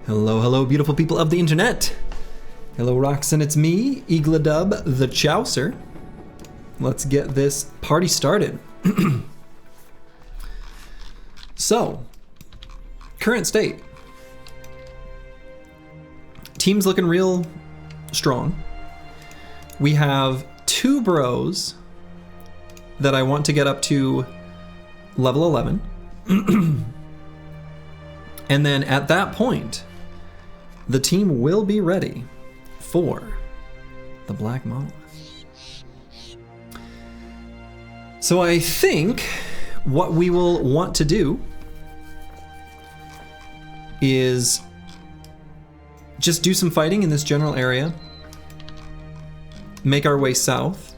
Hello, hello, beautiful people of the internet. Hello, Roxanne, it's me, Eagladub the Chowser. Let's get this party started. So, current state. Team's looking real strong. We have 2 bros that I want to get up to level 11. And then at that point, the team will be ready for the Black Monolith. So I think what we will want to do is just do some fighting in this general area, make our way south,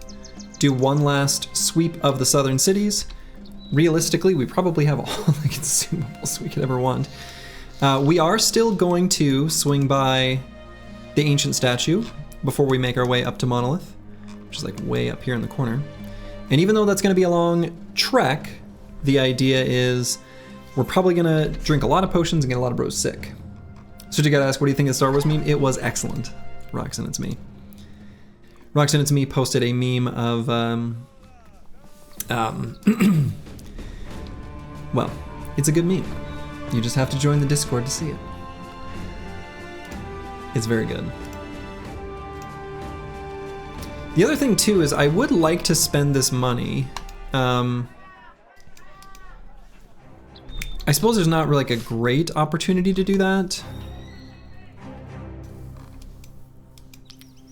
do one last sweep of the southern cities. Realistically, we probably have all the consumables we could ever want. We are still going to swing by the ancient statue before we make our way up to Monolith, which is like way up here in the corner. And even though that's going to be a long trek, the idea is we're probably going to drink a lot of potions and get a lot of bros sick. So you gotta ask, what do you think of the Star Wars meme? It was excellent. Roxanne, it's me. Roxanne, it's me posted a meme of, well, it's a good meme. You just have to join the Discord to see it. It's very good. The other thing too is I would like to spend this money. I suppose there's not really like a great opportunity to do that.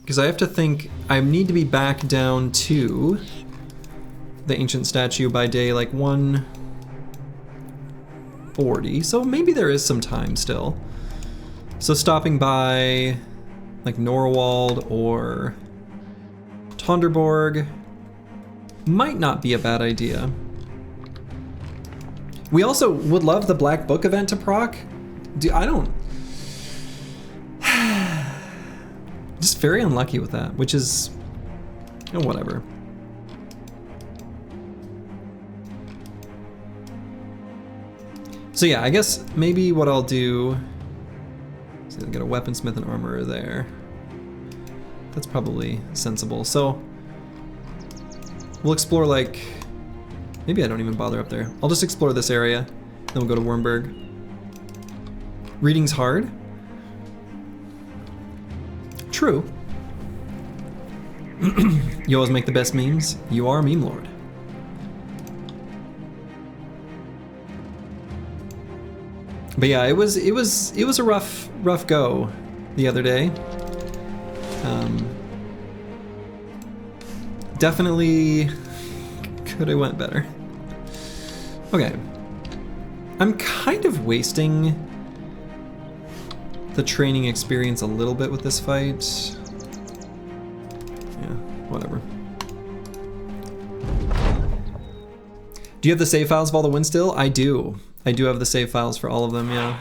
Because I have to think, I need to be back down to the ancient statue by day like 140, so maybe there is some time still. So stopping by like Norwald or Tonderborg might not be a bad idea. We also would love the Black Book event to proc. Just very unlucky with that, which is, you know, whatever. So yeah, I guess maybe what I'll do is get a weaponsmith and armorer there. That's probably sensible. So we'll explore like, maybe I don't even bother up there. I'll just explore this area, then we'll go to Wurmberg. Reading's hard. True. You always make the best memes. You are a meme lord. But yeah, it was a rough go the other day. Definitely could have went better. Okay. I'm kind of wasting the training experience a little bit with this fight. Yeah, whatever. Do you have the save files of all the wins still? I do. I do have the save files for all of them, yeah.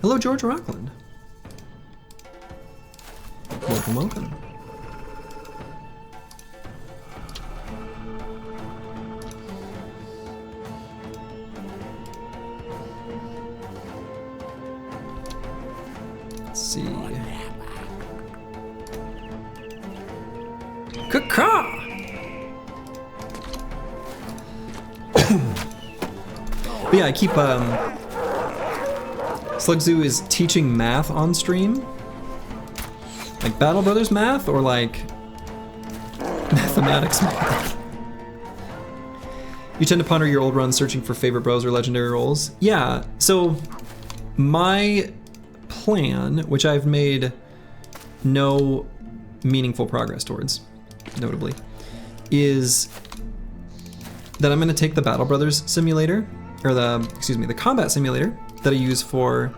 Hello, George Rockland. Welcome, welcome. Let's see. Caw! But yeah, I keep Slugzoo is teaching math on stream. Like Battle Brothers math or like mathematics math. You tend to ponder your old runs searching for favorite bros or legendary roles. Yeah, so my plan, which I've made no meaningful progress towards, notably, is that I'm gonna take the Battle Brothers simulator, or the combat simulator that I use for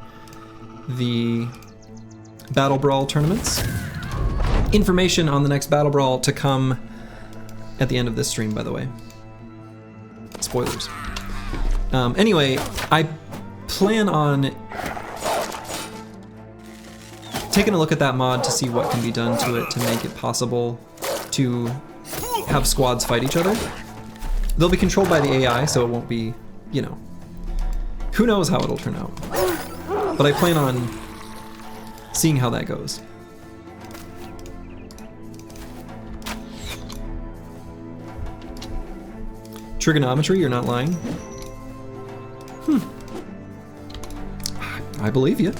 the Battle Brawl tournaments. Information on the next Battle Brawl to come at the end of this stream, by the way. Spoilers. Anyway, I plan on taking a look at that mod to see what can be done to it to make it possible to have squads fight each other. They'll be controlled by the AI, so it won't be, you know, who knows how it'll turn out. But I plan on seeing how that goes. Trigonometry, you're not lying? I believe you.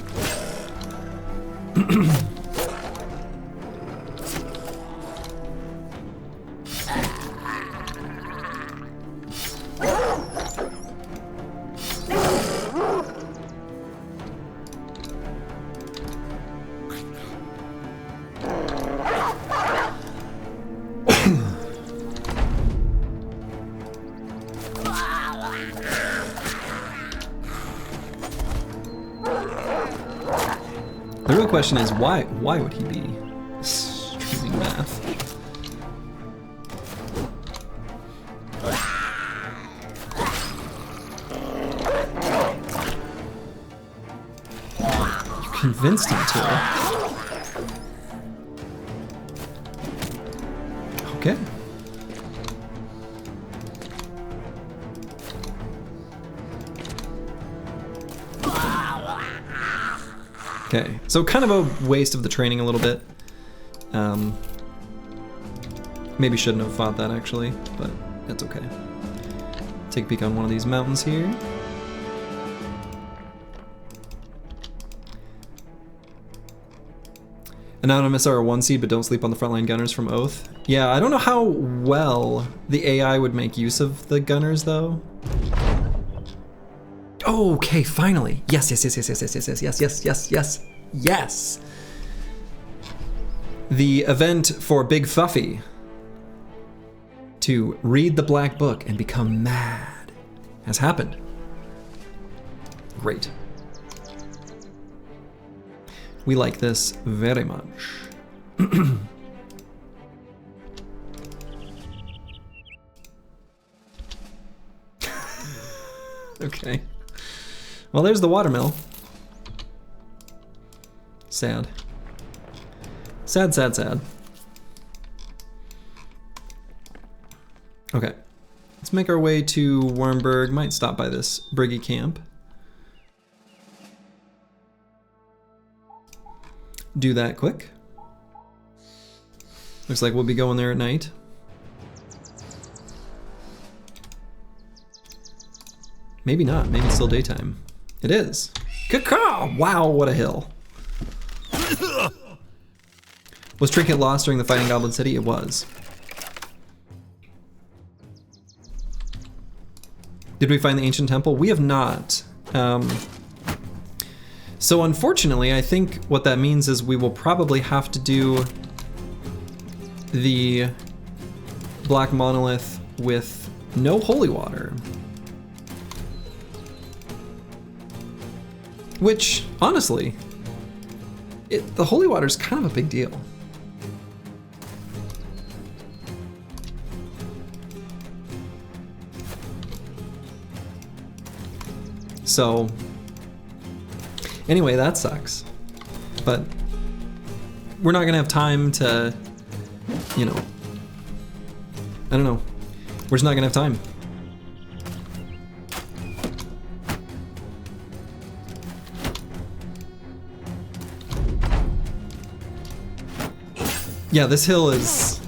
The real question is why would he be streaming math? You convinced him to. Okay. Okay, so kind of a waste of the training a little bit. Maybe shouldn't have fought that actually, but that's okay. Take a peek on one of these mountains here. Anonymous are a 1 seed, but don't sleep on the frontline gunners from Oath. Yeah, I don't know how well the AI would make use of the gunners though. Okay, finally. Yes. The event for Big Fuffy to read the Black Book and become mad has happened. Great. We like this very much. Okay. Well, there's the watermill. Sad. Sad. Okay. Let's make our way to Wormberg. Might stop by this Briggy camp. Do that quick. Looks like we'll be going there at night. Maybe not. Maybe it's still daytime. It is. Caw-caw! Wow, what a hill. Was Trinket lost during the fight in Goblin City? It was. Did we find the ancient temple? We have not. So unfortunately, I think what that means is we will probably have to do the Black Monolith with no holy water. Which, honestly, the holy water is kind of a big deal. So, anyway, that sucks. But we're not gonna have time to, you know, I don't know. We're just not gonna have time. Yeah, this hill is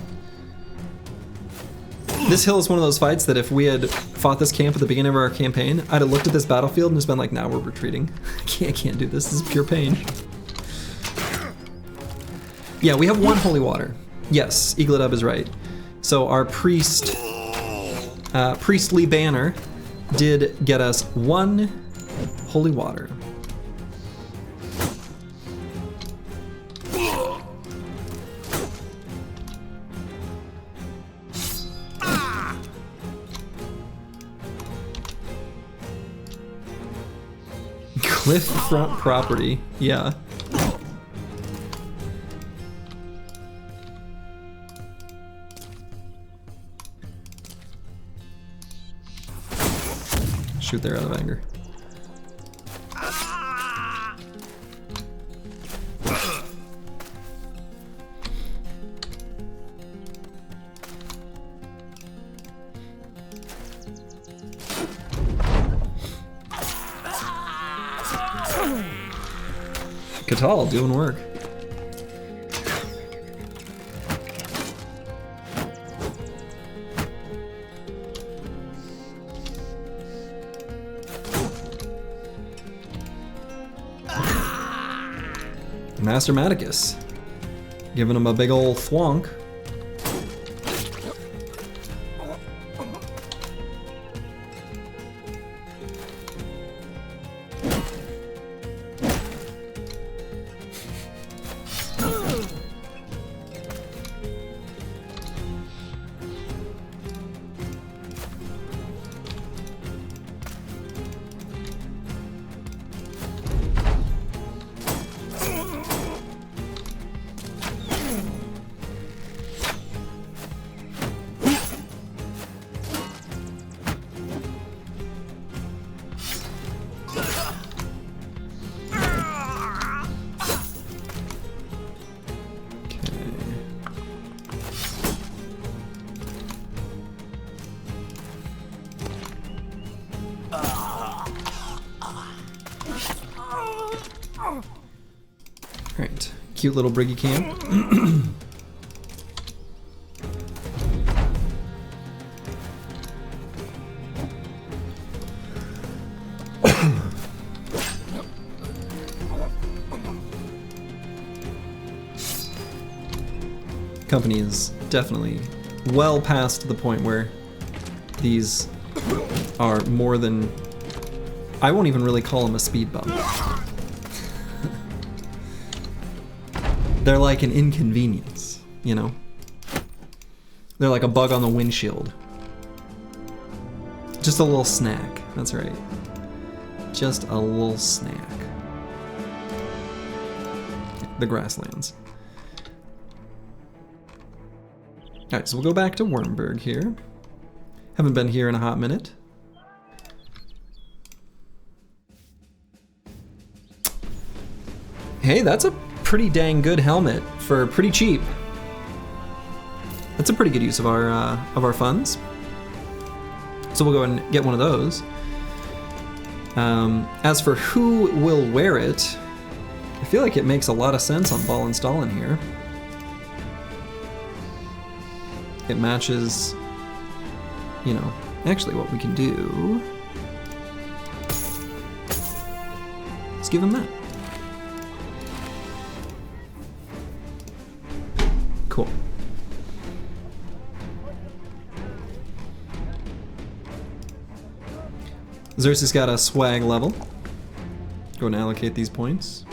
one of those fights that if we had fought this camp at the beginning of our campaign, I'd have looked at this battlefield and just been like, nah, we're retreating. I can't do this. This is pure pain. Yeah, we have one holy water. Yes, Eagledub is right. So our priestly banner did get us one holy water. Cliffront property, yeah. Shoot there out of anger. Catal doing work. Master Maticus, giving him a big ol' thwonk. Alright, cute little Briggy camp. Company is definitely well past the point where these are more than... I won't even really call them a speed bump. They're like an inconvenience, you know? They're like a bug on the windshield. Just a little snack, that's right. Just a little snack. The grasslands. Alright, so we'll go back to Wormburg here. Haven't been here in a hot minute. Hey, that's a pretty dang good helmet for pretty cheap. That's a pretty good use of our funds. So we'll go and get one of those. As for who will wear it, I feel like it makes a lot of sense on Ball Install in here. It matches, you know, actually what we can do. Let's give him that. Cool. Xerxes got a swag level. Go and allocate these points.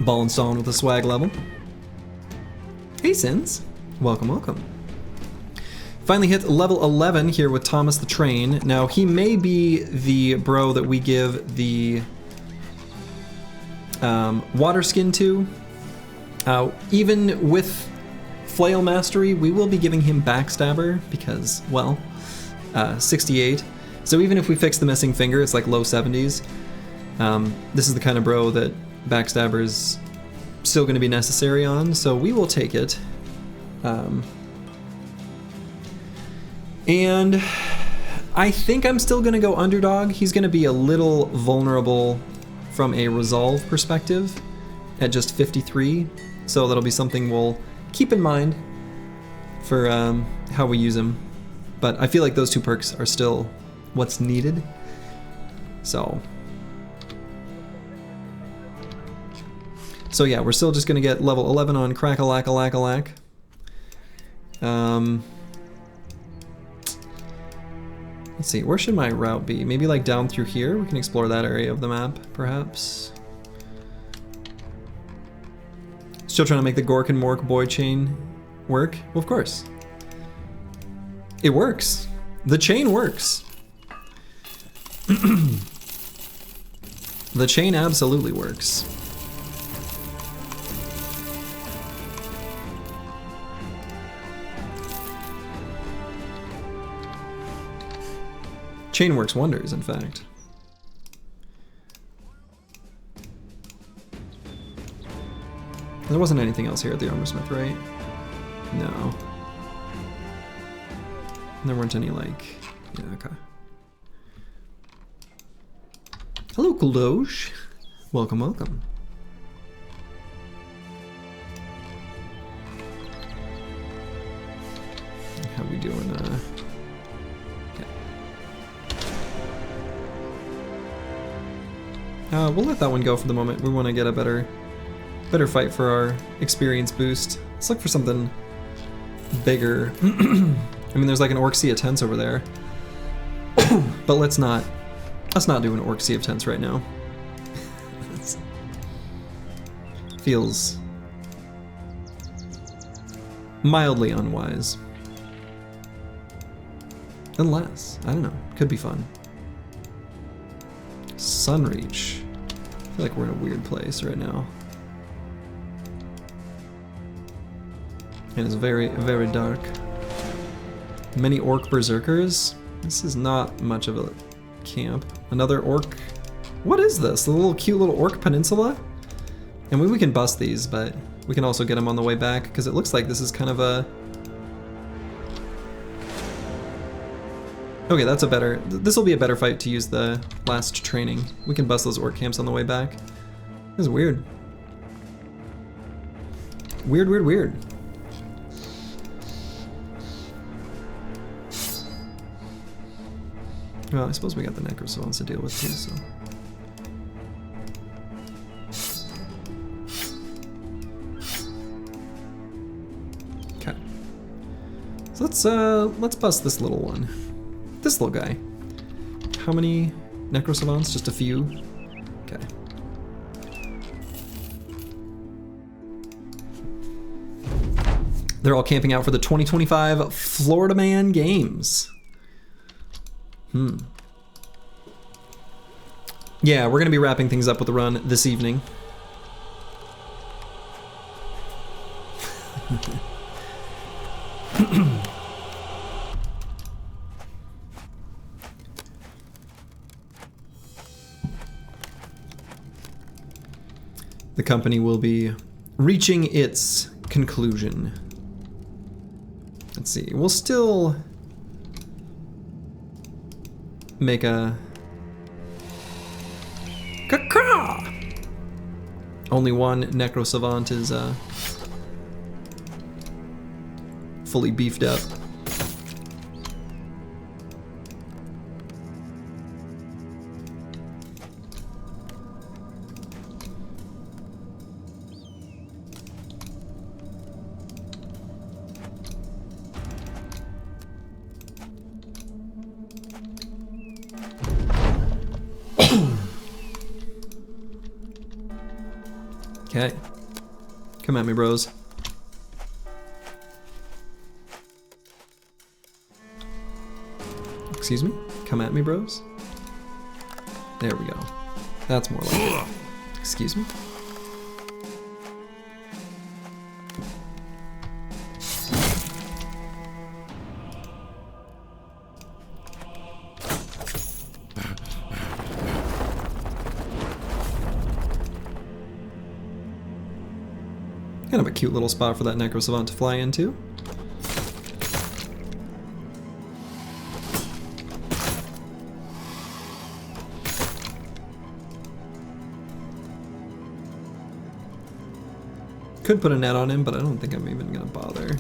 Ball and Stone with a swag level. Hey Sins, welcome, welcome. Finally hit level 11 here with Thomas the Train. Now he may be the bro that we give the water skin to. Even with Flail Mastery, we will be giving him Backstabber because, well, 68. So even if we fix the missing finger, it's like low 70s. This is the kind of bro that Backstabber is still going to be necessary on, so we will take it. And I think I'm still going to go underdog. He's going to be a little vulnerable from a resolve perspective at just 53, so that'll be something we'll keep in mind for how we use him. But I feel like those two perks are still what's needed. So yeah, we're still just gonna get level 11 on Crack-a-Lack-a-Lack-a-Lack. Let's see, where should my route be? Maybe like down through here? We can explore that area of the map, perhaps. Still trying to make the Gork and Mork boy chain work? Well, of course. It works. The chain works. The chain absolutely works. Chain works wonders, in fact. There wasn't anything else here at the Armorsmith, right? No. There weren't any, like... Yeah, okay. Doge. Welcome, welcome. How we doing? Okay. We'll let that one go for the moment. We want to get a better fight for our experience boost. Let's look for something bigger. I mean, there's like an Orc Sea of Tents over there, but let's not do an Orc Sea of Tents right now. Feels mildly unwise. Unless, I don't know, could be fun. Sunreach. I feel like we're in a weird place right now. And it's very, very dark. Many orc berserkers. This is not much of a camp. Another orc. What is this? The little cute little orc peninsula? I mean, we can bust these, but we can also get them on the way back, because it looks like this is kind of a... Okay, that's a better... This will be a better fight to use the last training. We can bust those orc camps on the way back. This is weird. Weird, weird, weird. Well, I suppose we got the necrosavants to deal with too, so... Okay. So let's bust this little one. This little guy. How many necrosavants? Just a few? Okay. They're all camping out for the 2025 Florida Man Games. Yeah, we're gonna be wrapping things up with the run this evening. The company will be reaching its conclusion. Let's see, we'll still make a... Caca! Only one necrosavant is fully beefed up. Okay. Come at me, bros. Excuse me? Come at me, bros? There we go. That's more like it. Excuse me? Kind of a cute little spot for that necrosavant to fly into. Could put a net on him, but I don't think I'm even gonna bother.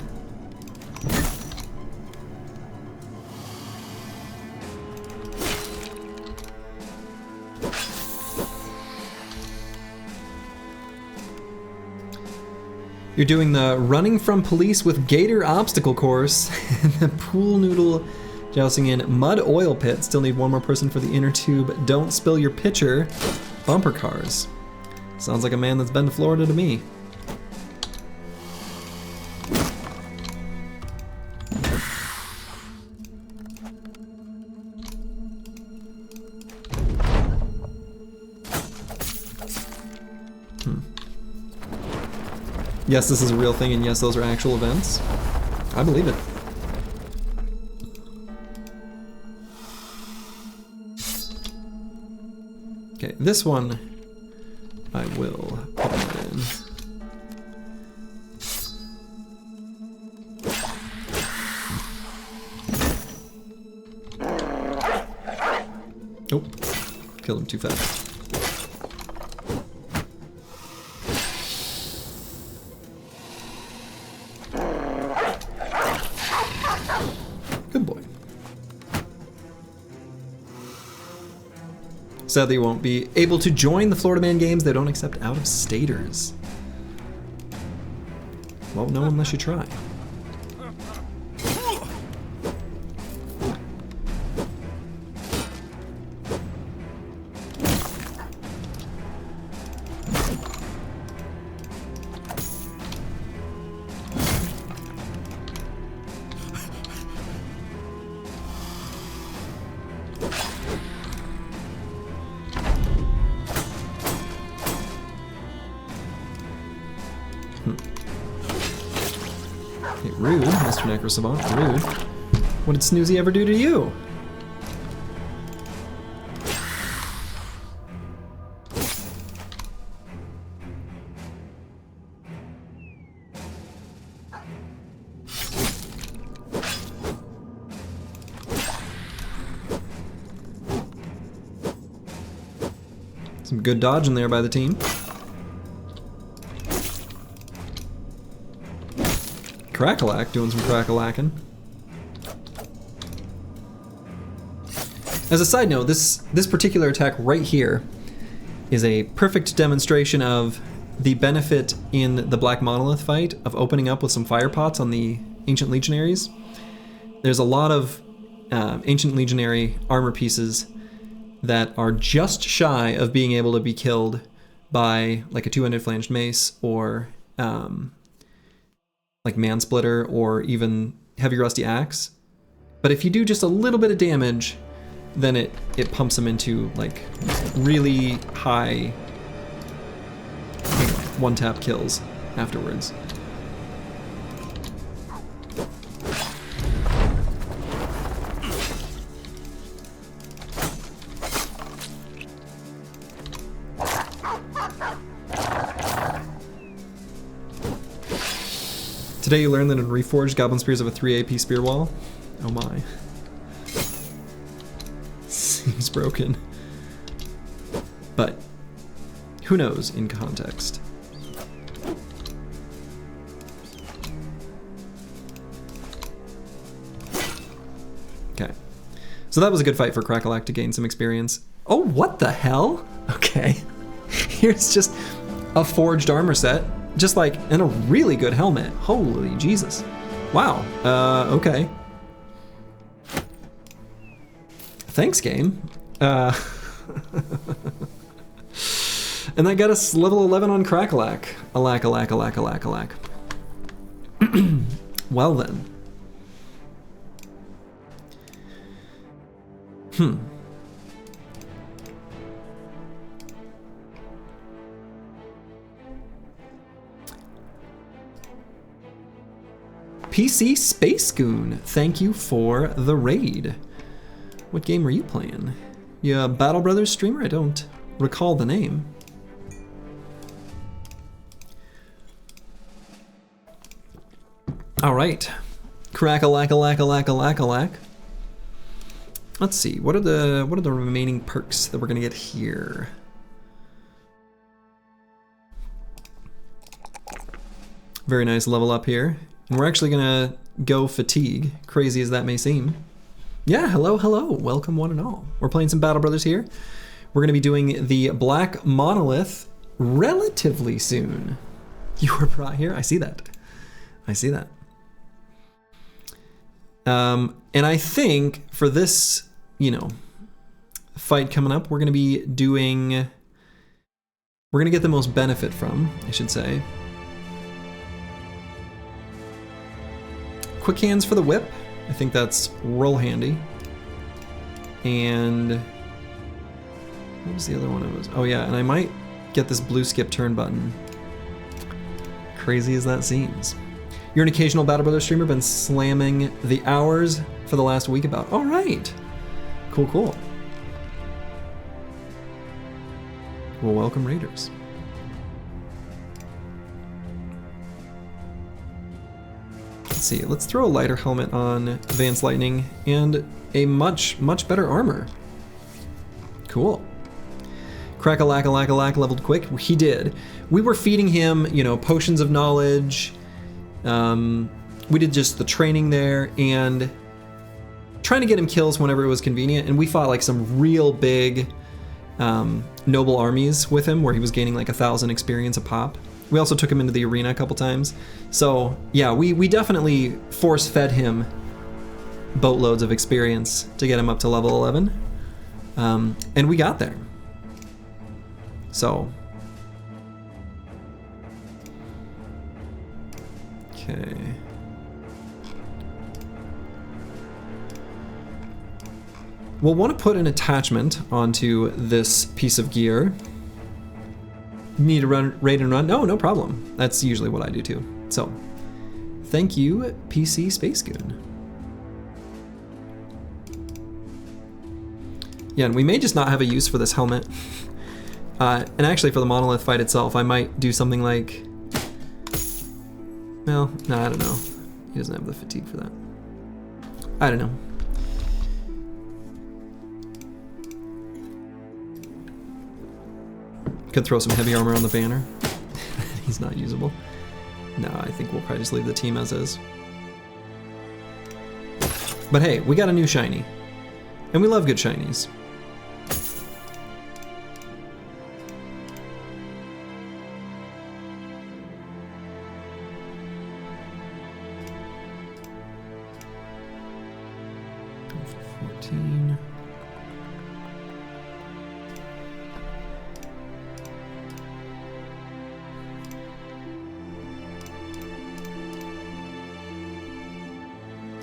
You're doing the running from police with gator obstacle course, and the pool noodle jousting in mud oil pit. Still need one more person for the inner tube. Don't spill your pitcher. Bumper cars. Sounds like a man that's been to Florida to me. Yes, this is a real thing, and yes, those are actual events. I believe it. Okay, this one I will put that in. Oh, killed him too fast. Sadly, you won't be able to join the Florida Man games. They don't accept out-of-staters. Well, no unless you try. Rude, Mr. Necrosavant, rude. What did Snoozy ever do to you? Some good dodge in there by the team. Crackalack doing some crackalacking. As a side note, this particular attack right here is a perfect demonstration of the benefit in the Black Monolith fight of opening up with some fire pots on the Ancient Legionaries. There's a lot of Ancient Legionary armor pieces that are just shy of being able to be killed by like a two-handed flanged mace or like Mansplitter or even Heavy Rusty Axe. But if you do just a little bit of damage, then it pumps them into like really high one-tap kills afterwards. Today you learned that in Reforged, Goblin Spears have a 3 AP spear wall. Oh my. Seems broken. But who knows in context. Okay. So that was a good fight for Crackalack to gain some experience. Oh, what the hell? Okay. Here's just a forged armor set. Just like, and a really good helmet. Holy Jesus. Wow. Okay. Thanks, game. And that got us level 11 on Crackalack. Alack. Well then. PC Space Goon, thank you for the raid. What game were you playing? You a Battle Brothers streamer? I don't recall the name. All right, crack-a-lack-a-lack-a-lack-a-lack. Let's see, what are the remaining perks that we're gonna get here? Very nice level up here. And we're actually gonna go fatigue, crazy as that may seem. Yeah, hello, welcome one and all. We're playing some Battle Brothers here. We're gonna be doing the Black Monolith relatively soon. You were brought here, I see that. And I think for this, fight coming up, we're gonna be doing, we're gonna get the most benefit from, I should say. Quick hands for the whip. I think that's real handy. And what was the other one I was? Oh yeah, and I might get this blue skip turn button. Crazy as that seems. You're an occasional Battle Brothers streamer, been slamming the hours for the last week about. All right, cool. Well, welcome Raiders. Let's see, let's throw a lighter helmet on Advanced Lightning and a much better armor. Cool. Crack-a-lack-a-lack-a-lack leveled quick. He did. We were feeding him, potions of knowledge. We did just the training there and trying to get him kills whenever it was convenient. And we fought like some real big noble armies with him, where he was gaining like 1,000 experience a pop. We also took him into the arena a couple times. So yeah, we definitely force-fed him boatloads of experience to get him up to level 11. And we got there. So. Okay. We'll want to put an attachment onto this piece of gear. Need to run, raid and run? No problem. That's usually what I do too. So, thank you, PC Space Goon. Yeah, and we may just not have a use for this helmet. And actually for the Monolith fight itself, I might do something like... Well, no, I don't know. He doesn't have the fatigue for that. I don't know. Could throw some heavy armor on the banner. He's not usable. No, I think we'll probably just leave the team as is. But hey, we got a new shiny. And we love good shinies.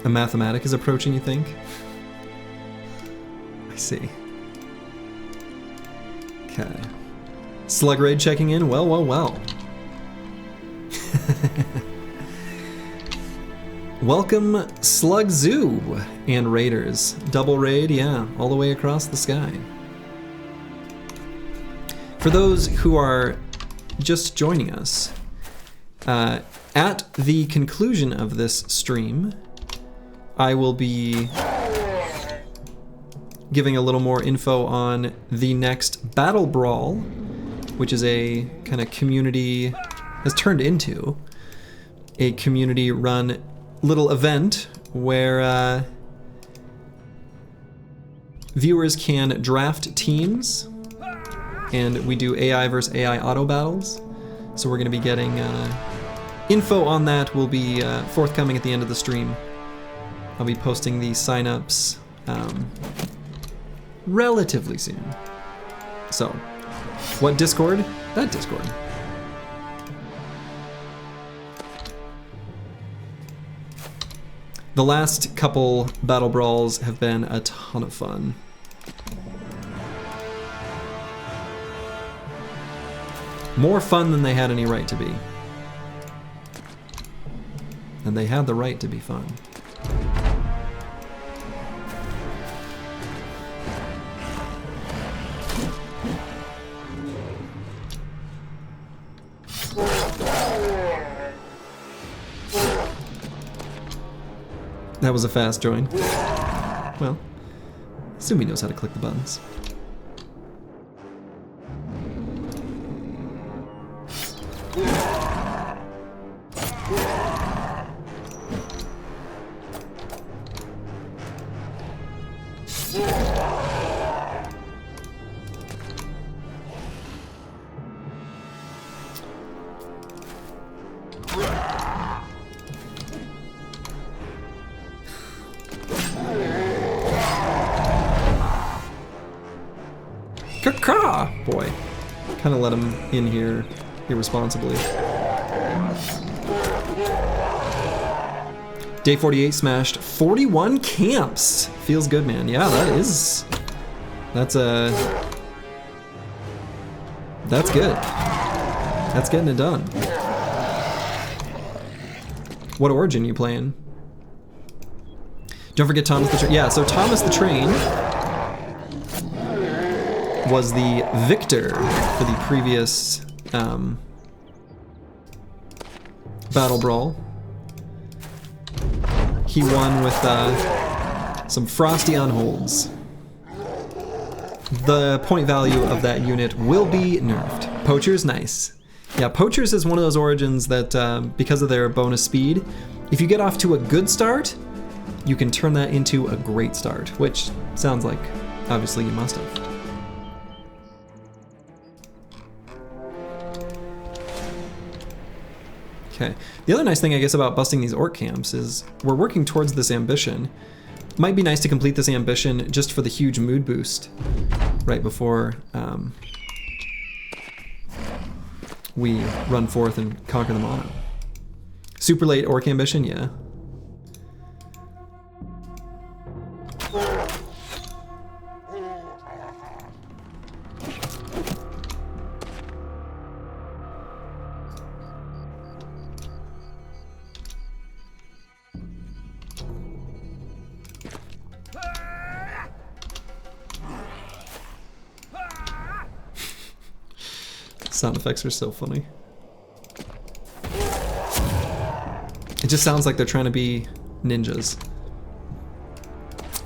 A mathematic is approaching, you think? I see. Okay. Slug Raid checking in. Well, well, well. Welcome, Slug Zoo and Raiders. Double raid, yeah, all the way across the sky. For those who are just joining us, at the conclusion of this stream, I will be giving a little more info on the next Battle Brawl, which is a kind of community, has turned into a community-run little event where viewers can draft teams, and we do AI versus AI auto battles. So we're going to be getting info on that will be forthcoming at the end of the stream. I'll be posting the signups relatively soon. So, what Discord? That Discord. The last couple battle brawls have been a ton of fun. More fun than they had any right to be. And they had the right to be fun. That was a fast join. Well, assume he knows how to click the buttons. Boy, kind of let him in here irresponsibly. Day 48 smashed 41 camps. Feels good, man. Yeah, that's good. That's getting it done. What origin you playing? Don't forget Thomas the Train. Yeah, so Thomas the Train was the victor for the previous Battle Brawl. He won with some frosty unholds. The point value of that unit will be nerfed. Poacher's nice. Yeah, Poachers is one of those origins that, because of their bonus speed, if you get off to a good start, you can turn that into a great start, which sounds like, obviously, you must have. Okay. The other nice thing, I guess, about busting these orc camps is we're working towards this ambition. Might be nice to complete this ambition just for the huge mood boost right before we run forth and conquer the mono. Super late orc ambition, yeah. Sound effects are so funny. It just sounds like they're trying to be ninjas.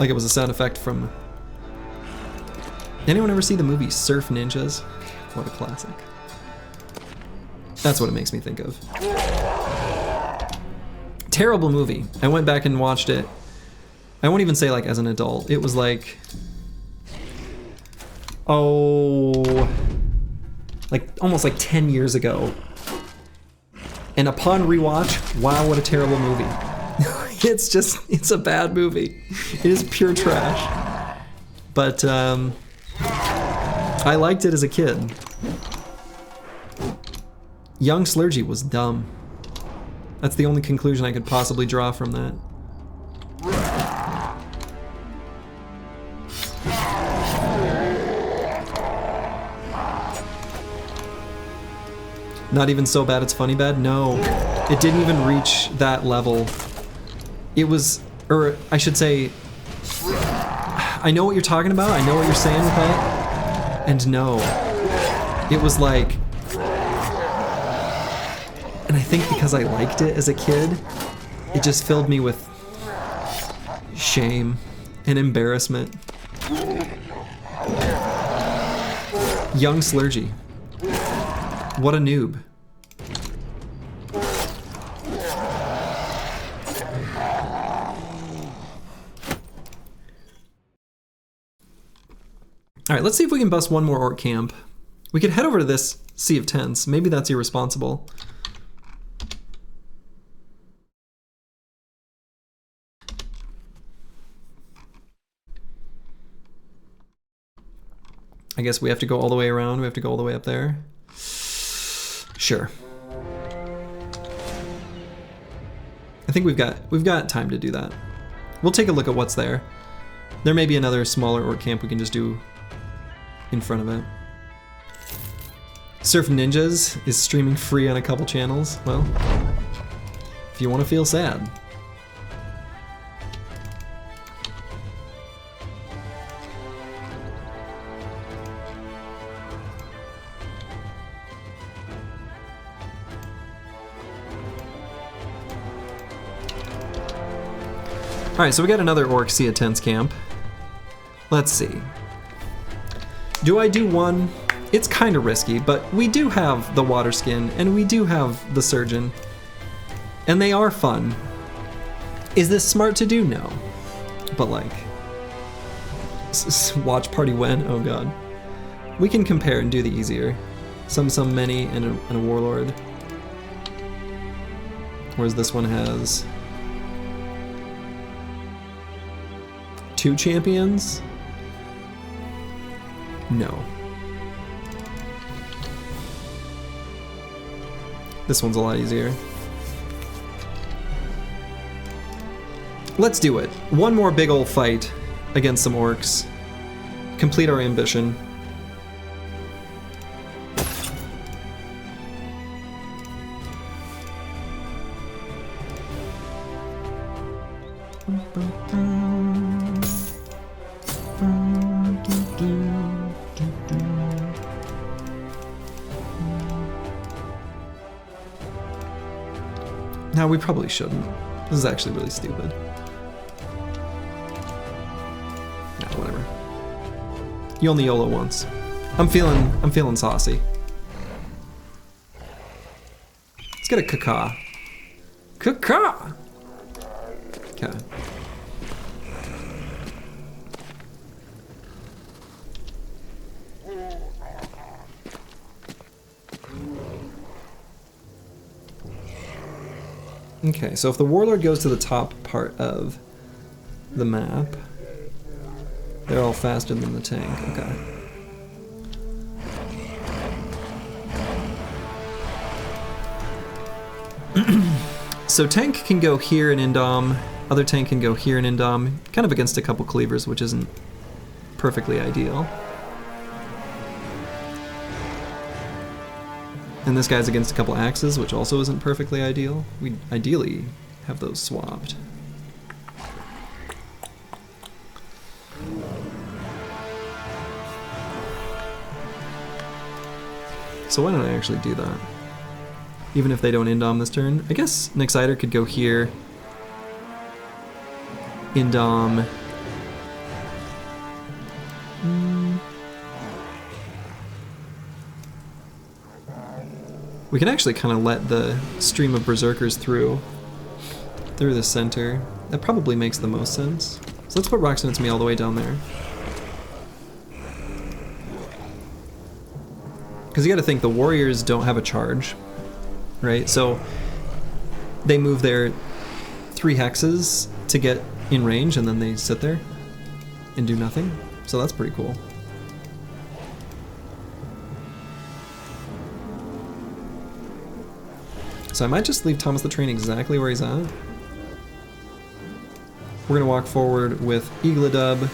Like it was a sound effect from... Anyone ever see the movie Surf Ninjas? What a classic. That's what it makes me think of. Terrible movie. I went back and watched it. I won't even say like as an adult. It was like... Oh... like almost like 10 years ago. And upon rewatch, wow, what a terrible movie. It's a bad movie. It is pure trash. But I liked it as a kid. Young Slurgy was dumb. That's the only conclusion I could possibly draw from that. Not even so bad it's funny bad? No. It didn't even reach that level. It was, or I should say, I know what you're talking about, I know what you're saying with that, and no. It was like, and I think because I liked it as a kid, it just filled me with shame and embarrassment. Young Slurgy. What a noob. Alright, let's see if we can bust one more orc camp. We could head over to this Sea of Tents. Maybe that's irresponsible. I guess we have to go all the way around. We have to go all the way up there. Sure. I think we've got time to do that. We'll take a look at what's there. There may be another smaller orc camp we can just do in front of it. Surf Ninjas is streaming free on a couple channels. Well, if you want to feel sad. Alright, so we got another Orc Sea of Tents camp. Let's see. Do I do one? It's kind of risky, but we do have the water skin, and we do have the surgeon. And they are fun. Is this smart to do? No. But like... watch party when? Oh god. We can compare and do the easier. Some, many, and a warlord. Whereas this one has... 2 champions? No. This one's a lot easier. Let's do it. One more big ol' fight against some orcs. Complete our ambition. No, we probably shouldn't. This is actually really stupid. Nah, whatever. You only YOLO once. I'm feeling saucy. Let's get a caca. Caca! Okay. Okay, so if the warlord goes to the top part of the map, they're all faster than the tank. Okay. So tank can go here in Indom, other tank can go here in Indom, kind of against a couple cleavers, which isn't perfectly ideal. And this guy's against a couple axes, which also isn't perfectly ideal. We'd ideally have those swapped. So why don't I actually do that? Even if they don't Indom this turn. I guess Nexiter could go here. Indom. We can actually kind of let the stream of berserkers through the center. That probably makes the most sense. So let's put Roxanne Me all the way down there. Because you got to think, the warriors don't have a charge, right? So they move their 3 hexes to get in range, and then they sit there and do nothing. So that's pretty cool. So I might just leave Thomas the Train exactly where he's at. We're gonna walk forward with Eagledub.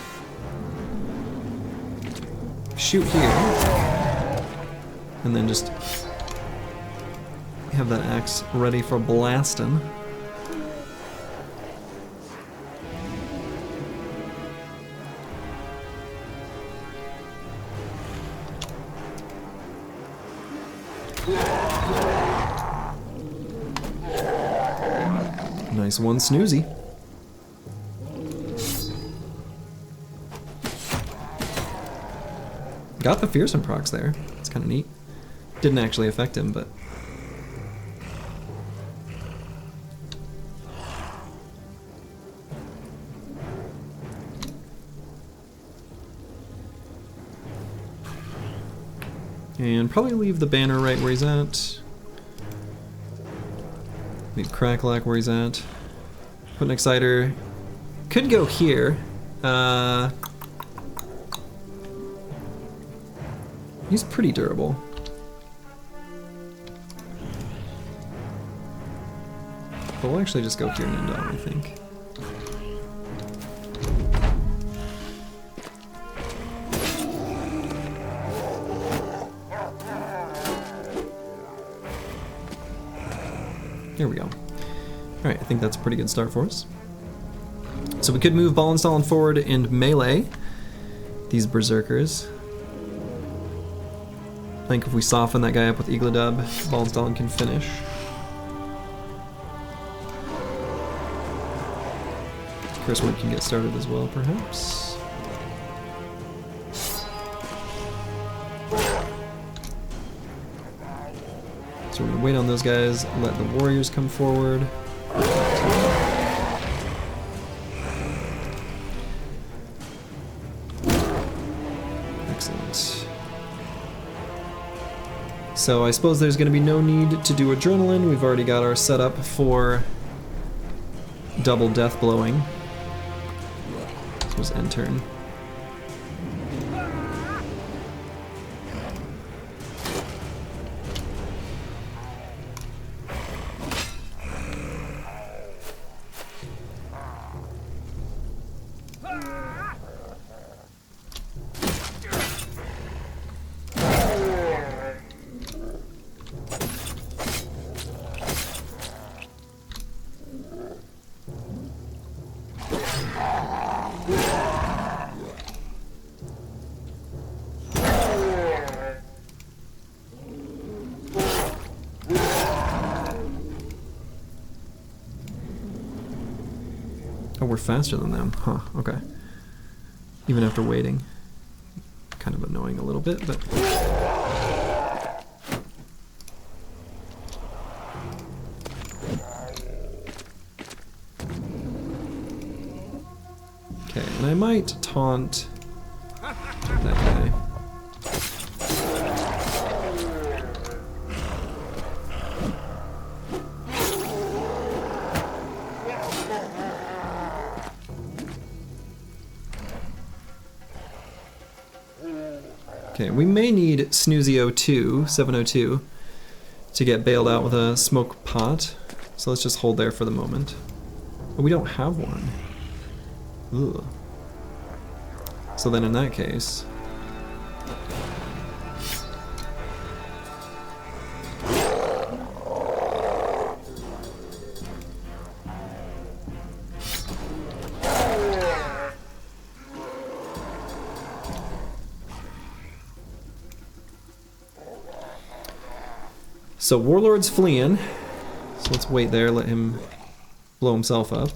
Shoot here. And then just have that axe ready for blasting. Nice one, Snoozy. Got the fearsome procs there. It's kind of neat. Didn't actually affect him, but... And probably leave the banner right where he's at. Leave Cracklack where he's at. Put an Exciter. Could go here. He's pretty durable. But we'll actually just go here and end on, I think. Here we go. Alright, I think that's a pretty good start for us. So we could move Ball and Stalin forward and melee these berserkers. I think if we soften that guy up with Eagledub, Ball and Stalin can finish. Chriswood can get started as well, perhaps. So we're gonna wait on those guys, let the warriors come forward. Excellent. So I suppose there's gonna be no need to do adrenaline. We've already got our setup for double death blowing. This was end turn. Oh, we're faster than them. Huh, okay. Even after waiting. Kind of annoying a little bit, but... Okay, and I might taunt that guy. Okay, we may need Snoozy 702, to get bailed out with a smoke pot. So let's just hold there for the moment. But we don't have one. Ugh. So then in that case... So Warlord's fleeing, so let's wait there, let him blow himself up.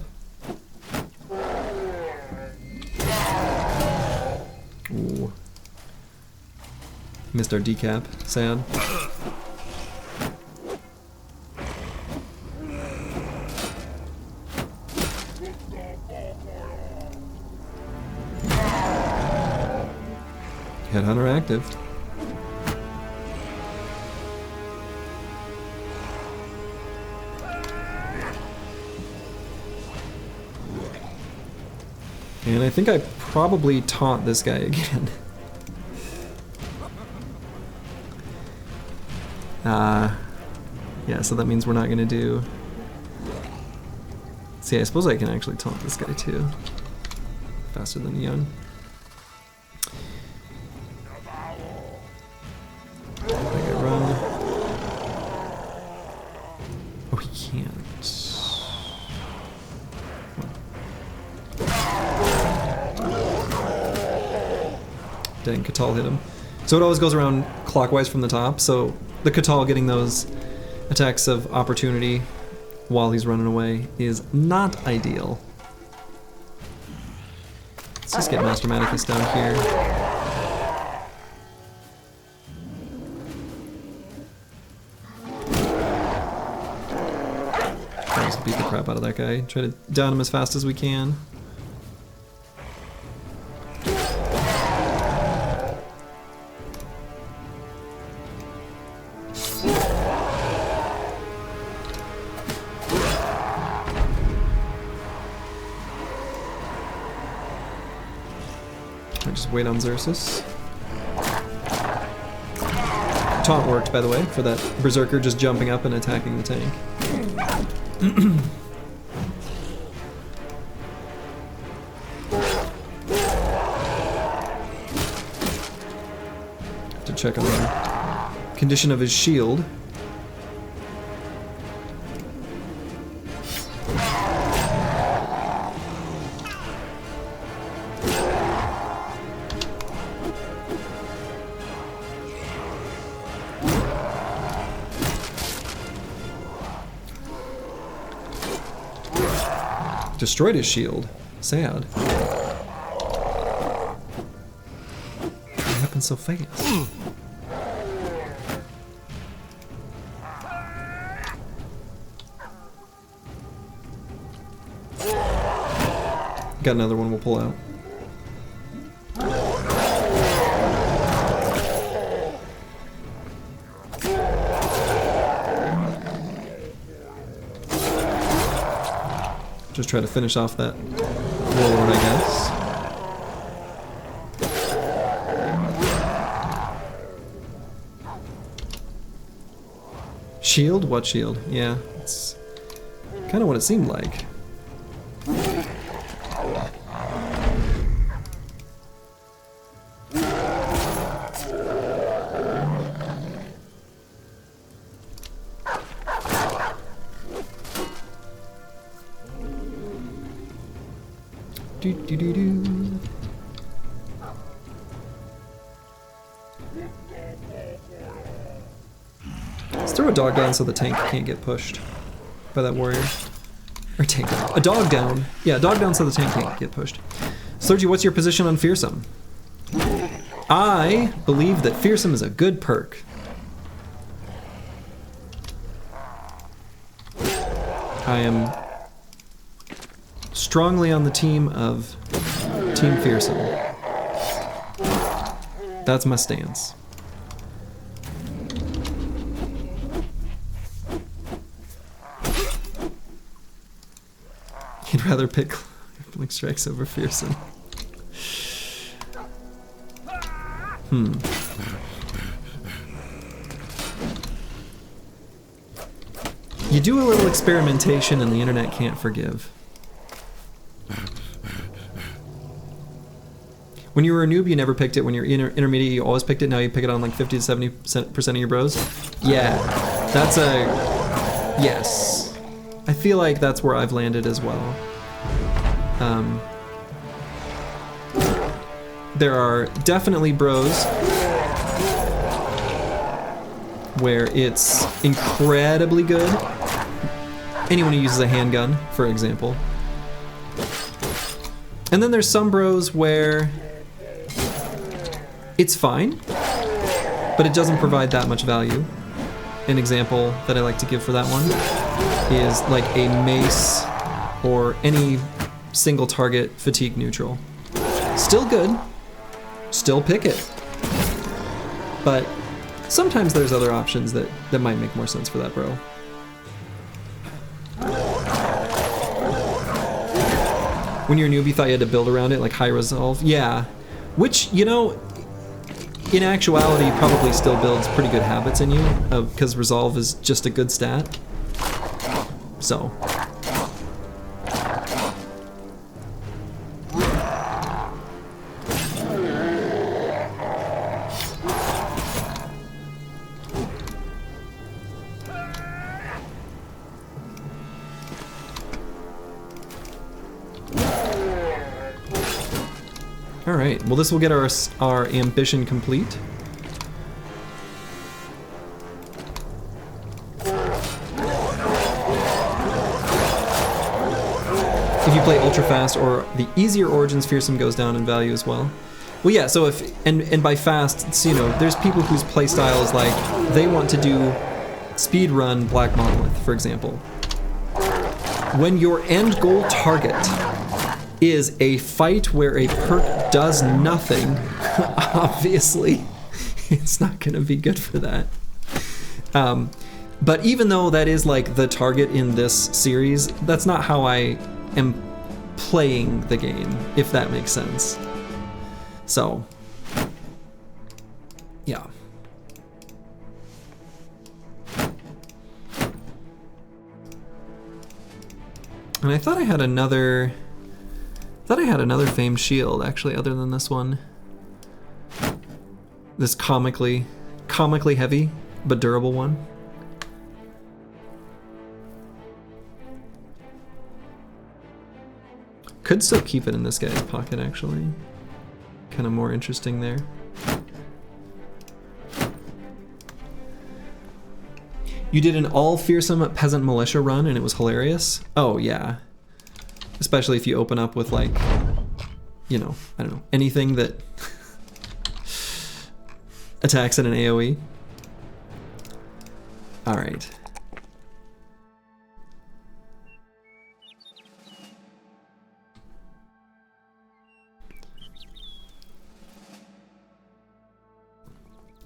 Ooh. Missed our decap, sad. Headhunter active. And I think I probably taunt this guy again. Yeah, so that means we're not gonna do... See, I suppose I can actually taunt this guy too. Faster than young. I run. Oh, he can't. Dang, Katal hit him. So it always goes around clockwise from the top, so the Katal getting those attacks of opportunity while he's running away is not ideal. Let's just get Master Maticus down here. Just beat the crap out of that guy. Try to down him as fast as we can. Just wait on Xerxes. Taunt worked, by the way, for that Berserker just jumping up and attacking the tank. To check on the condition of his shield. Destroyed his shield. Sad. What happened so fast? Got another one we'll pull out. Just try to finish off that warlord, I guess. Shield? What shield? Yeah, it's kind of what it seemed like. Let's throw a dog down so the tank can't get pushed by that warrior. Or tank down. A dog down. Yeah, a dog down so the tank can't get pushed. Slurgy, what's your position on Fearsome? I believe that Fearsome is a good perk. I am strongly on the team of Team Fearsome. That's my stance. He'd rather pick Blink Strikes over Fearsome. You do a little experimentation and the internet can't forgive. When you were a noob, you never picked it. When you're intermediate, you always picked it. Now you pick it on like 50 to 70% of your bros. Yeah, that's a yes. I feel like that's where I've landed as well. There are definitely bros where it's incredibly good. Anyone who uses a handgun, for example. And then there's some bros where it's fine, but it doesn't provide that much value. An example that I like to give for that one is like a mace or any single target fatigue neutral. Still good, still pick it. But sometimes there's other options that might make more sense for that bro. When you're a newbie, you thought you had to build around it, like high resolve? Yeah. Which, you know, in actuality, probably still builds pretty good habits in you, because resolve is just a good stat. So. Alright, well this will get our ambition complete. If you play ultra fast or the easier Origins, Fearsome goes down in value as well. Well yeah, so if, and by fast, it's, you know, there's people whose playstyle is like, they want to do speed run Black Monolith, for example. When your end goal target is a fight where a perk does nothing, obviously, it's not gonna be good for that. But even though that is like the target in this series, that's not how I am playing the game, if that makes sense. So, yeah. And I thought I had another famed shield, actually, other than this one. This comically heavy, but durable one. Could still keep it in this guy's pocket, actually. Kind of more interesting there. You did an all fearsome peasant militia run and it was hilarious? Oh yeah. Especially if you open up with like, you know, I don't know, anything that attacks at an AoE. All right.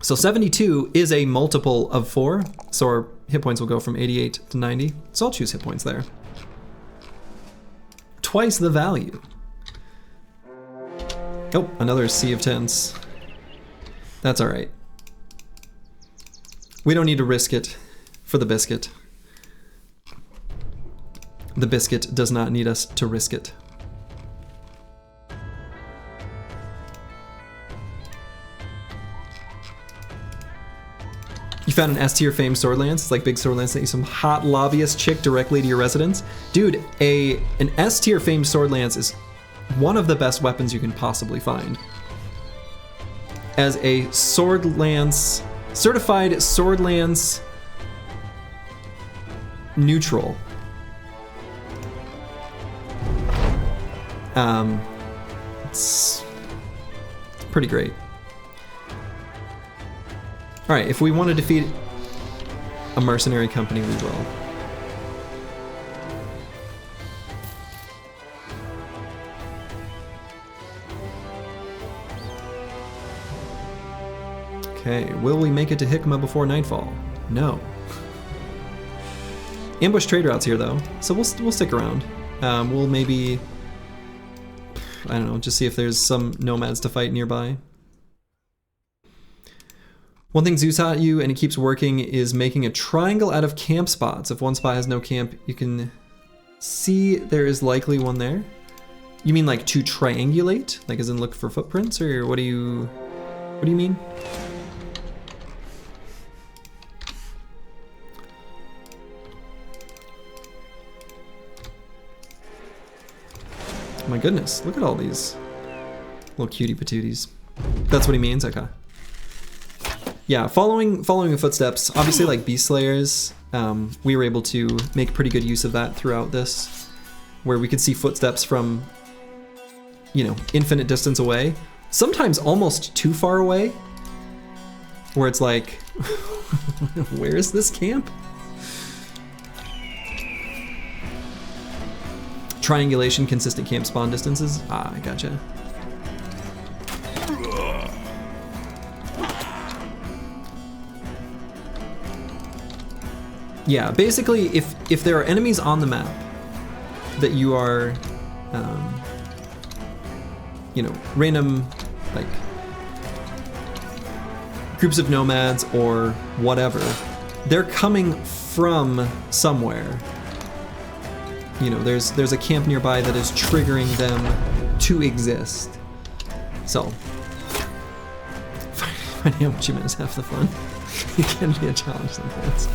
So 72 is a multiple of 4, so our hit points will go from 88 to 90. So I'll choose hit points there. Twice the value. Oh, another Sea of Tents. That's all right. We don't need to risk it for the biscuit. The biscuit does not need us to risk it. You found an S tier famed sword lance. It's like big sword lance that you some hot lobbyist chick directly to your residence. Dude, an S tier famed sword lance is one of the best weapons you can possibly find. As a sword lance, certified sword lance neutral. It's pretty great. All right, if we want to defeat a mercenary company, we will. Okay, will we make it to Hikma before nightfall? No. Ambush trade routes here though, so we'll stick around. We'll maybe, I don't know, just see if there's some nomads to fight nearby. One thing Zeus taught you, and it keeps working, is making a triangle out of camp spots. If one spot has no camp, you can see there is likely one there. You mean like to triangulate? Like as in look for footprints, or what do you mean? My goodness, look at all these little cutie patooties. That's what he means, okay. Yeah, following the footsteps, obviously like Beast Slayers, we were able to make pretty good use of that throughout this, where we could see footsteps from, you know, infinite distance away, sometimes almost too far away, where it's like, where is this camp? Triangulation, consistent camp spawn distances. Ah, I gotcha. Yeah, basically, if there are enemies on the map that you are, you know, random, like, groups of nomads or whatever, they're coming from somewhere. You know, there's a camp nearby that is triggering them to exist. So, finding out what you meant is half the fun. It can be a challenge sometimes.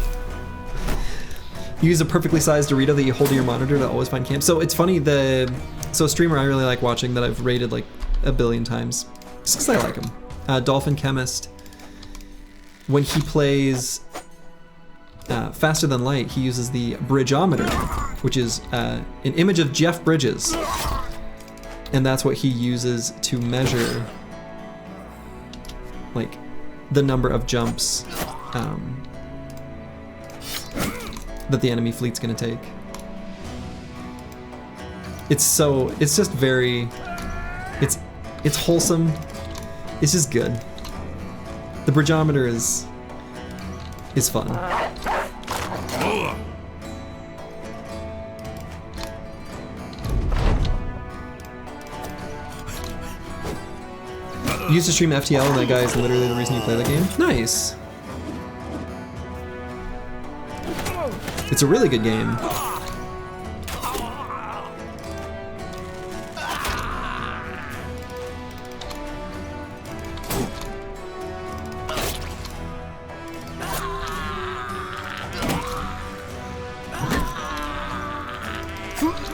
You use a perfectly sized Dorito that you hold to your monitor to always find camp. So it's funny, so a streamer I really like watching that I've rated like a billion times, just because I like him. Dolphin Chemist, when he plays Faster Than Light, he uses the Bridgeometer, which is an image of Jeff Bridges. And that's what he uses to measure like the number of jumps that the enemy fleet's gonna take. It's just very, it's wholesome. It's just good. The Bridgeometer is fun. Used to stream FTL, and that guy is literally the reason you play the game. Nice. It's a really good game.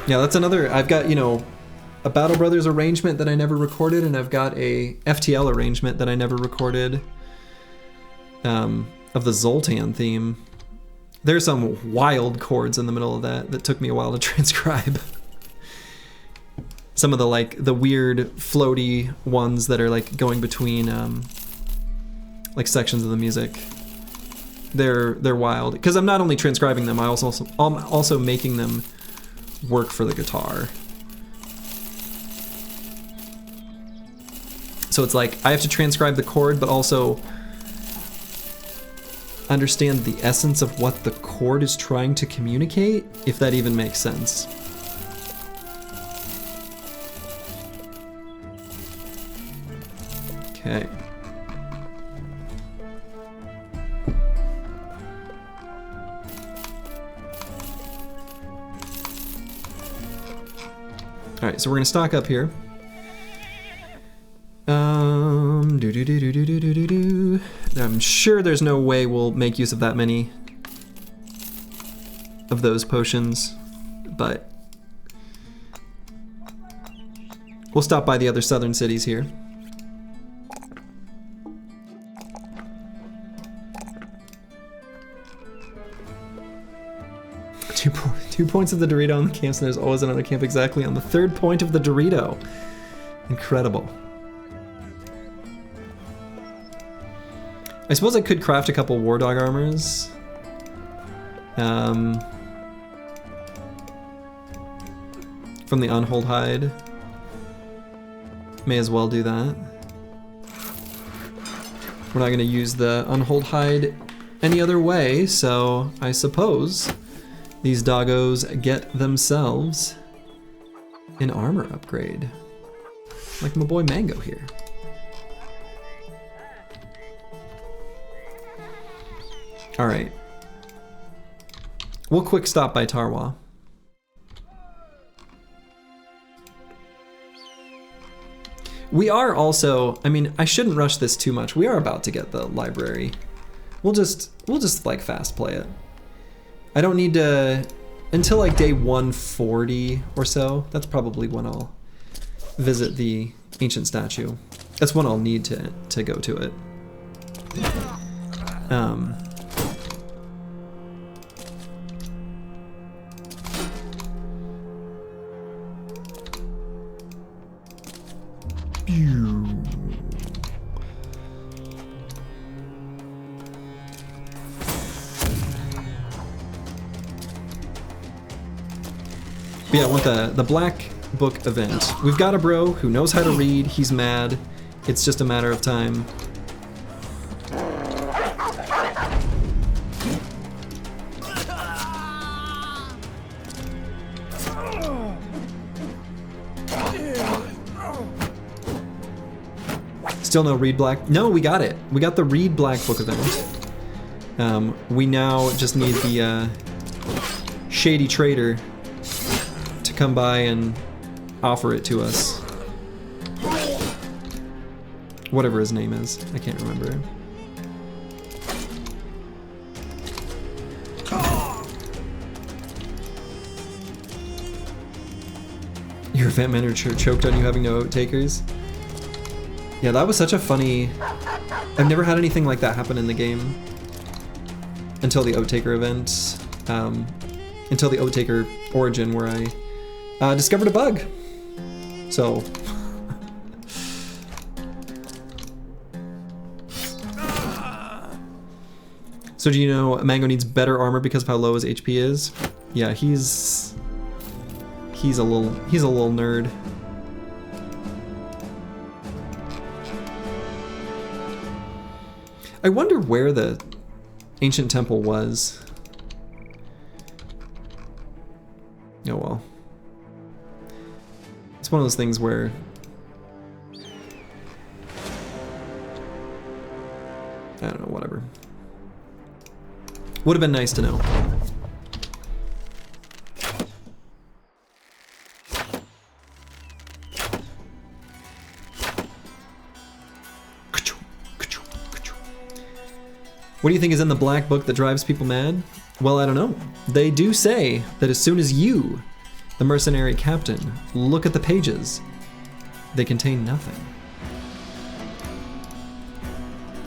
Yeah, that's another, I've got, you know, a Battle Brothers arrangement that I never recorded, and I've got a FTL arrangement that I never recorded of the Zoltan theme. There's some wild chords in the middle of that took me a while to transcribe. Some of the like the weird floaty ones that are like going between like sections of the music. They're wild because I'm not only transcribing them, I'm also making them work for the guitar. So it's like I have to transcribe the chord, but also understand the essence of what the chord is trying to communicate, if that even makes sense. Okay. All right, so we're gonna stock up here. I'm sure there's no way we'll make use of that many of those potions, but we'll stop by the other southern cities here. Two points of the Dorito on the camps, and there's always another camp exactly on the third point of the Dorito. Incredible. I suppose I could craft a couple War Dog armors. From the Unhold Hide. May as well do that. We're not going to use the Unhold Hide any other way, so I suppose these doggos get themselves an armor upgrade. Like my boy Mango here. All right. We'll quick stop by Tarwa. We are also, I mean, I shouldn't rush this too much. We are about to get the library. We'll just like fast play it. I don't need to, until like day 140 or so, that's probably when I'll visit the ancient statue. That's when I'll need to go to it. But yeah, with the Black Book event, we've got a bro who knows how to read. He's mad. It's just a matter of time. Still no Read Black. No, we got it. We got the Read Black Book event. We now just need the shady trader to come by and offer it to us. Whatever his name is. I can't remember. Your event manager choked on you having no takers? Yeah, that was such a funny... I've never had anything like that happen in the game until the Oattaker event, until the Oattaker origin where I discovered a bug. So... So do you know Mango needs better armor because of how low his HP is? Yeah, he's a little nerd. I wonder where the ancient temple was. Oh well. It's one of those things where I don't know, whatever. Would have been nice to know. What do you think is in the black book that drives people mad? Well, I don't know. They do say that as soon as you, the mercenary captain, look at the pages, they contain nothing.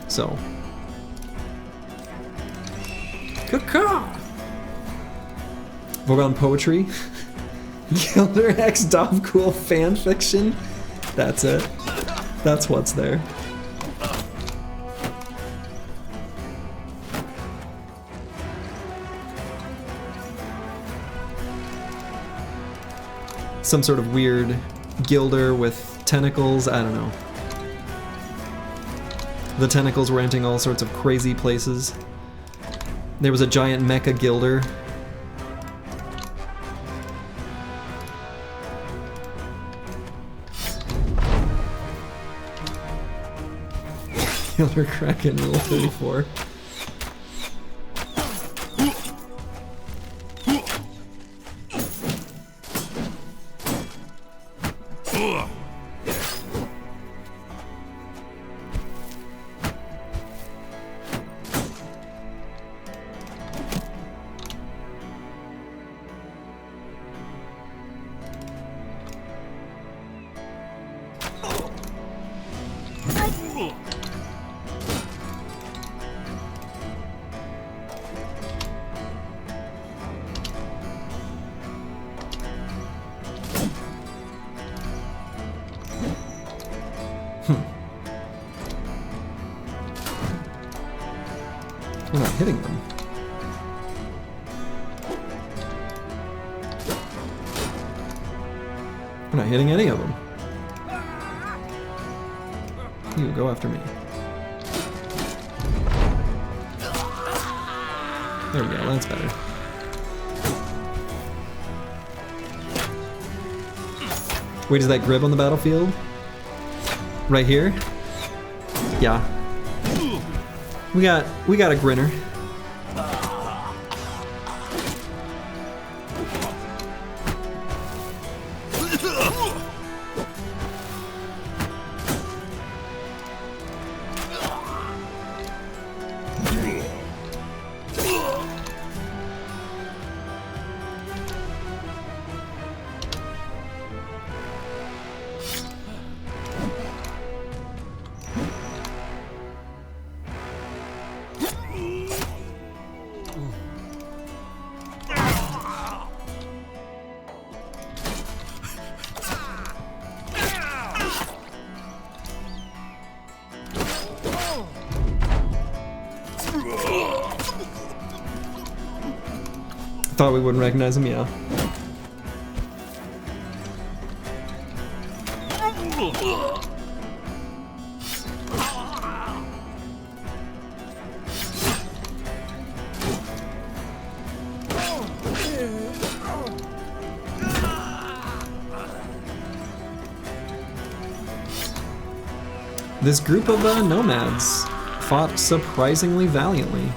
So. Caw-caw! Vogon poetry. Gilder X Dovcool fanfiction. That's it. That's what's there. Some sort of weird Gilder with tentacles, I don't know. The tentacles were entering all sorts of crazy places. There was a giant mecha Gilder. Gilder Kraken Rule 34. We're not hitting them. We're not hitting any of them. You go after me. There we go, that's better. Wait, is that Grib on the battlefield? Right here? Yeah. We got a grinner. Thought we wouldn't recognize him, yeah. This group of nomads fought surprisingly valiantly,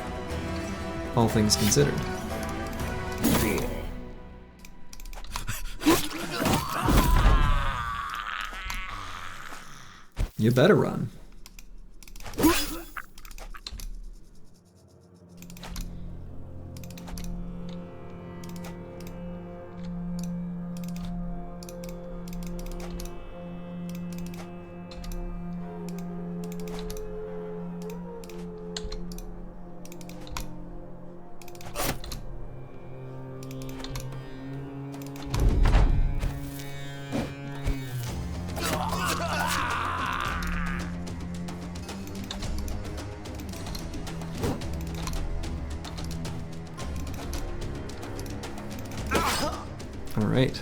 all things considered. You better run. All right.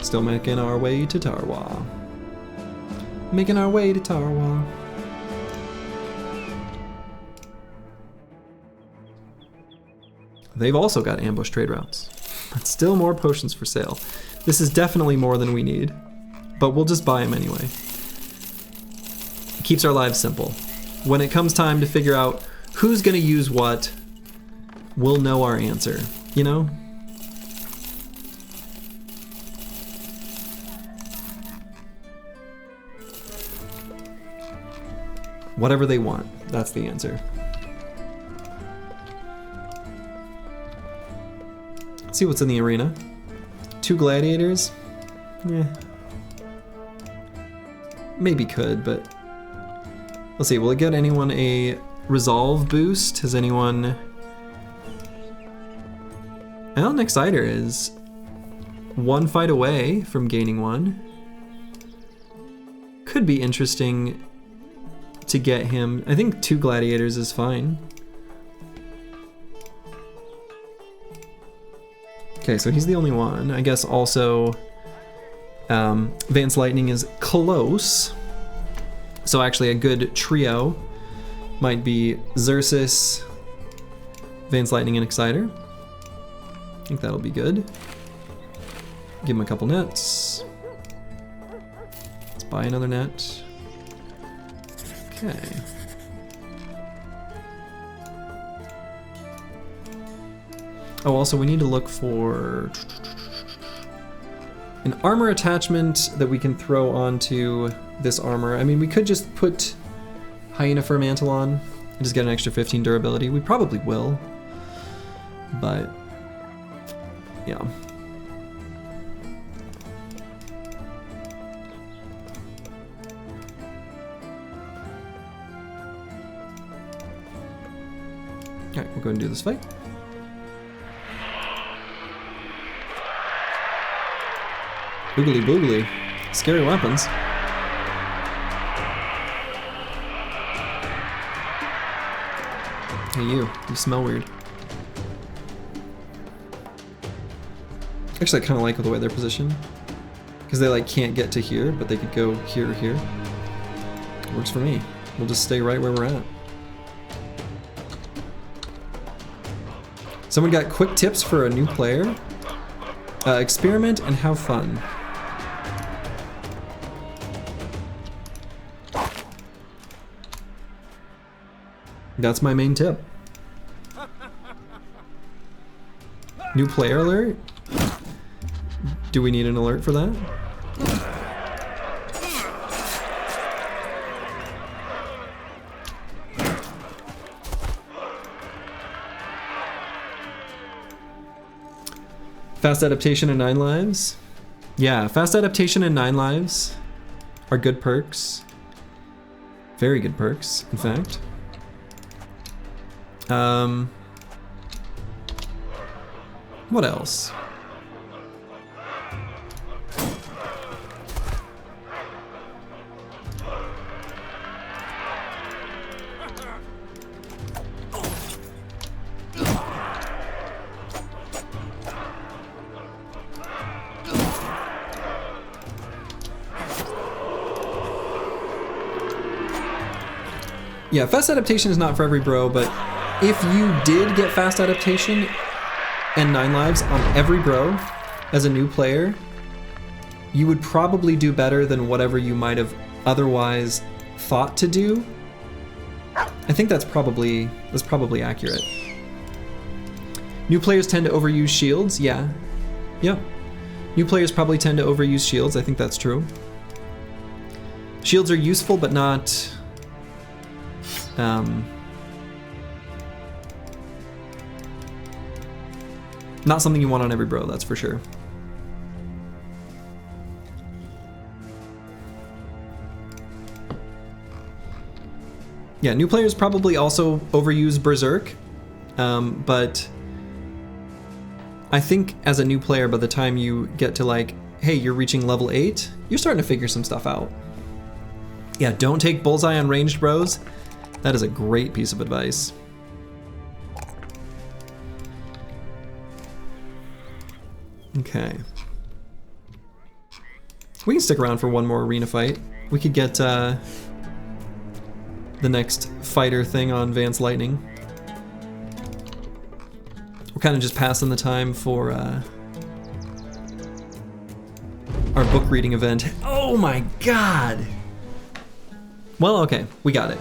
Still making our way to Tarwa. Making our way to Tarwa. They've also got ambush trade routes. But still more potions for sale. This is definitely more than we need, but we'll just buy them anyway. It keeps our lives simple. When it comes time to figure out who's gonna use what, we'll know our answer, you know? Whatever they want, that's the answer. Let's see what's in the arena. 2 gladiators? Yeah. Maybe could, but let's see, will it get anyone a resolve boost? Has anyone... Well, Exciter is 1 fight away from gaining 1. Could be interesting to get him. I think 2 gladiators is fine. Okay, so he's the only one. I guess also Vance Lightning is close. So actually a good trio might be Xerxes, Vance Lightning, and Exciter. I think that'll be good. Give him a couple nets. Let's buy another net. Okay. Oh, also we need to look for an armor attachment that we can throw onto this armor. I mean, we could just put Hyena Fur Mantle on and just get an extra 15 durability. We probably will, but yeah. Alright, we'll go ahead and do this fight. Boogly boogly. Scary weapons. Hey you smell weird. Actually, I kind of like the way they're positioned. Because they like can't get to here, but they could go here or here. Works for me. We'll just stay right where we're at. Someone got quick tips for a new player. Experiment and have fun. That's my main tip. New player alert? Do we need an alert for that? Fast adaptation and 9 lives? Yeah, fast adaptation and 9 lives are good perks. Very good perks, in fact. What else? Yeah, fast adaptation is not for every bro, but if you did get fast adaptation and 9 lives on every bro as a new player, you would probably do better than whatever you might have otherwise thought to do. I think that's probably accurate. New players tend to overuse shields. Yeah. Yep. New players probably tend to overuse shields. I think that's true. Shields are useful, but not not something you want on every bro, that's for sure. Yeah, new players probably also overuse Berserk, but I think as a new player, by the time you get to like, hey, you're reaching level 8, you're starting to figure some stuff out. Yeah, don't take bullseye on ranged bros. That is a great piece of advice. Okay. We can stick around for one more arena fight. We could get the next fighter thing on Vance Lightning. We're kind of just passing the time for our book reading event. Oh my god! Well, okay, we got it.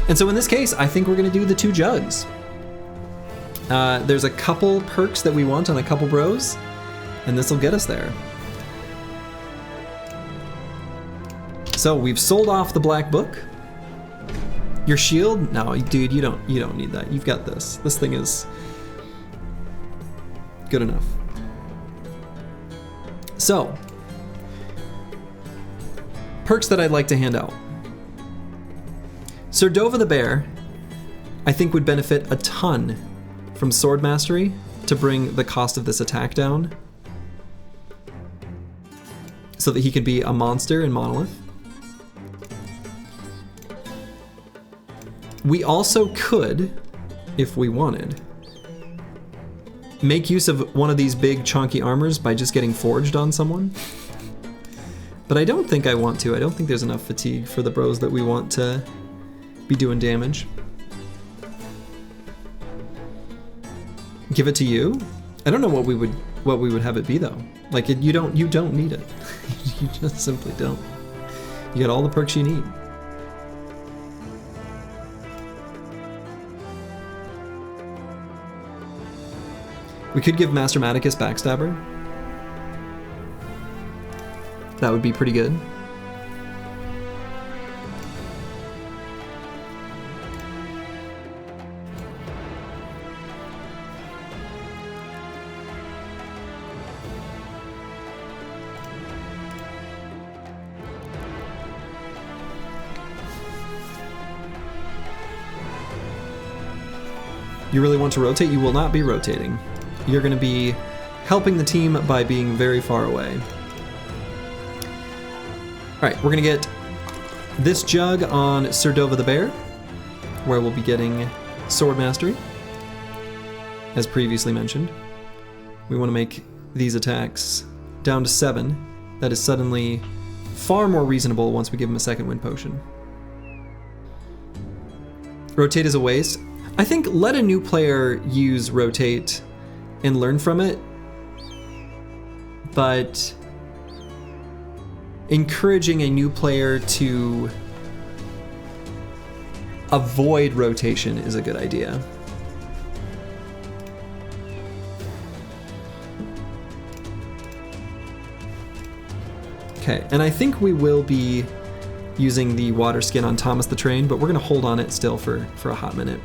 And so in this case, I think we're gonna do the 2 jugs. There's a couple perks that we want on a couple bros, and this will get us there. So we've sold off the black book. Your shield? No, dude, you don't need that. You've got this. This thing is good enough. So, perks that I'd like to hand out. Serdova the Bear, I think would benefit a ton from Sword Mastery to bring the cost of this attack down, so that he can be a monster in Monolith. We also could, if we wanted, make use of one of these big chunky armors by just getting forged on someone. But I don't think I want to. I don't think there's enough fatigue for the bros that we want to be doing damage. Give it to you? I don't know what we would have it be though. Like you don't need it. You just simply don't. You got all the perks you need. We could give Master Maticus Backstabber. That would be pretty good. You really want to rotate? You will not be rotating. You're going to be helping the team by being very far away. Alright, we're going to get this jug on Serdova the Bear, where we'll be getting Sword Mastery, as previously mentioned. We want to make these attacks down to 7. That is suddenly far more reasonable once we give him a second wind potion. Rotate is a waste. I think let a new player use rotate and learn from it, but encouraging a new player to avoid rotation is a good idea. Okay, and I think we will be using the water skin on Thomas the Train, but we're gonna hold on it still for a hot minute.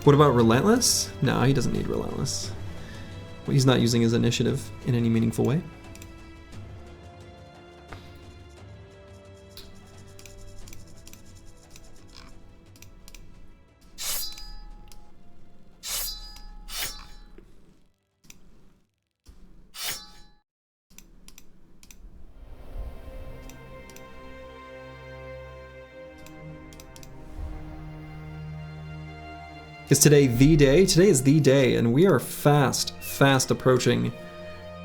What about Relentless? No, he doesn't need Relentless. Well, he's not using his initiative in any meaningful way. Is today the day? Today is the day, and we are fast approaching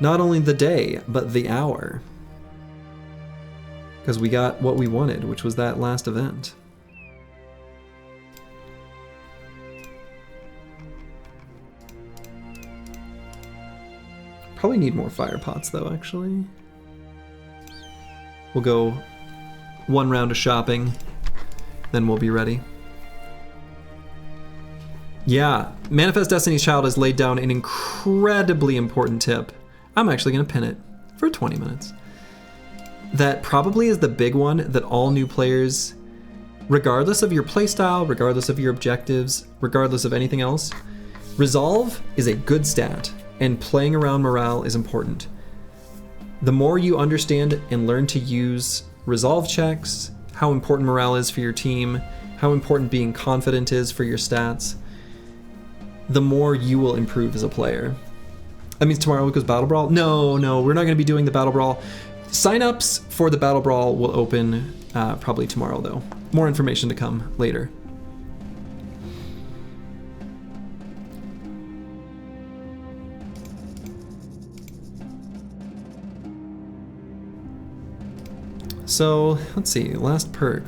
not only the day, but the hour. because we got what we wanted, which was that last event. Probably need more fire pots though, actually. We'll go one round of shopping, then we'll be ready. Yeah, Manifest Destiny's Child has laid down an incredibly important tip. I'm actually going to pin it for 20 minutes. That probably is the big one that all new players, regardless of your playstyle, regardless of your objectives, regardless of anything else, resolve is a good stat, and playing around morale is important. The more you understand and learn to use resolve checks, how important morale is for your team, how important being confident is for your stats, the more you will improve as a player. That means tomorrow goes Battle Brawl? No, we're not going to be doing the Battle Brawl. Sign-ups for the Battle Brawl will open probably tomorrow, though. More information to come later. So, let's see. Last perk.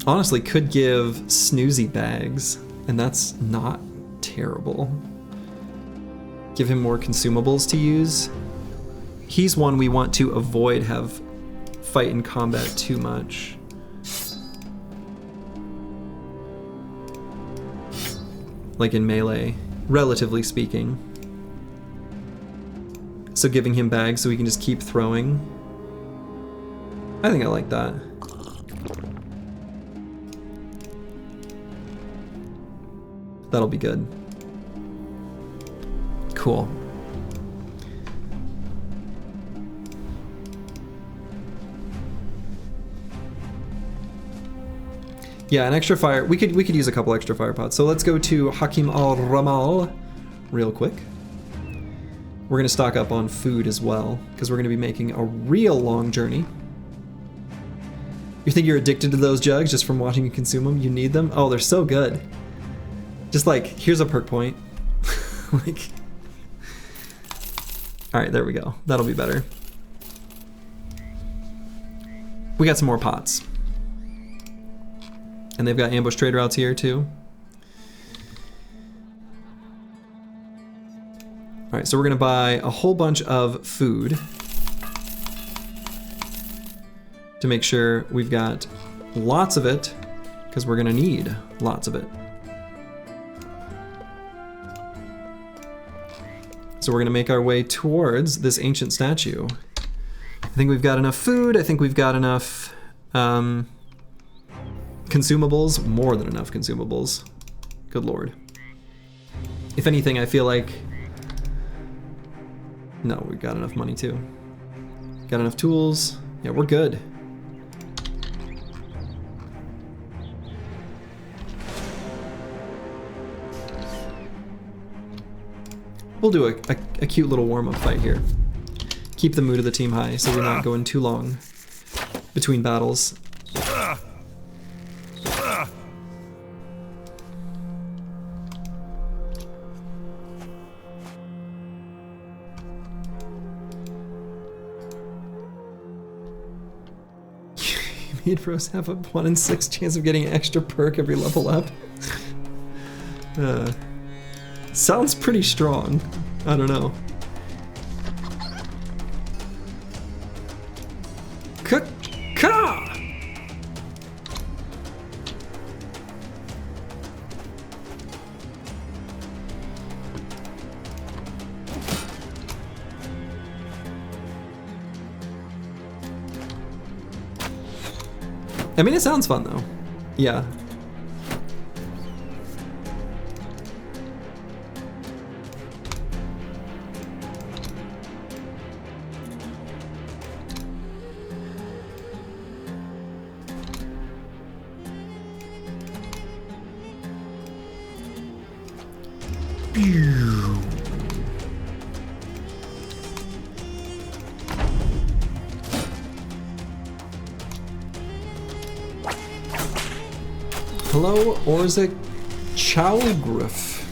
Honestly, could give Snoozy bags, and that's not terrible. Give him more consumables to use. He's one we want to avoid have fight in combat too much. Like in melee, relatively speaking. So giving him bags so he can just keep throwing. I think I like that. That'll be good. Cool. Yeah, an extra fire. We could use a couple extra fire pots. So let's go to Hakim al-Ramal real quick. We're gonna stock up on food as well, because we're gonna be making a real long journey. You think you're addicted to those jugs just from watching you consume them? You need them? Oh, they're so good. Just like, here's a perk point. Like, all right, there we go. That'll be better. We got some more pots. And they've got ambush trade routes here too. All right, so we're gonna buy a whole bunch of food to make sure we've got lots of it, because we're gonna need lots of it. So we're gonna make our way towards this ancient statue. I think we've got enough food, I think we've got enough consumables, more than enough consumables. Good lord. If anything, I feel like, no, we've got enough money too. Got enough tools, yeah, we're good. We'll do a cute little warm-up fight here. Keep the mood of the team high so we're not going too long between battles. Meat bros have a 1 in 6 chance of getting an extra perk every level up. Sounds pretty strong. I don't know. Ka-ka! I mean, it sounds fun though. Yeah. Hello, Orzik Chowgriff.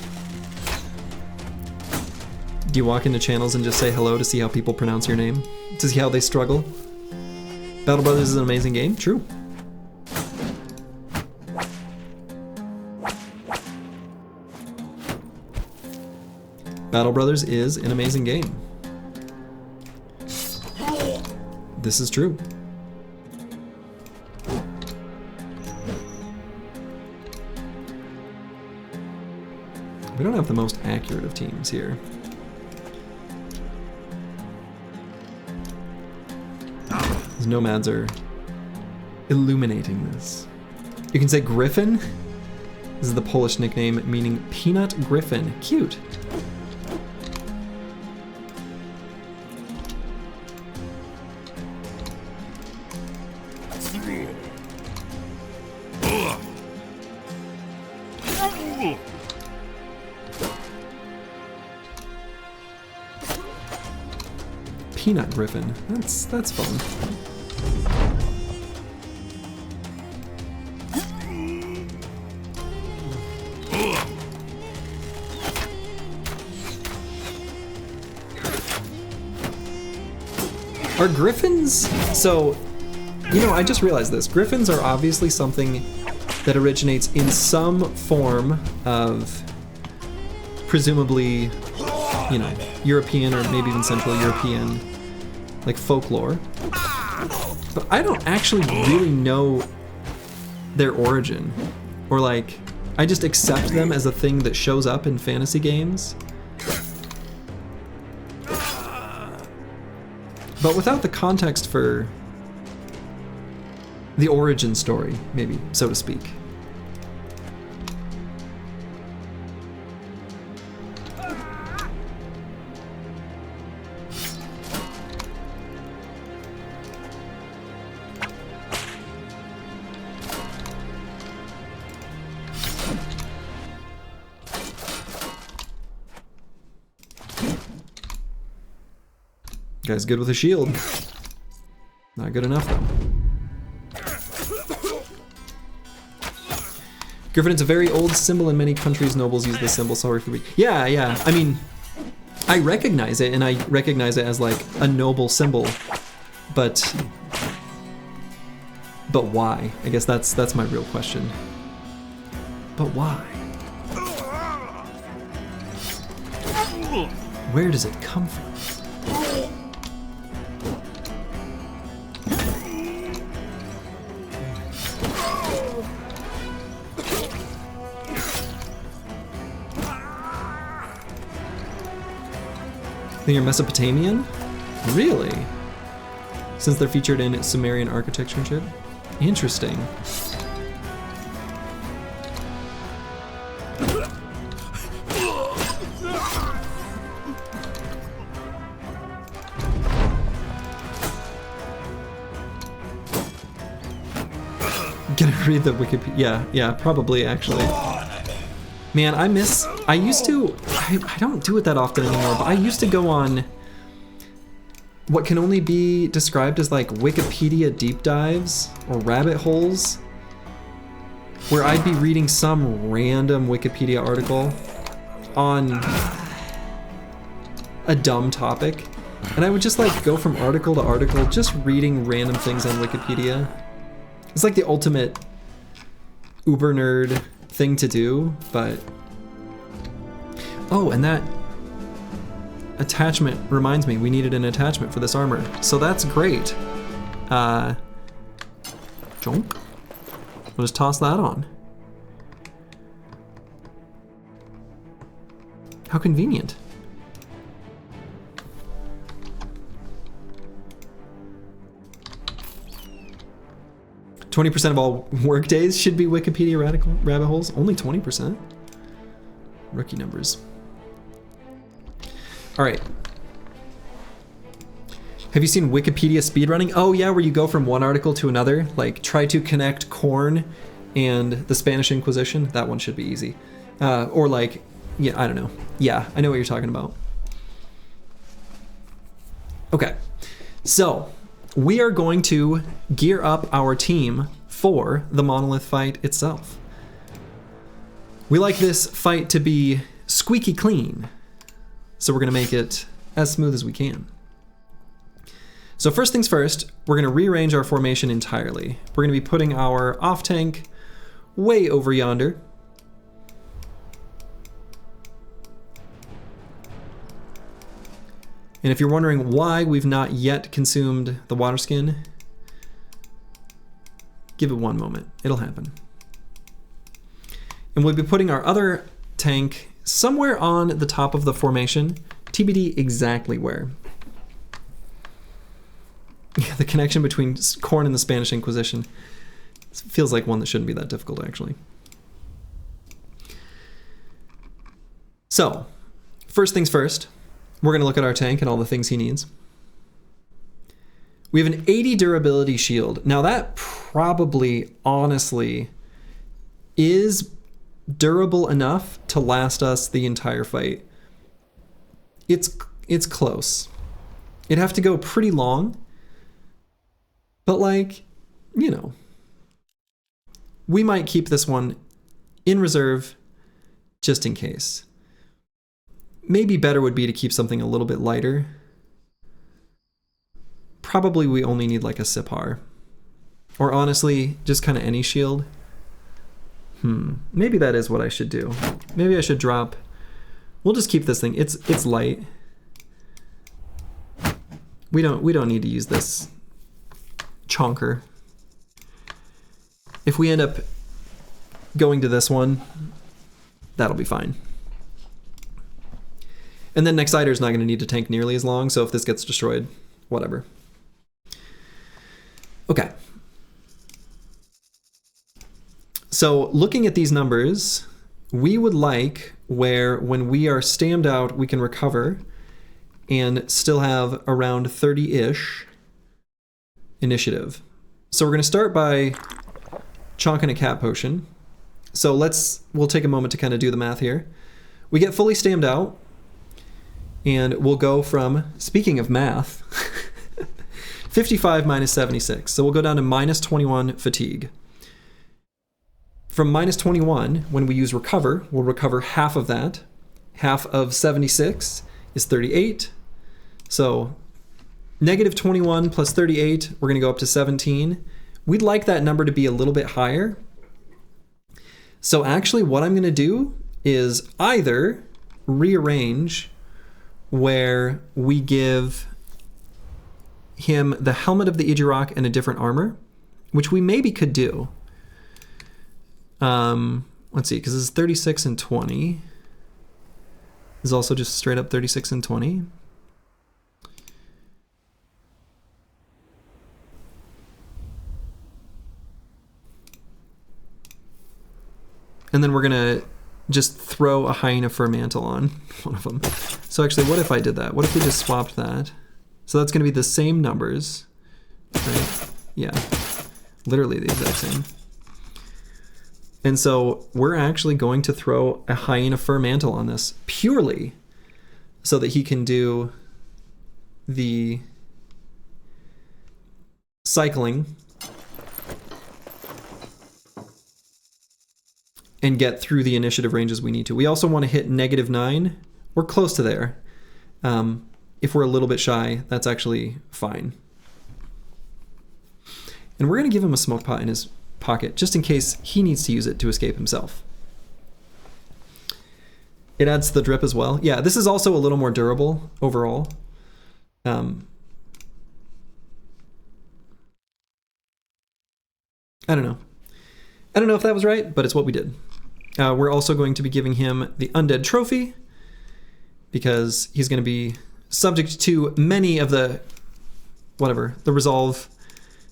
Do you walk into channels and just say hello to see how people pronounce your name? To see how they struggle? Battle Brothers is an amazing game? True. Battle Brothers is an amazing game. This is true. We don't have the most accurate of teams here. These nomads are illuminating this. You can say Griffin. This is the Polish nickname meaning peanut griffin. Cute. Peanut griffin. That's fun. Are griffins? So, you know, I just realized this. Griffins are obviously something that originates in some form of presumably, you know, European or maybe even Central European, like folklore. But I don't actually really know their origin. Or like, I just accept them as a thing that shows up in fantasy games. But without the context for the origin story, maybe, so to speak. Guy's good with a shield. Not good enough though. Griffin, it's a very old symbol in many countries. Nobles use this symbol. Sorry for me. Yeah. I mean, I recognize it, and I recognize it as like a noble symbol, but why? I guess that's my real question. But why? Where does it come from? Think you're Mesopotamian? Really? Since they're featured in Sumerian architecture and shit? Interesting. Gonna read the Wikipedia. Yeah, probably actually. Man, I don't do it that often anymore, but I used to go on what can only be described as like Wikipedia deep dives or rabbit holes, where I'd be reading some random Wikipedia article on a dumb topic, and I would just like go from article to article, just reading random things on Wikipedia. It's like the ultimate uber nerd thing to do, but oh, and that attachment reminds me we needed an attachment for this armor, so that's great. Junk. We'll just toss that on. How convenient. %20 of all work days should be Wikipedia rabbit holes. Only 20%. Rookie numbers. All right. Have you seen Wikipedia speedrunning? Oh yeah, where you go from one article to another. Like try to connect corn and the Spanish Inquisition. That one should be easy. Or like, yeah, I don't know. Yeah, I know what you're talking about. Okay, so we are going to gear up our team for the Monolith fight itself. We like this fight to be squeaky clean, so we're going to make it as smooth as we can. So first things first, we're going to rearrange our formation entirely. We're going to be putting our off tank way over yonder. And if you're wondering why we've not yet consumed the water skin, give it one moment, it'll happen. And we'll be putting our other tank somewhere on the top of the formation, TBD exactly where. The connection between corn and the Spanish Inquisition feels like one that shouldn't be that difficult, actually. So, first things first, we're going to look at our tank and all the things he needs. We have an 80 durability shield. Now that probably, honestly, is durable enough to last us the entire fight. It's close. It'd have to go pretty long. But like, you know, we might keep this one in reserve just in case. Maybe better would be to keep something a little bit lighter. Probably we only need like a Sipar. Or honestly, just kind of any shield. Maybe that is what I should do. Maybe I should drop. We'll just keep this thing. It's light. We don't need to use this chonker. If we end up going to this one, that'll be fine. And then Nexiter's not going to need to tank nearly as long, so if this gets destroyed, whatever. Okay. So looking at these numbers, we would like where when we are stammed out, we can recover and still have around 30-ish initiative. So we're going to start by chonking a cat potion. So we'll take a moment to kind of do the math here. We get fully stammed out, and we'll go from, speaking of math, 55 minus 76. So we'll go down to minus 21 fatigue. From minus 21, when we use recover, we'll recover half of that. Half of 76 is 38. So negative 21 plus 38, we're going to go up to 17. We'd like that number to be a little bit higher. So actually what I'm going to do is either rearrange where we give him the helmet of the Ijirok and a different armor, which we maybe could do. Let's see, because this is 36 and 20. This is also just straight up 36 and 20. And then we're going to just throw a hyena fur mantle on one of them. So actually, what if I did that? What if we just swapped that? So that's going to be the same numbers, right? Yeah, literally the exact same. And so we're actually going to throw a hyena fur mantle on this purely so that he can do the cycling and get through the initiative ranges we need to. We also want to hit -9. We're close to there. If we're a little bit shy, that's actually fine. And we're going to give him a smoke pot in his pocket just in case he needs to use it to escape himself. It adds to the drip as well. Yeah, this is also a little more durable overall. I don't know. I don't know if that was right, but it's what we did. We're also going to be giving him the Undead Trophy because he's going to be subject to many of the, the resolve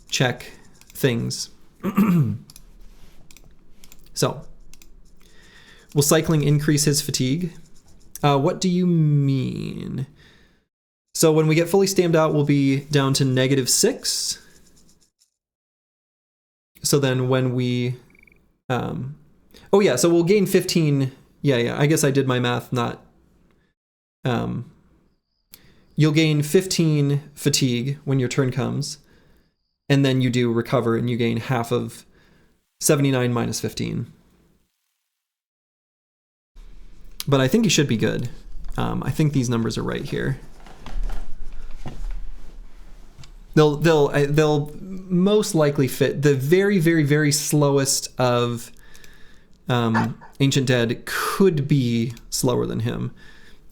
check things. So, will cycling increase his fatigue? What do you mean? So when we get fully stammed out, we'll be down to -6. So then when we, oh yeah, so we'll gain 15. Yeah, I guess I did my math not, you'll gain 15 fatigue when your turn comes, and then you do recover and you gain half of 79 minus 15. but I think he should be good. I think these numbers are right here. They'll most likely fit. The very, very, very slowest of Ancient Dead could be slower than him.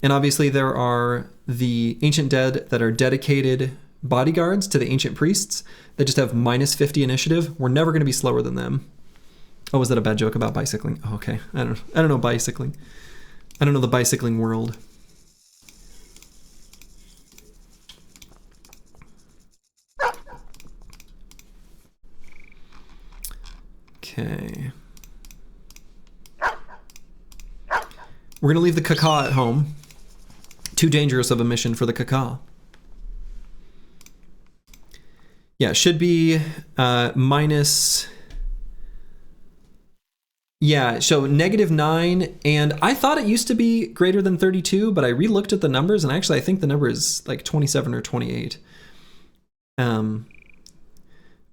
And obviously there are the Ancient Dead that are dedicated bodyguards to the Ancient Priests that just have minus 50 initiative. We're never going to be slower than them. Oh, was that a bad joke about bicycling? Oh, okay. I don't know bicycling. I don't know the bicycling world. Okay. We're going to leave the caca at home. Too dangerous of a mission for the caca. Yeah, it should be minus... Yeah, so -9, and I thought it used to be greater than 32, but I re-looked at the numbers, and actually I think the number is like 27 or 28.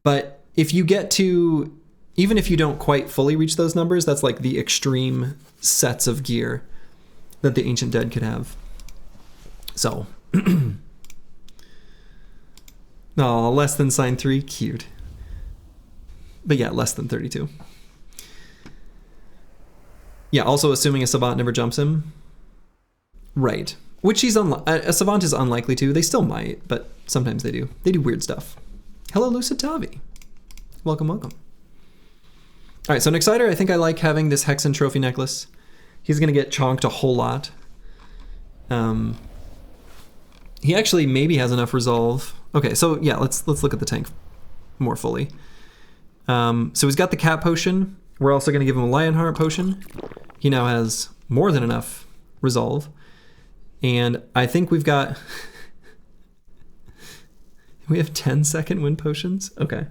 But if you get to... Even if you don't quite fully reach those numbers, that's like the extreme sets of gear that the Ancient Dead could have. So, oh, less than sign 3, cute. But yeah, less than 32. Yeah, also assuming a Savant never jumps him. Right. Which a Savant is unlikely to. They still might, but sometimes they do. They do weird stuff. Hello, Lucid Tavi. Welcome, welcome. All right, so Nexiter, I think I like having this Hexen trophy necklace. He's going to get chonked a whole lot. He actually maybe has enough resolve. Okay, so yeah, let's look at the tank more fully. So he's got the cat potion. We're also going to give him a Lionheart potion. He now has more than enough resolve. And I think we've got... we have 10-second win potions? Okay.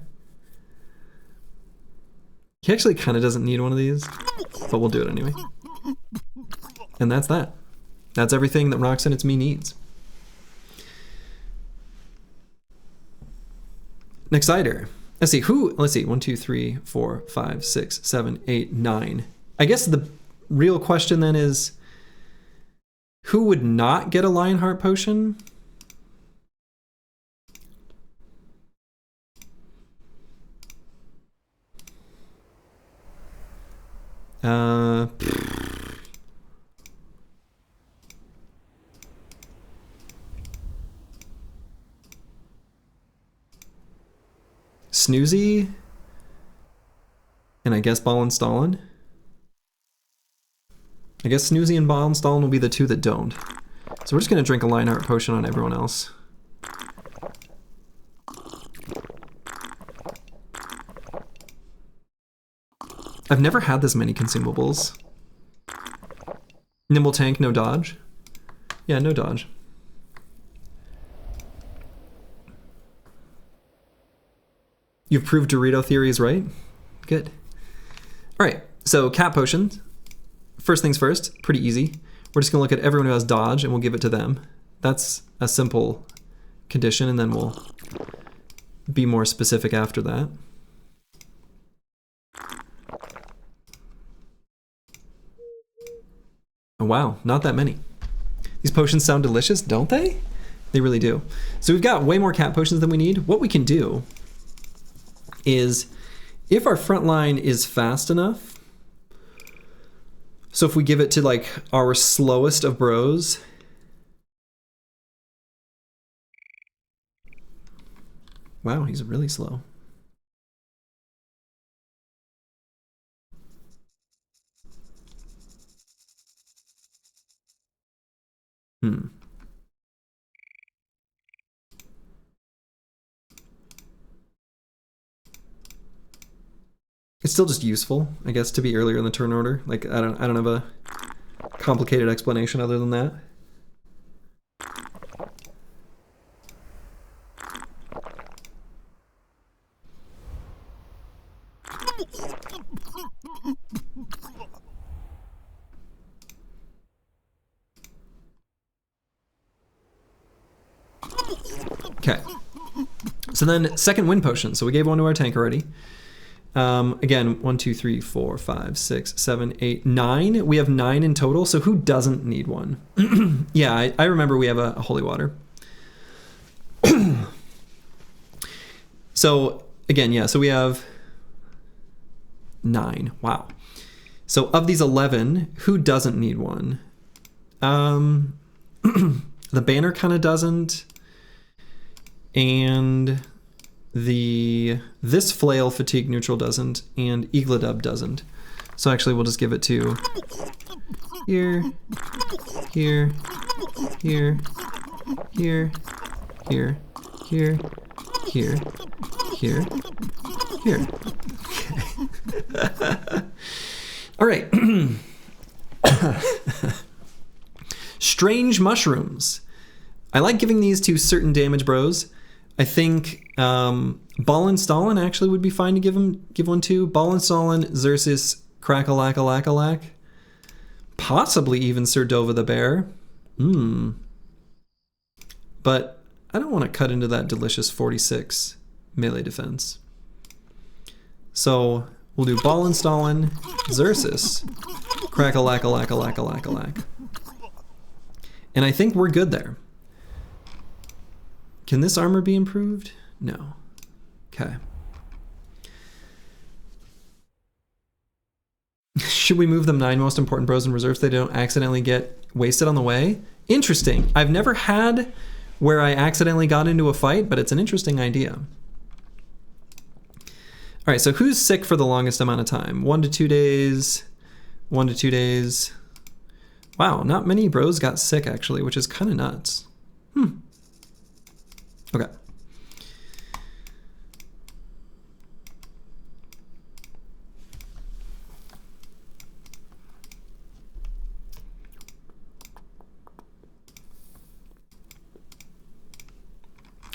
He actually kind of doesn't need one of these, but we'll do it anyway. And that's that. That's everything that Roxanne It's Me needs. Nexiter. Let's see, 1, 2, 3, 4, 5, 6, 7, 8, 9. I guess the real question then is, who would not get a Lionheart potion? Snoozy, and I guess Ball and Stalin. I guess Snoozy and Ball and Stalin will be the two that don't. So we're just going to drink a Lionheart potion on everyone else. I've never had this many consumables. Nimble tank, no dodge. Yeah, no dodge. You've proved Dorito theory is right? Good. All right, so cat potions. First things first, pretty easy. We're just gonna look at everyone who has dodge and we'll give it to them. That's a simple condition, and then we'll be more specific after that. Oh wow, not that many. These potions sound delicious, don't they? They really do. So we've got way more cat potions than we need. What we can do is, if our front line is fast enough, so if we give it to like our slowest of bros, wow, he's really slow. It's still just useful, I guess, to be earlier in the turn order. Like, I don't have a complicated explanation other than that. Okay. So then, second win potion. So we gave one to our tank already. Again, 1, 2, 3, 4, 5, 6, 7, 8, 9. We have 9 in total, so who doesn't need one? Yeah, I remember we have a holy water. So again, yeah, so we have 9. Wow. So of these 11, who doesn't need one? The banner kind of doesn't, and this flail fatigue neutral doesn't, and EELI doesn't. So actually we'll just give it to here, here, here, here, here, here, here, here, here. All right. Strange mushrooms. I like giving these to certain damage bros. I think Ball and Stalin actually would be fine to give one to. Ball and Stalin, Xerxes, Crack-a-lack-a-lack-a-lack. Possibly even Sir Dova the Bear. But I don't want to cut into that delicious 46 melee defense. So we'll do Ball and Stalin, Xerxes, Crack-a-lack-a-lack-a-lack-a-lack-a-lack. And I think we're good there. Can this armor be improved? No. Okay. Should we move them 9 most important bros in reserve so they don't accidentally get wasted on the way? Interesting. I've never had where I accidentally got into a fight, but it's an interesting idea. All right, so who's sick for the longest amount of time? 1 to 2 days, 1 to 2 days. Wow, not many bros got sick actually, which is kind of nuts. Okay.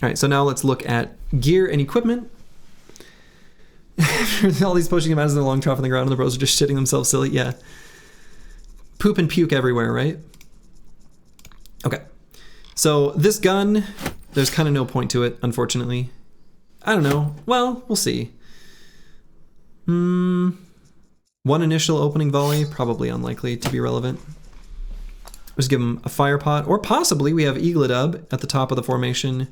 All right, so now let's look at gear and equipment. All these pushing about in the long trough on the ground and the bros are just shitting themselves silly. Yeah. Poop and puke everywhere, right? Okay. So this gun, there's kind of no point to it, unfortunately. I don't know. Well, we'll see. One initial opening volley, probably unlikely to be relevant. Just give him a fire pot, or possibly we have EELI at the top of the formation.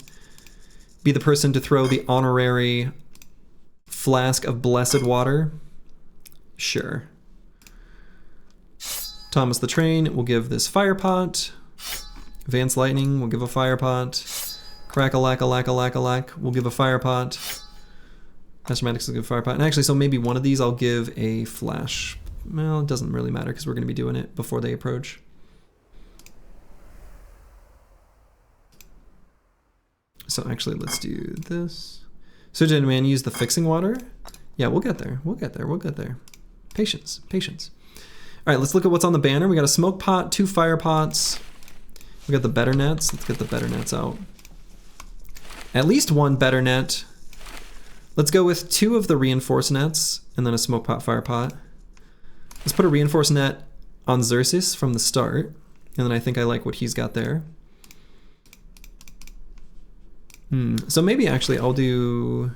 Be the person to throw the honorary flask of blessed water. Sure. Thomas the Train will give this fire pot. Vance Lightning will give a fire pot. Crack-a-lack-a-lack-a-lack-a-lack will give a fire pot. Master Maddox will give a fire pot. And actually, so maybe one of these I'll give a flash. Well, it doesn't really matter because we're going to be doing it before they approach. So actually, let's do this. So did man use the fixing water? Yeah, we'll get there. We'll get there. We'll get there. Patience. Patience. All right, let's look at what's on the banner. We got a smoke pot, 2 fire pots. We got the better nets. Let's get the better nets out. At least 1 better net. Let's go with 2 of the reinforced nets and then a smoke pot, fire pot. Let's put a reinforced net on Xerxes from the start. And then I think I like what he's got there. So maybe actually I'll do...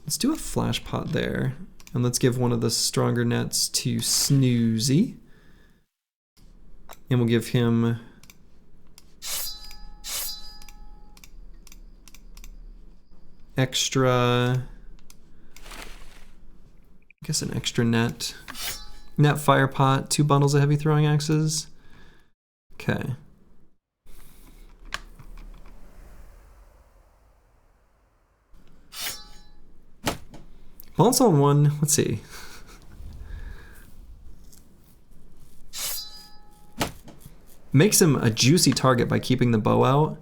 Let's do a flash pot there. And let's give one of the stronger nets to Snoozy. And we'll give him... extra... I guess an extra net. Net fire pot, 2 bundles of heavy throwing axes. Okay. Balance on 1, let's see. Makes him a juicy target by keeping the bow out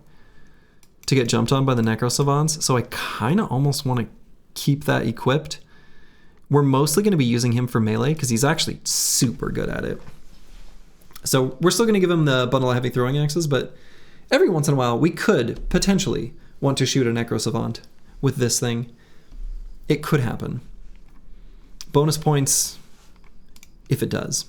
to get jumped on by the Necro Savants, so I kind of almost want to keep that equipped. We're mostly going to be using him for melee because he's actually super good at it. So we're still going to give him the bundle of heavy throwing axes, but every once in a while we could potentially want to shoot a Necro Savant with this thing. It could happen. Bonus points if it does.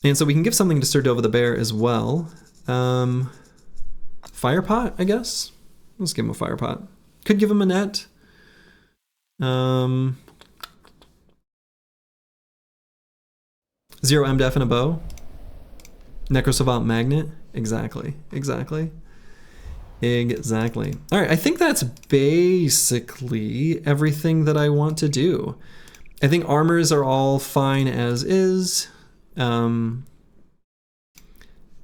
And so we can give something to Sir Dova the Bear as well. 5 fire pot, I guess. Let's give him a fire pot. Could give him a net. 0 MDef and a bow. Necrosavant magnet. Exactly. Exactly. Exactly. All right, I think that's basically everything that I want to do. I think armors are all fine as is.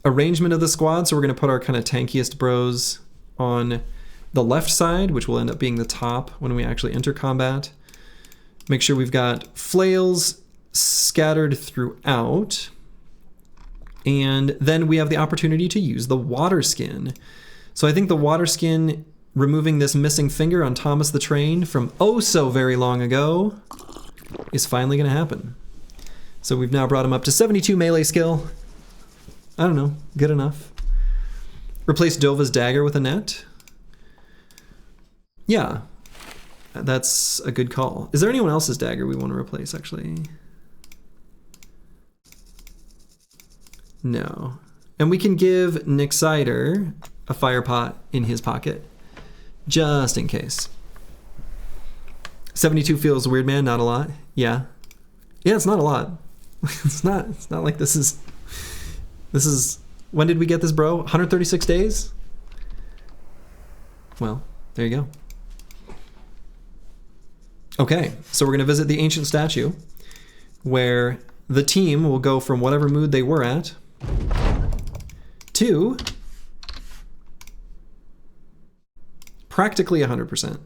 Arrangement of the squad, so we're going to put our kind of tankiest bros on the left side, which will end up being the top when we actually enter combat. Make sure we've got flails scattered throughout. And then we have the opportunity to use the water skin. So I think the water skin, removing this missing finger on Thomas the Train from oh so very long ago, is finally going to happen. So we've now brought him up to 72 melee skill. I don't know, good enough. Replace Dova's dagger with a net. Yeah, that's a good call. Is there anyone else's dagger we want to replace, actually? No. And we can give Nick Sider a fire pot in his pocket, just in case. 72 feels weird, man, not a lot. Yeah. Yeah, it's not a lot. It's not like this is, when did we get this, bro? 136 days? Well, there you go. Okay, so we're going to visit the ancient statue, where the team will go from whatever mood they were at to practically 100%.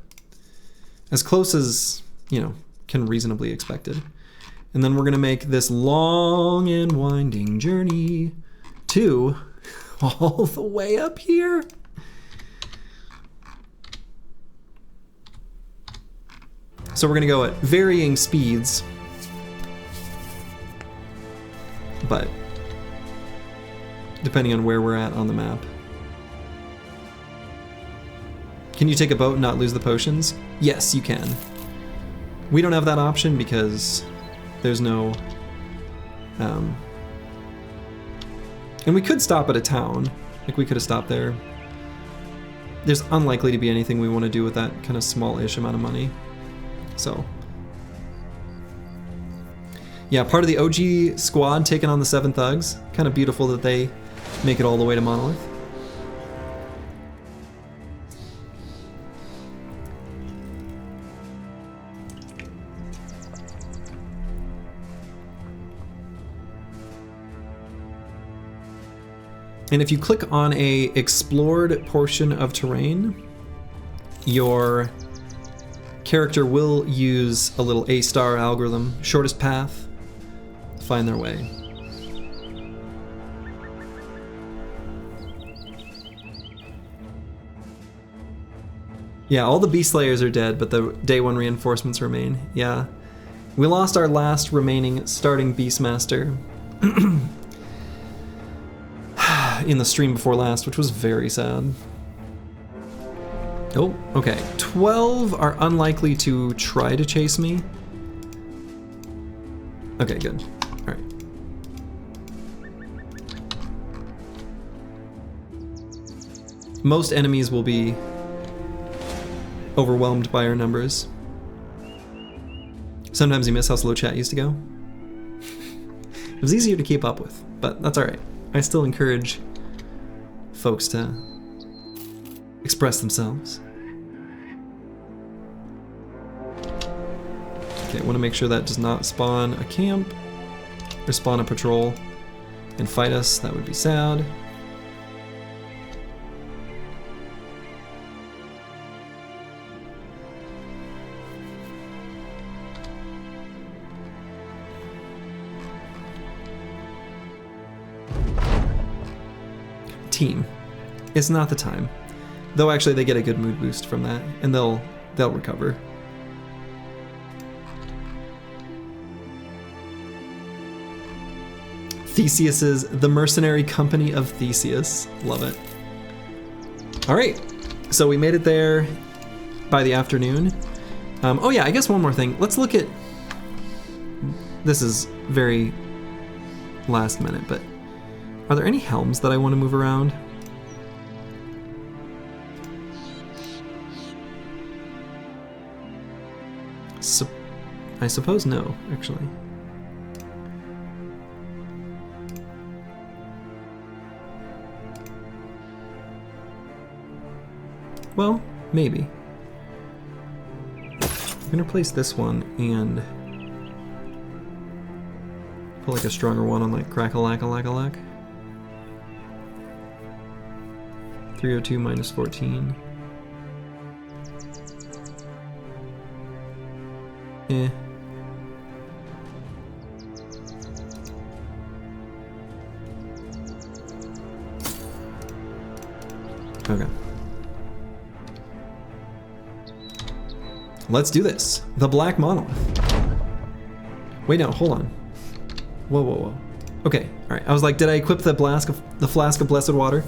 As close as, you know, can reasonably expected. And then we're going to make this long and winding journey to all the way up here. So we're going to go at varying speeds, but depending on where we're at on the map. Can you take a boat and not lose the potions? Yes, you can. We don't have that option because there's no... and we could stop at a town. Like, we could have stopped there. There's unlikely to be anything we want to do with that kind of small-ish amount of money. So... yeah, part of the OG squad taking on the 7 thugs. Kind of beautiful that they make it all the way to Monolith. And if you click on a explored portion of terrain, your character will use a little A-star algorithm, shortest path, find their way. Yeah, all the Beast Slayers are dead, but the Day 1 reinforcements remain. Yeah. We lost our last remaining starting Beastmaster in the stream before last, which was very sad. Oh, okay. 12 are unlikely to try to chase me. Okay, good. All right. Most enemies will be overwhelmed by our numbers. Sometimes you miss how slow chat used to go. It was easier to keep up with, but that's all right. I still encourage folks to express themselves. Okay, I want to make sure that does not spawn a camp or spawn a patrol and fight us. That would be sad. Team. It's not the time. Though actually they get a good mood boost from that, and they'll recover. Theseus's The Mercenary Company of Theseus. Love it. All right, so we made it there by the afternoon. Oh yeah, I guess one more thing. Let's look at, this is very last minute, but are there any helms that I want to move around? I suppose no, actually. Well, maybe. I'm gonna replace this one and put like a stronger one on like crack-a-lack-a-lack-a-lack. 302 minus 14. Eh. Okay. Let's do this. The Black Monolith. Wait, no, hold on. Whoa, whoa, whoa. Okay, all right. I was like, did I equip the flask of blessed water?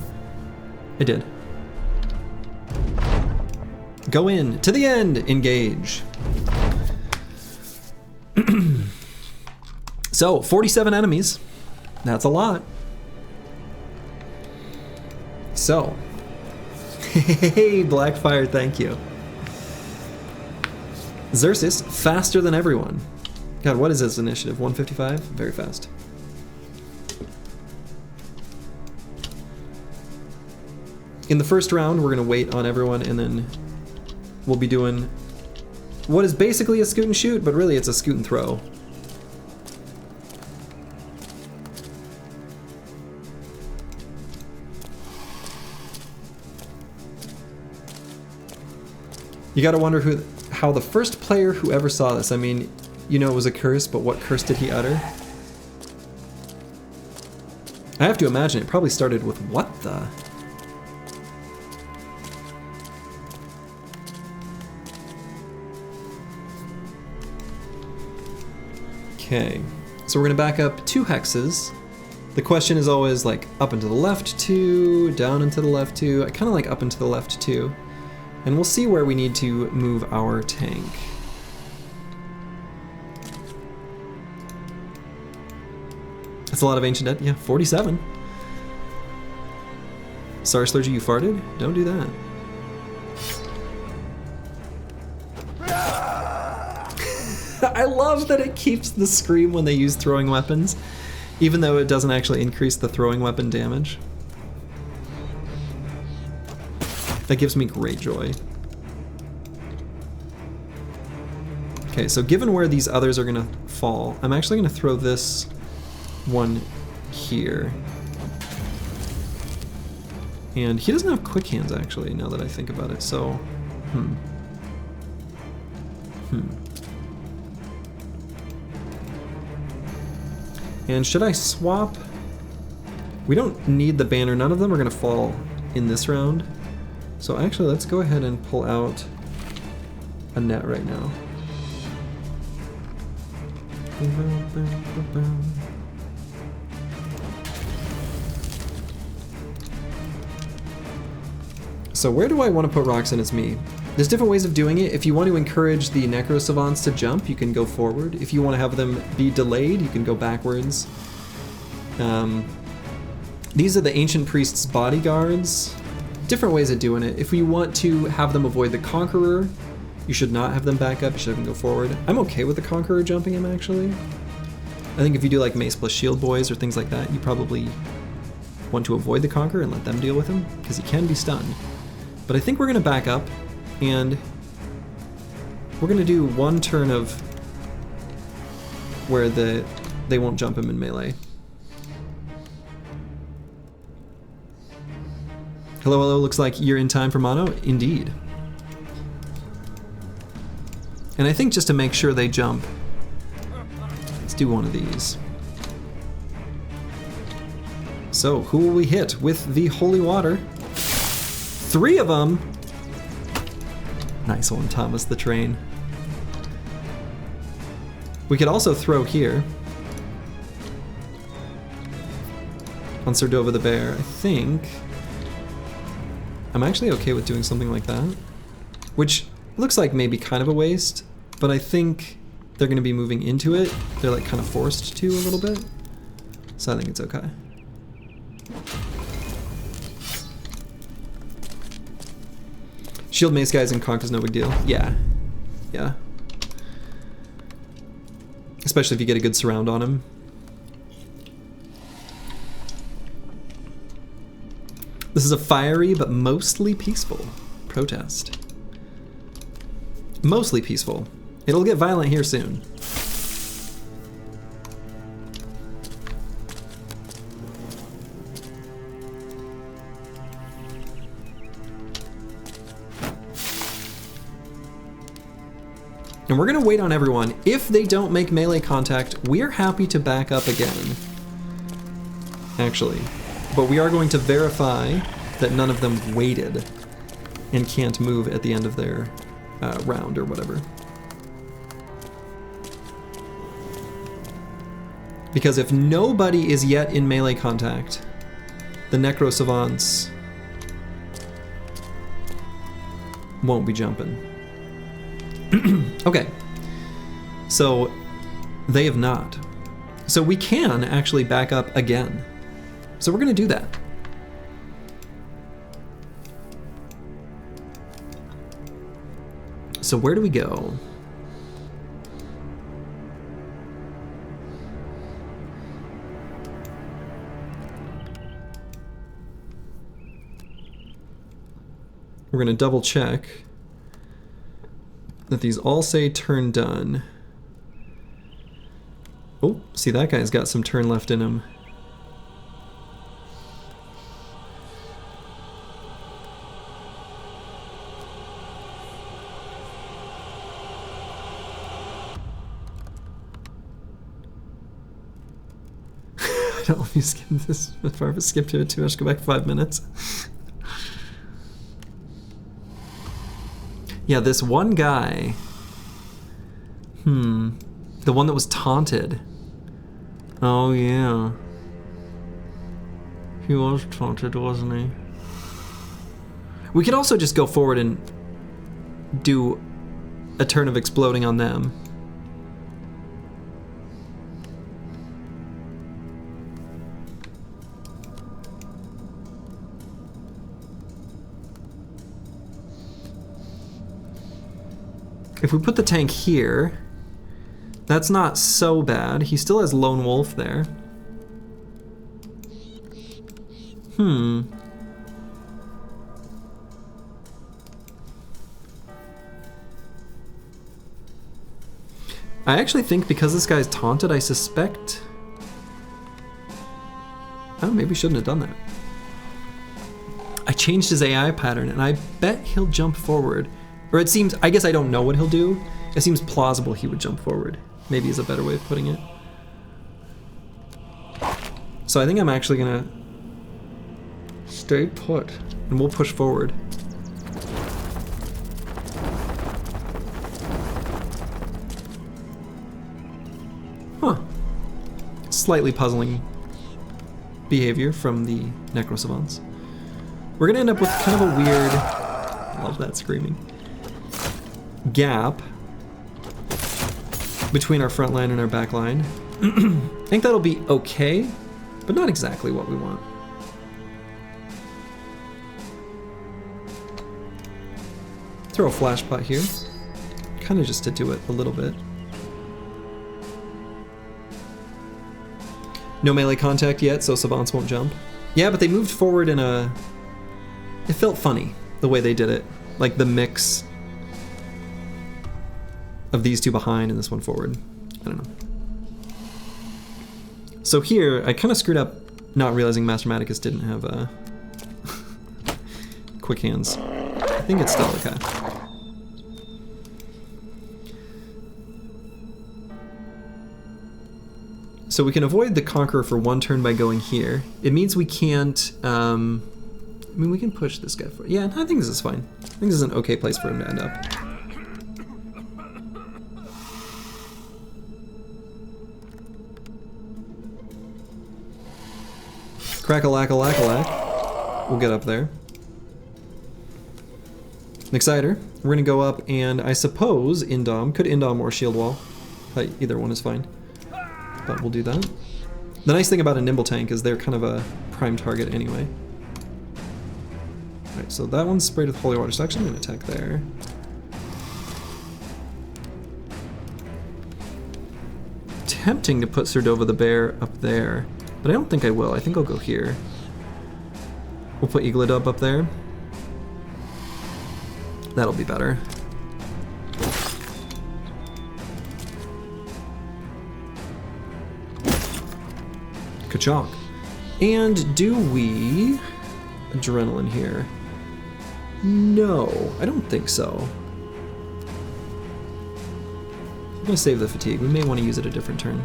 I did. Go in to the end. Engage. So 47 enemies. That's a lot. So, hey, Blackfire, thank you. Xerxes, faster than everyone. God, what is this initiative? 155? Very fast. In the first round, we're going to wait on everyone, and then we'll be doing what is basically a scoot and shoot, but really it's a scoot and throw. You gotta wonder how the first player who ever saw this, I mean, you know it was a curse, but what curse did he utter? I have to imagine it probably started with what the? Okay, so we're gonna back up 2 hexes. The question is always like up and to the left 2, down and to the left 2. I kind of like up and to the left 2. And we'll see where we need to move our tank. That's a lot of ancient debt. Yeah, 47. Sorry, Slurgy, you farted? Don't do that. I love that it keeps the scream when they use throwing weapons, even though it doesn't actually increase the throwing weapon damage. That gives me great joy. Okay, so given where these others are gonna fall, I'm actually gonna throw this one here. And he doesn't have quick hands actually, now that I think about it, so, And should I swap? We don't need the banner, none of them are gonna fall in this round. So actually, let's go ahead and pull out a net right now. So where do I want to put rocks in? It's me. There's different ways of doing it. If you want to encourage the Necro Savants to jump, you can go forward. If you want to have them be delayed, you can go backwards. These are the Ancient Priest's bodyguards. Different ways of doing it. If you want to have them avoid the Conqueror, you should not have them back up, you should have them go forward. I'm okay with the Conqueror jumping him, actually. I think if you do like Mace plus Shield Boys or things like that, you probably want to avoid the Conqueror and let them deal with him, because he can be stunned. But I think we're going to back up, and we're going to do one turn of where they won't jump him in melee. Hello, hello, looks like you're in time for mono. Indeed. And I think just to make sure they jump, let's do one of these. So, who will we hit with the holy water? 3 of them! Nice one, Thomas the Train. We could also throw here. On Serdova the Bear, I think. I'm actually okay with doing something like that. Which looks like maybe kind of a waste, but I think they're going to be moving into it. They're like kind of forced to a little bit. So I think it's okay. Shield Mace guys and Conk is no big deal. Yeah. Yeah. especially if you get a good surround on him. This is a fiery but mostly peaceful protest. Mostly peaceful. It'll get violent here soon. And we're gonna wait on everyone. If they don't make melee contact, we are happy to back up again. Actually. But we are going to verify that none of them waited and can't move at the end of their round or whatever. Because if nobody is yet in melee contact, the Necro Savants won't be jumping. Okay, so they have not. So we can actually back up again. So we're gonna do that. So where do we go? We're gonna double check that these all say turn done. Oh, see, that guy's got some turn left in him. I don't know if you skipped this far, but skipped it too much. Go back 5 minutes. Yeah, this one guy. The one that was taunted. Oh, yeah. He was taunted, wasn't he? We could also just go forward and do a turn of exploding on them. If we put the tank here, that's not so bad. He still has Lone Wolf there. I actually think because this guy's taunted, I suspect... Oh, maybe shouldn't have done that. I changed his AI pattern, and I bet he'll jump forward. Or it seems, I guess I don't know what he'll do. It seems plausible he would jump forward. Maybe is a better way of putting it. So I think I'm actually gonna stay put, and we'll push forward. Huh. Slightly puzzling behavior from the Necro Savants. We're gonna end up with kind of a weird, I love that screaming, gap between our front line and our back line. I think that'll be okay, but not exactly what we want. Throw a flash pot here, kind of just to do it a little bit. No melee contact yet, so Savants won't jump. Yeah, but they moved forward in a... It felt funny, the way they did it. Like the mix of these two behind and this one forward. I don't know. So here, I kind of screwed up not realizing Mastermaticus didn't have quick hands. I think it's still okay. So we can avoid the Conqueror for one turn by going here. It means we can't, I mean, we can push this guy forward. Yeah, I think this is fine. I think this is an okay place for him to end up. Crack-a-lack-a-lack-a-lack. We'll get up there. Exciter. We're gonna go up and I suppose Indom. Could Indom or Shield Wall. Either one is fine. But we'll do that. The nice thing about a Nimble Tank is they're kind of a prime target anyway. Alright, so that one's sprayed with Holy Water, so actually I'm gonna attack there. tempting to put Serdova the Bear up there, but I don't think I will. I think I'll go here. We'll put Eagledub up there. That'll be better. Ka-chonk. And do we... Adrenaline here? No, I don't think so. I'm gonna save the fatigue. We may want to use it a different turn.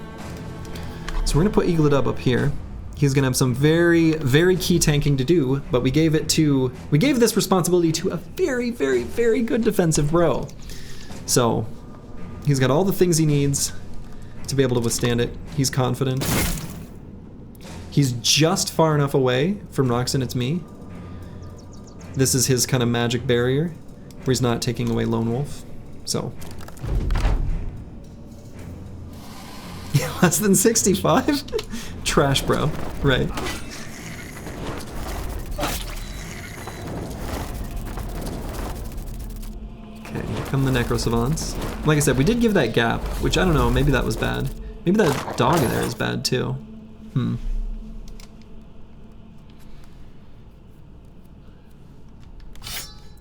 So we're gonna put Eagledub up here. He's gonna have some very, very key tanking to do, but we gave this responsibility to a very, very, very good defensive bro. So he's got all the things he needs to be able to withstand it. He's confident. He's just far enough away from Roxanne, it's me. This is his kind of magic barrier, where he's not taking away Lone Wolf. So. Less than 65? Trash, bro. Right. Okay, here come the Necro Savants. Like I said, we did give that gap, which I don't know, maybe that was bad. Maybe that dog in there is bad too.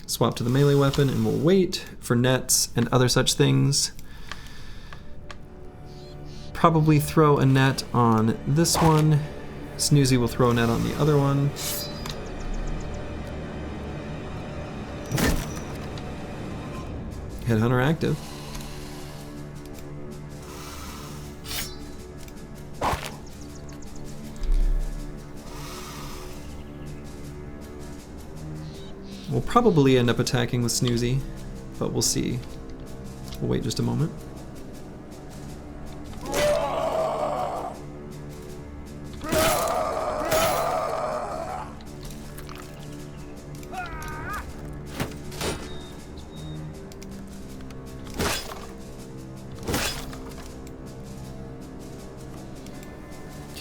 Swap to the melee weapon and we'll wait for nets and other such things. Probably throw a net on this one. Snoozy will throw a net on the other one. Headhunter active. We'll probably end up attacking with Snoozy, but we'll see. We'll wait just a moment.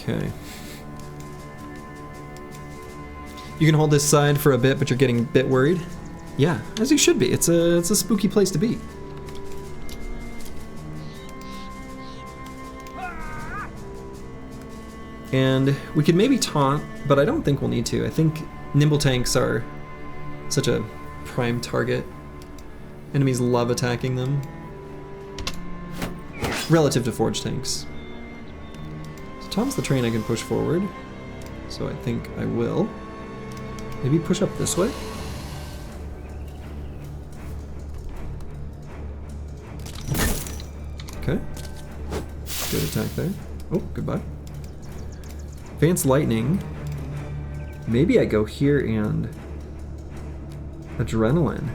Okay. You can hold this side for a bit, but you're getting a bit worried. Yeah, as you should be. It's a spooky place to be. And we could maybe taunt, but I don't think we'll need to. I think nimble tanks are such a prime target. Enemies love attacking them. Relative to forge tanks. So Tom's the train I can push forward. So I think I will. Maybe push up this way? Okay. Good attack there. Oh, goodbye. Advanced Lightning. Maybe I go here and... Adrenaline.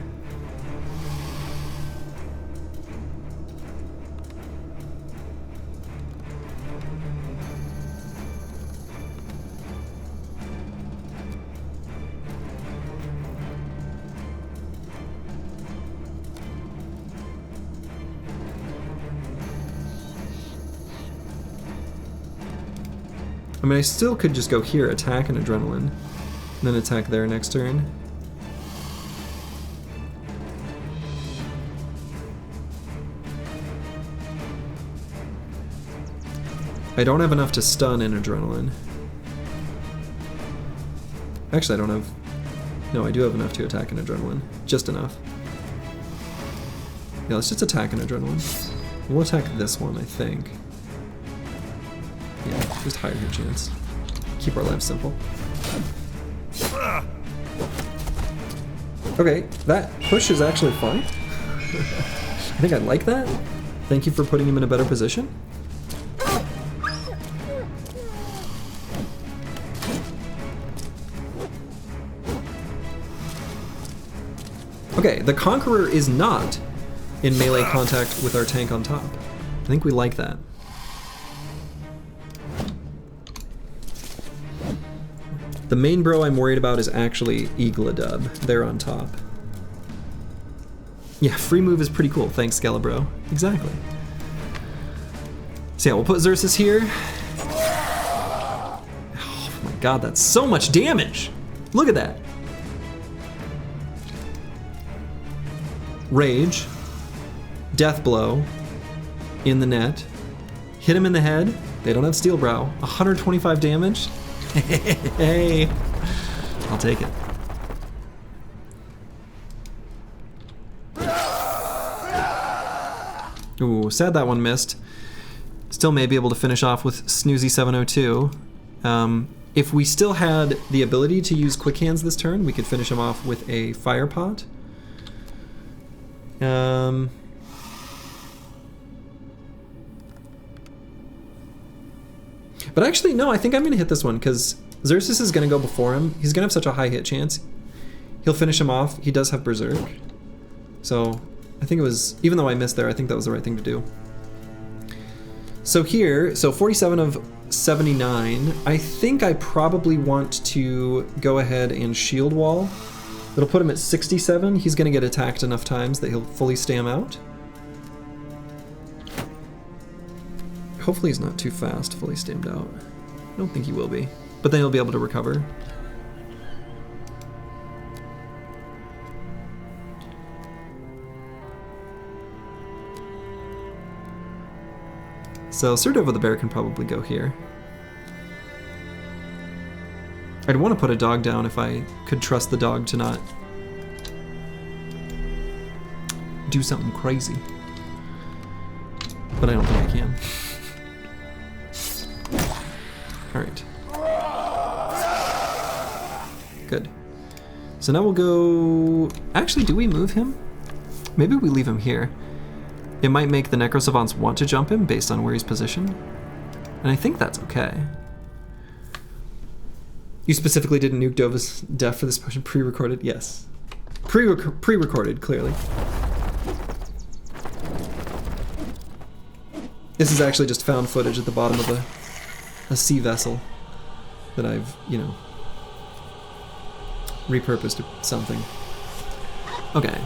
I mean, I still could just go here, attack an Adrenaline, and then attack there next turn. I don't have enough to stun an Adrenaline. Actually, I don't have... No, I do have enough to attack an Adrenaline. Just enough. Yeah, let's just attack an Adrenaline. We'll attack this one, I think. Yeah, just higher hit chance. Keep our lives simple. Okay, that push is actually fine. I think I like that. Thank you for putting him in a better position. Okay, the Conqueror is not in melee contact with our tank on top. I think we like that. The main bro I'm worried about is actually Eagledub. They're on top. Yeah, free move is pretty cool. Thanks, Skelebro. Exactly. So yeah, we'll put Xerxes here. Oh my god, that's so much damage! Look at that! Rage. Death Blow. In the net. Hit him in the head. They don't have steel brow. 125 damage. Hey, I'll take it. Ooh, sad that one missed. Still may be able to finish off with Snoozy 702. If we still had the ability to use quick hands this turn, we could finish him off with a fire pot. But actually, no, I think I'm going to hit this one because Xerxes is going to go before him. He's going to have such a high hit chance. He'll finish him off. He does have Berserk. So I think it was, even though I missed there, I think that was the right thing to do. So here, so 47 of 79, I think I probably want to go ahead and shield wall. It'll put him at 67. He's going to get attacked enough times that he'll fully stam out. Hopefully he's not too fast, fully stammed out. I don't think he will be, but then he'll be able to recover. So Serdova the bear can probably go here. I'd want to put a dog down if I could trust the dog to not do something crazy. But I don't think I can. Alright. Good. So now we'll go... Actually, do we move him? Maybe we leave him here. It might make the Necrosavants want to jump him based on where he's positioned. And I think that's okay. You specifically didn't nuke Dova's death for this potion pre-recorded? Yes. Pre-recorded, clearly. This is actually just found footage at the bottom of a sea vessel that I've, you know, repurposed to something. Okay.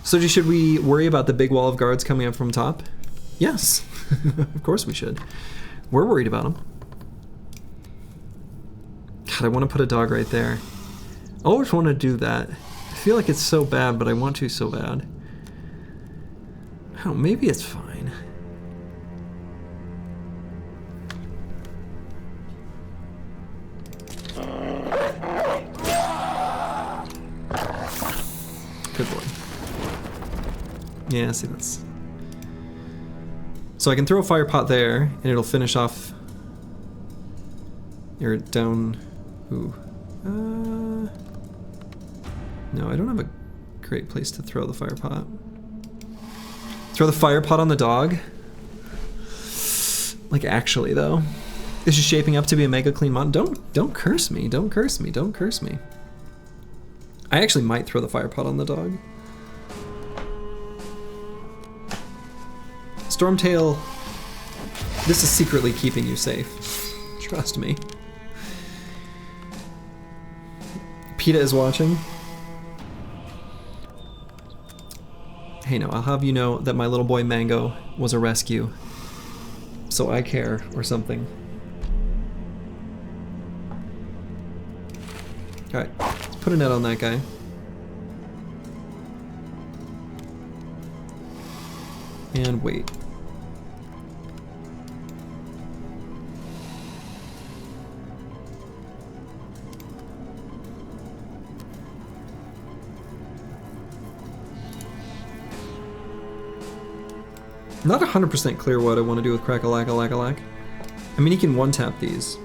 So should we worry about the big wall of guards coming up from top? Yes, of course we should. We're worried about them. God, I want to put a dog right there. I always want to do that. I feel like it's so bad, but I want to so bad. Oh, maybe it's fine. Good boy. Yeah, see, that's... So I can throw a fire pot there, and it'll finish off... You're down... Ooh. No, I don't have a great place to throw the fire pot. Throw the fire pot on the dog? Like, actually, though. This is shaping up to be a mega clean mod. Don't curse me. Don't curse me. Don't curse me. I actually might throw the fire pot on the dog. Stormtail, this is secretly keeping you safe. Trust me. PETA is watching. Hey, no, I'll have you know that my little boy Mango was a rescue. So I care, or something. Alright, let's put a net on that guy. And wait. Not 100% clear what I want to do with Crack-a-Lack-a-Lack-a-Lack. I mean, he can one-tap these.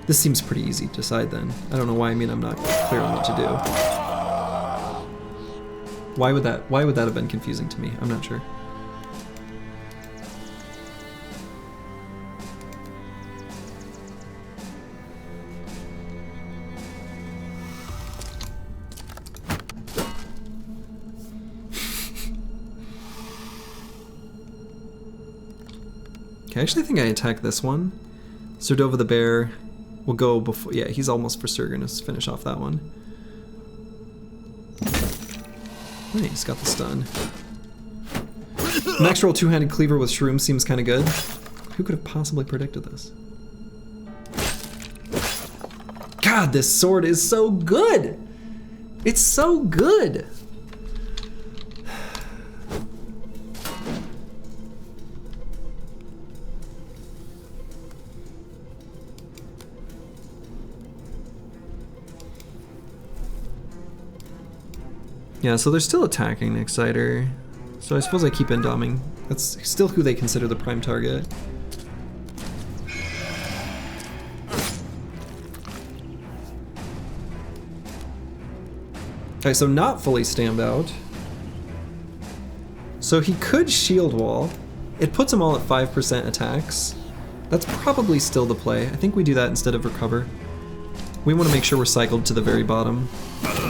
This seems pretty easy to decide then. I don't know why, I mean, I'm not clear on what to do. Why would that have been confusing to me? I'm not sure. I actually think I attack this one. Serdova the bear will go before. Yeah, he's almost for sure gonna finish off that one. Nice, got the stun. Max roll two-handed cleaver with shroom seems kind of good. Who could have possibly predicted this? God, this sword is so good! It's so good! Yeah, so they're still attacking Exciter. So I suppose I keep indoming. That's still who they consider the prime target. Okay, so not fully stammed out. So he could shield wall. It puts them all at 5% attacks. That's probably still the play. I think we do that instead of recover. We want to make sure we're cycled to the very bottom.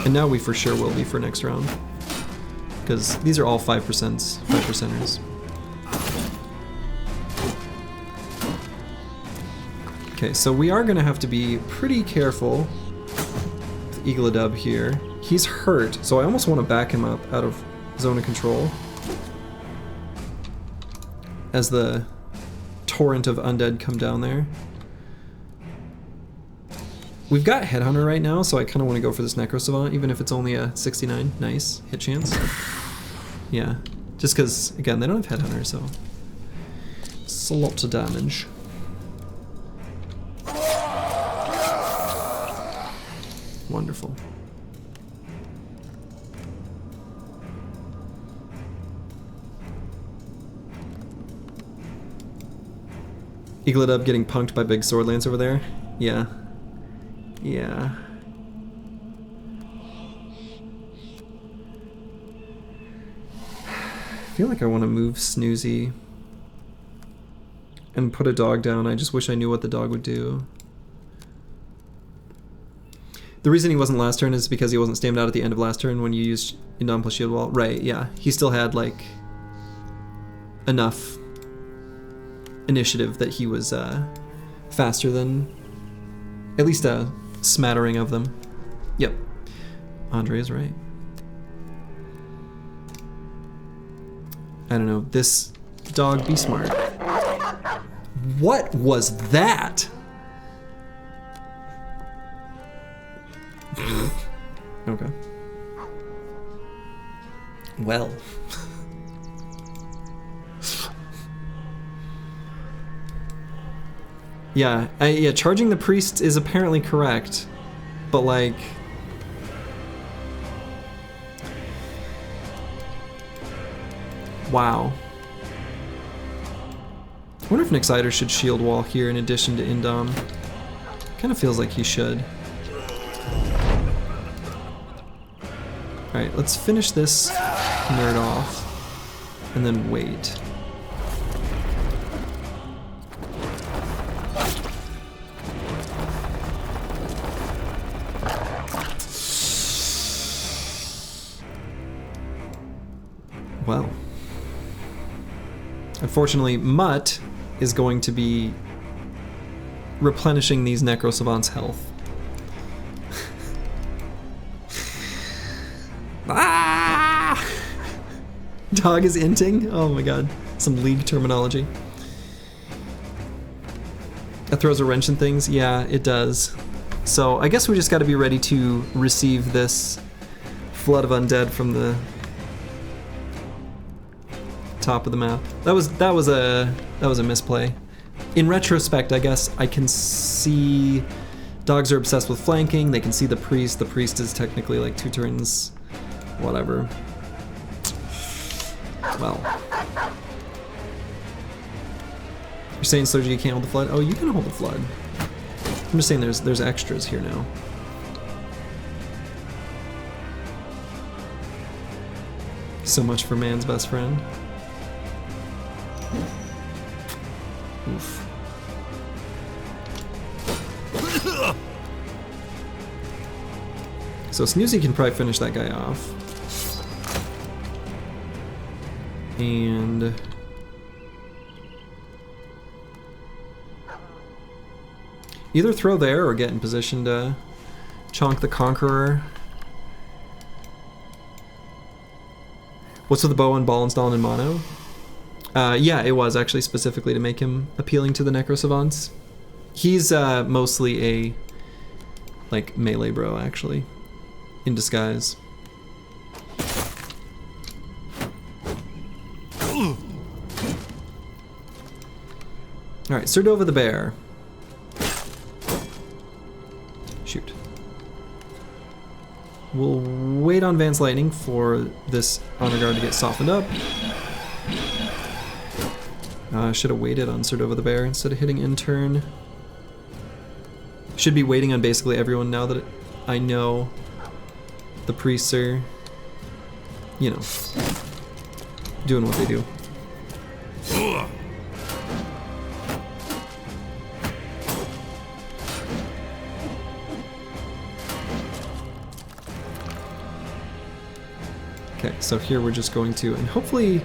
And now we for sure will be for next round. Because these are all 5%ers. Okay, so we are going to have to be pretty careful with EELI here. He's hurt, so I almost want to back him up out of zone of control. As the torrent of undead come down there. We've got Headhunter right now, so I kind of want to go for this Necro Savant, even if it's only a 69. Nice. Hit chance. Yeah. Just because, again, they don't have Headhunter, so it's a lot of damage. Wonderful. EELI getting punked by big sword lance over there. Yeah. Yeah. I feel like I want to move Snoozy and put a dog down. I just wish I knew what the dog would do. The reason he wasn't last turn is because he wasn't stammed out at the end of last turn when you used Indom plus Shield Wall. Right, yeah. He still had, like, enough initiative that he was faster than at least a smattering of them. Yep. Andre is right. I don't know. This dog, be smart. What was that? Okay. Well. Yeah, yeah, charging the priest is apparently correct, but like... Wow. I wonder if Nexiter should shield wall here in addition to Indom. Kind of feels like he should. Alright, let's finish this nerd off, and then wait. Well. Unfortunately, Mutt is going to be replenishing these Necro Savants' health. Ah! Dog is inting? Oh my god. Some league terminology. That throws a wrench in things? Yeah, it does. So I guess we just gotta be ready to receive this flood of undead from the top of the map. That was a misplay. In retrospect, I guess I can see dogs are obsessed with flanking. They can see the priest. The priest is technically like 2 turns, whatever. Well, you're saying Soji you can't hold the flood? Oh, you can hold the flood. I'm just saying there's extras here now. So much for man's best friend. Oof. So Snoozy can probably finish that guy off. And either throw there or get in position to chonk the Conqueror. What's with the bow and ball installed in mono? Yeah, it was actually specifically to make him appealing to the Necro Savants. He's mostly a like melee bro, actually, in disguise. All right, Serdova the Bear. Shoot. we'll wait on Vance Lightning for this honor guard to get softened up. Should have waited on Serdova the Bear instead of hitting intern. Should be waiting on basically everyone now that I know the priests are, you know, doing what they do. Okay, so here we're just going to, and hopefully,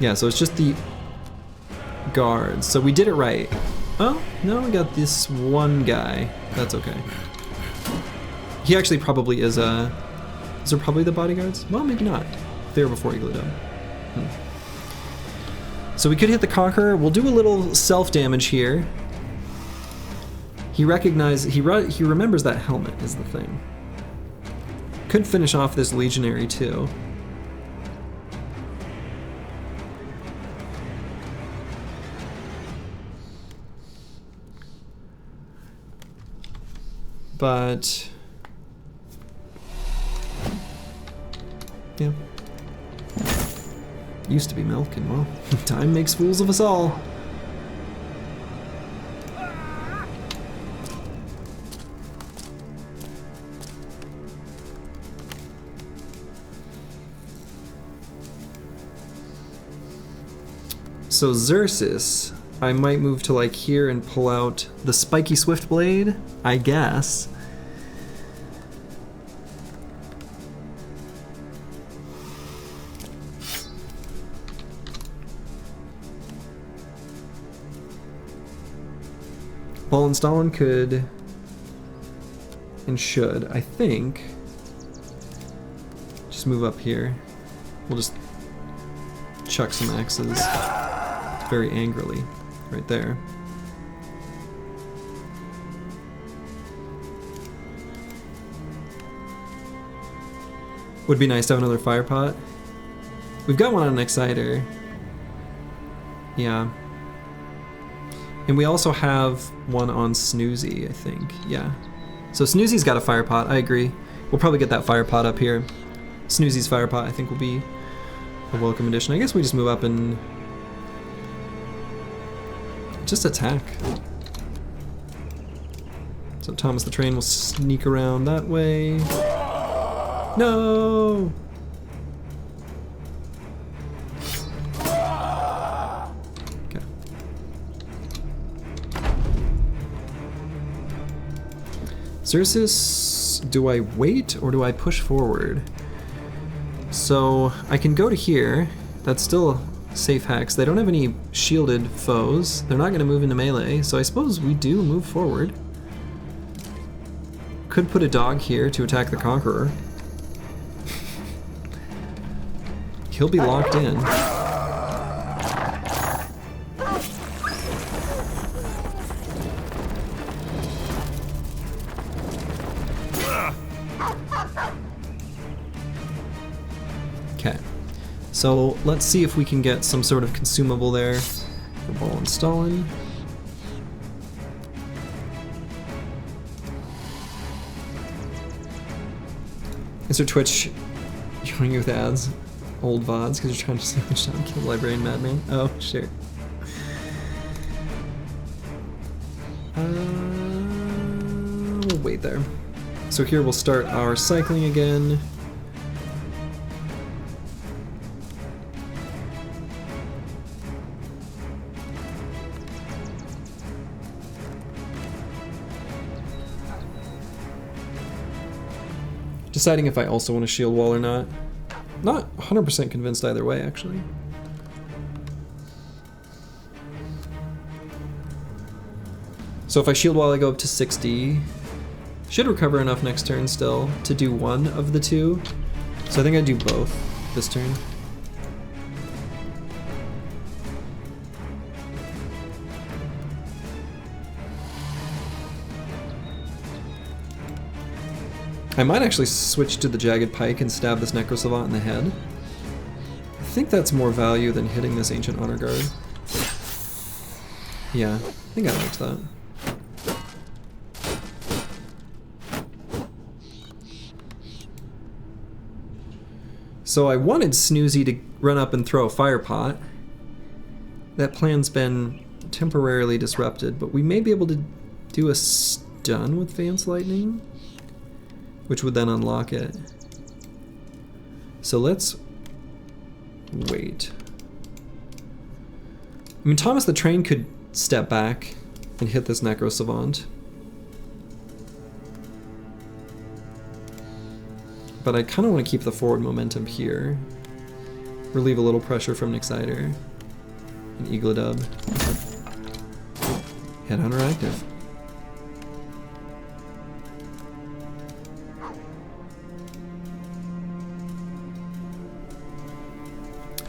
yeah, so it's just the guards. So we did it right. Oh, no, we got this one guy. That's okay. He actually probably is a... Is there probably the bodyguards? Well, maybe not. They were before Igloo. So we could hit the Conqueror. We'll do a little self-damage here. He recognizes... He remembers that helmet is the thing. Could finish off this Legionary too. But yeah, used to be milk, and well, time makes fools of us all. So Xerxes, I might move to like here and pull out the spiky swift blade, I guess. Paul and Stalin could and should, I think, just move up here. We'll just chuck some axes very angrily right there. Would be nice to have another fire pot. We've got one on an Exciter. Yeah. And we also have one on Snoozy, I think. Yeah. So Snoozy's got a fire pot, I agree. We'll probably get that fire pot up here. Snoozy's fire pot, I think, will be a welcome addition. I guess we just move up and just attack. So Thomas the Train will sneak around that way. No! Okay. Xerxes, do I wait or do I push forward? So I can go to here. That's still safe hex. They don't have any shielded foes. They're not going to move into melee, so I suppose we do move forward. Could put a dog here to attack the Conqueror. He'll be locked in. Okay. So let's see if we can get some sort of consumable there for Ball and Stalin. Is there Twitch showing you with ads? Old VODs because you're trying to sandwich down Kill Librarian Madman? Oh, sure. We'll wait there. So here we'll start our cycling again. Deciding if I also want to shield wall or not. Not 100% convinced either way, actually. So if I shield wall, I go up to 60. Should recover enough next turn still to do one of the two. So I think I do both this turn. I might actually switch to the Jagged Pike and stab this Necro Savant in the head. I think that's more value than hitting this Ancient Honor Guard. Yeah, I think I liked that. So I wanted Snoozy to run up and throw a fire pot. That plan's been temporarily disrupted, but we may be able to do a stun with Vance Lightning, which would then unlock it. So let's wait. I mean, Thomas the Train could step back and hit this Necro Savant. But I kind of want to keep the forward momentum here. Relieve a little pressure from Nixiter. And Eagledub. Headhunter active.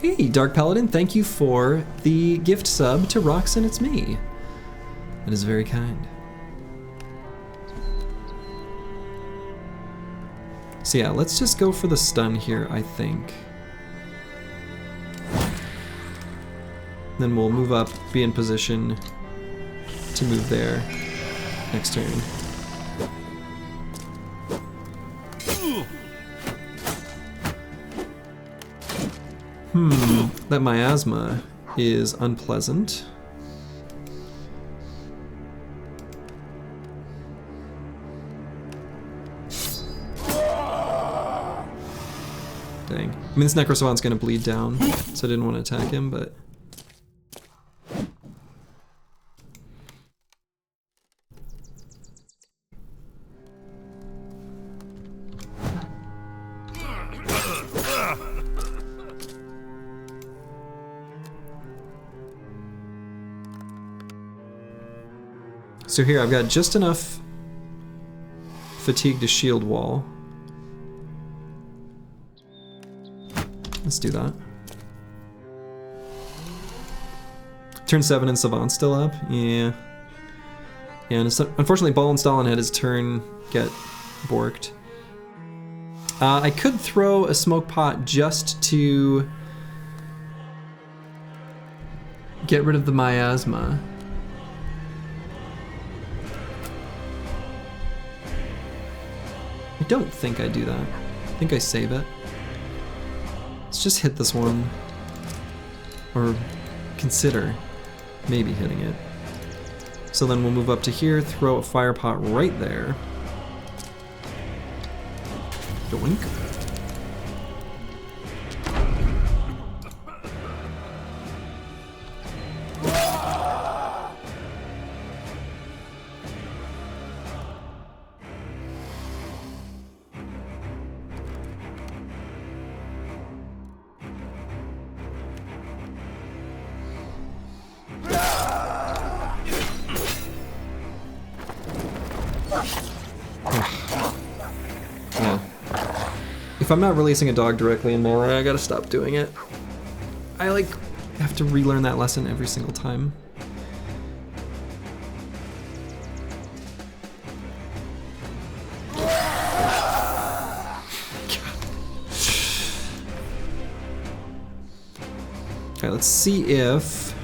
Hey, Dark Paladin, thank you for the gift sub to Roxanne, it's me. That is very kind. So yeah, let's just go for the stun here, I think. Then we'll move up, be in position to move there next turn. That miasma is unpleasant. Dang. I mean, this Necrosavant's gonna bleed down, so I didn't want to attack him, but... So here, I've got just enough fatigue to shield wall. Let's do that. Turn 7 and Savant's still up? Yeah. Yeah, and unfortunately Ball and Stalin had his turn get borked. I could throw a smoke pot just to get rid of the miasma. I don't think I do that. I think I save it. Let's just hit this one. Or consider maybe hitting it. So then we'll move up to here, throw a fire pot right there. Doink. If I'm not releasing a dog directly in melee, I gotta stop doing it. I like have to relearn that lesson every single time. Okay, let's see if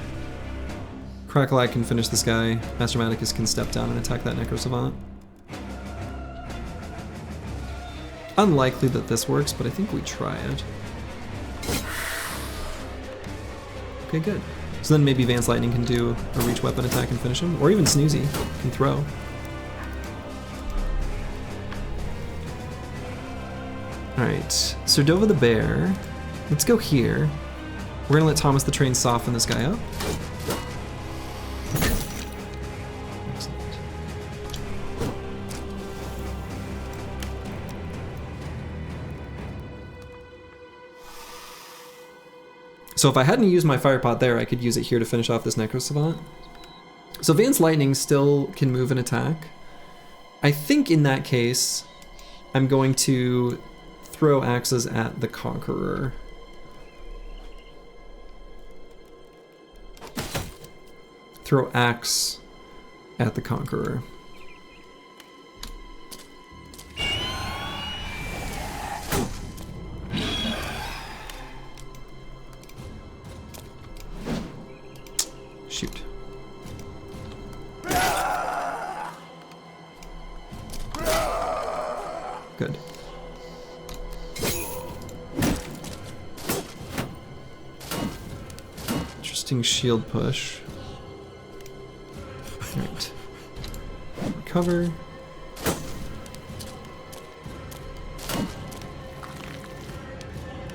Crackle can finish this guy. Master Maticus can step down and attack that Necro Savant. Unlikely that this works, but I think we try it. Okay, good. So then maybe Vance Lightning can do a reach weapon attack and finish him, or even Snoozy can throw. Alright, Serdova the Bear. Let's go here. We're gonna let Thomas the Train soften this guy up. So if I hadn't used my fire pot there, I could use it here to finish off this Necro Savant. So Vance Lightning still can move and attack. I think in that case, I'm going to throw axes at the Conqueror. Throw axe at the Conqueror. Shoot. Good. Interesting shield push. Alright. Recover.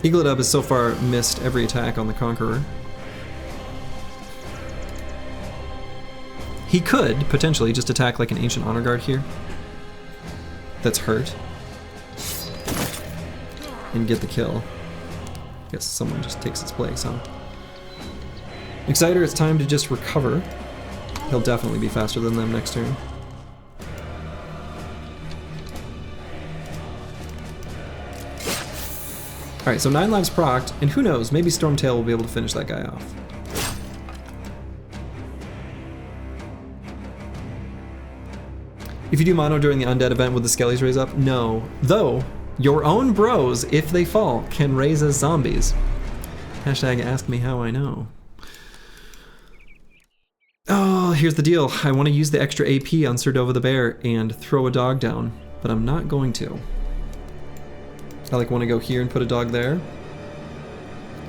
Eaglet Up has so far missed every attack on the Conqueror. He could potentially just attack like an Ancient Honor Guard here. That's hurt. And get the kill. Guess someone just takes its place, huh? Exciter, it's time to just recover. He'll definitely be faster than them next turn. Alright, so 9 lives procced, and who knows, maybe Stormtail will be able to finish that guy off. If you do mono during the undead event, would the skellies raise up? No. Though, your own bros, if they fall, can raise as zombies. Hashtag ask me how I know. Oh, here's the deal. I want to use the extra AP on Serdova the Bear and throw a dog down, but I'm not going to. I like want to go here and put a dog there.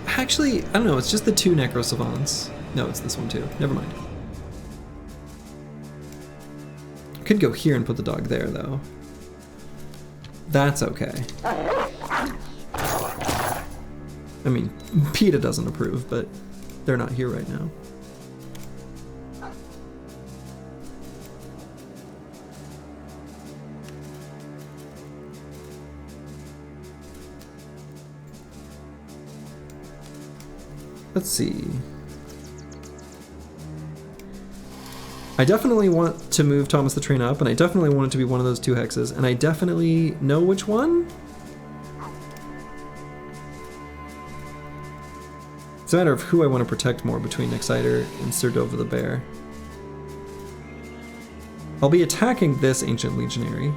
Actually, I don't know, it's just the 2 Necro Savants. No, it's this one too. Never mind. I could go here and put the dog there though. That's okay. I mean, PETA doesn't approve, but they're not here right now. Let's see. I definitely want to move Thomas the Train up, and I definitely want it to be one of those 2 hexes, and I definitely know which one. It's a matter of who I want to protect more between Exciter and Serdova the Bear. I'll be attacking this Ancient Legionary,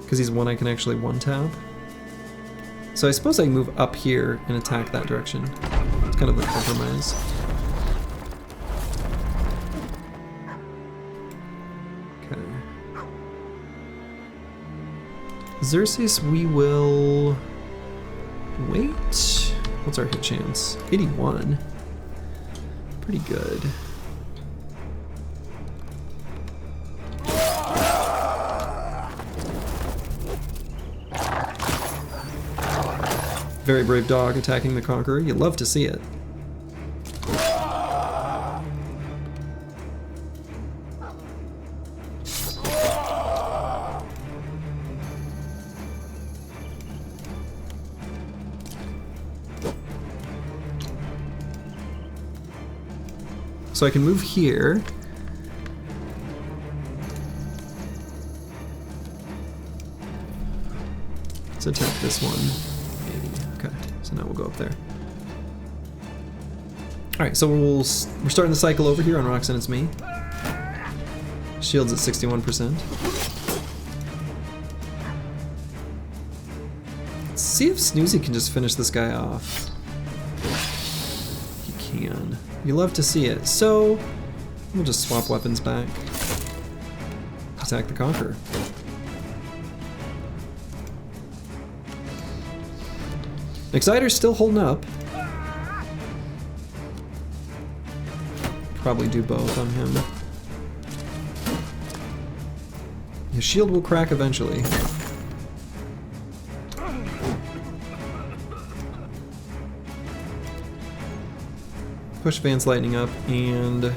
because he's one I can actually one-tap. So I suppose I can move up here and attack that direction. It's kind of a compromise. Okay. Xerxes, we will wait. What's our hit chance? 81. Pretty good. Very brave dog attacking the Conqueror. You love to see it. So I can move here. Let's attack this one. Okay, so now we'll go up there. Alright, so we're starting the cycle over here on Roxanne, it's me. Shields at 61%. Let's see if Snoozy can just finish this guy off. He can. You love to see it. So, we'll just swap weapons back. Attack the Conqueror. Exciter's still holding up. Probably do both on him. His shield will crack eventually. Push Vance Lightning up and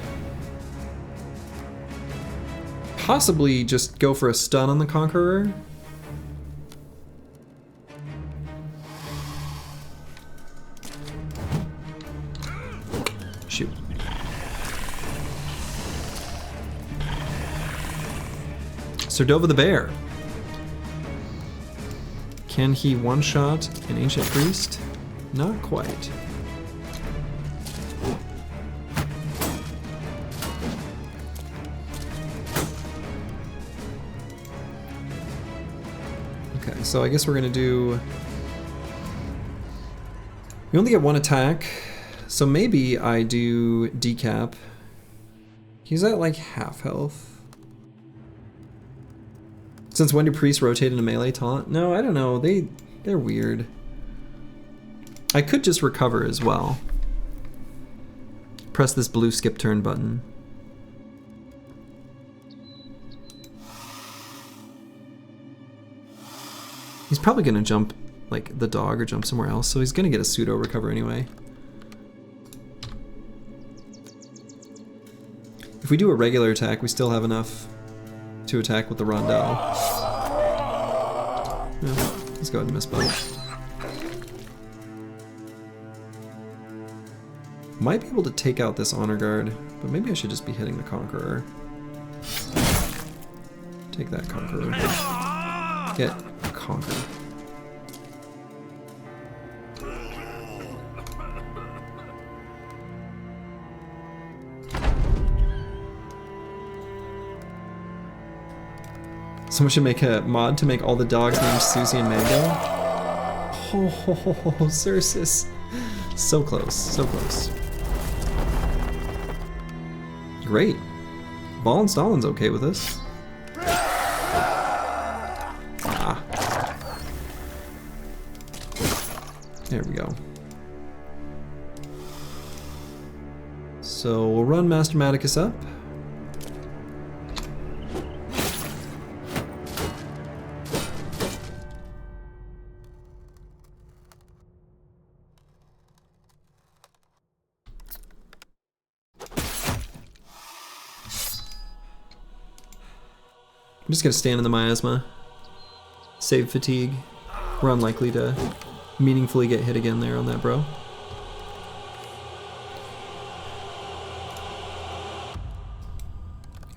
possibly just go for a stun on the Conqueror. Shoot. Serdova the Bear. Can he one-shot an Ancient Priest? Not quite. Okay, so I guess we're gonna do... We only get 1 attack. So maybe I do decap. He's at like half health. Since when do priests rotate into melee taunt? No, I don't know. They're weird. I could just recover as well. press this blue skip turn button. He's probably gonna jump like the dog or jump somewhere else, so he's gonna get a pseudo recover anyway. If we do a regular attack, we still have enough to attack with the rondel. Yeah, let's go ahead and miss both. Might be able to take out this honor guard, but maybe I should just be hitting the conqueror. Take that conqueror. Get conquered. Someone should make a mod to make all the dogs named Susie and Mango. Oh, Xerxes. So close, so close. Great. Ball and Stalin's okay with this. Ah. There we go. So we'll run Mastermaticus up. I'm just gonna stand in the miasma, save fatigue. We're unlikely to meaningfully get hit again there on that bro.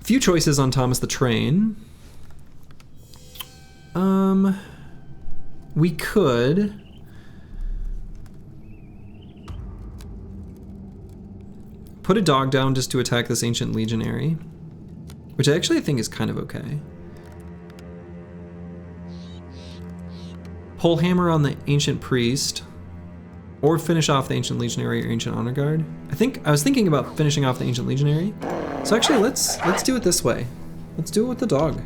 A few choices on Thomas the Train. We could put a dog down just to attack this ancient legionary, which I actually think is kind of okay. Pole hammer on the ancient priest, or finish off the ancient legionary or ancient honor guard. I was thinking about finishing off the ancient legionary. So actually, let's do it this way. Let's do it with the dog.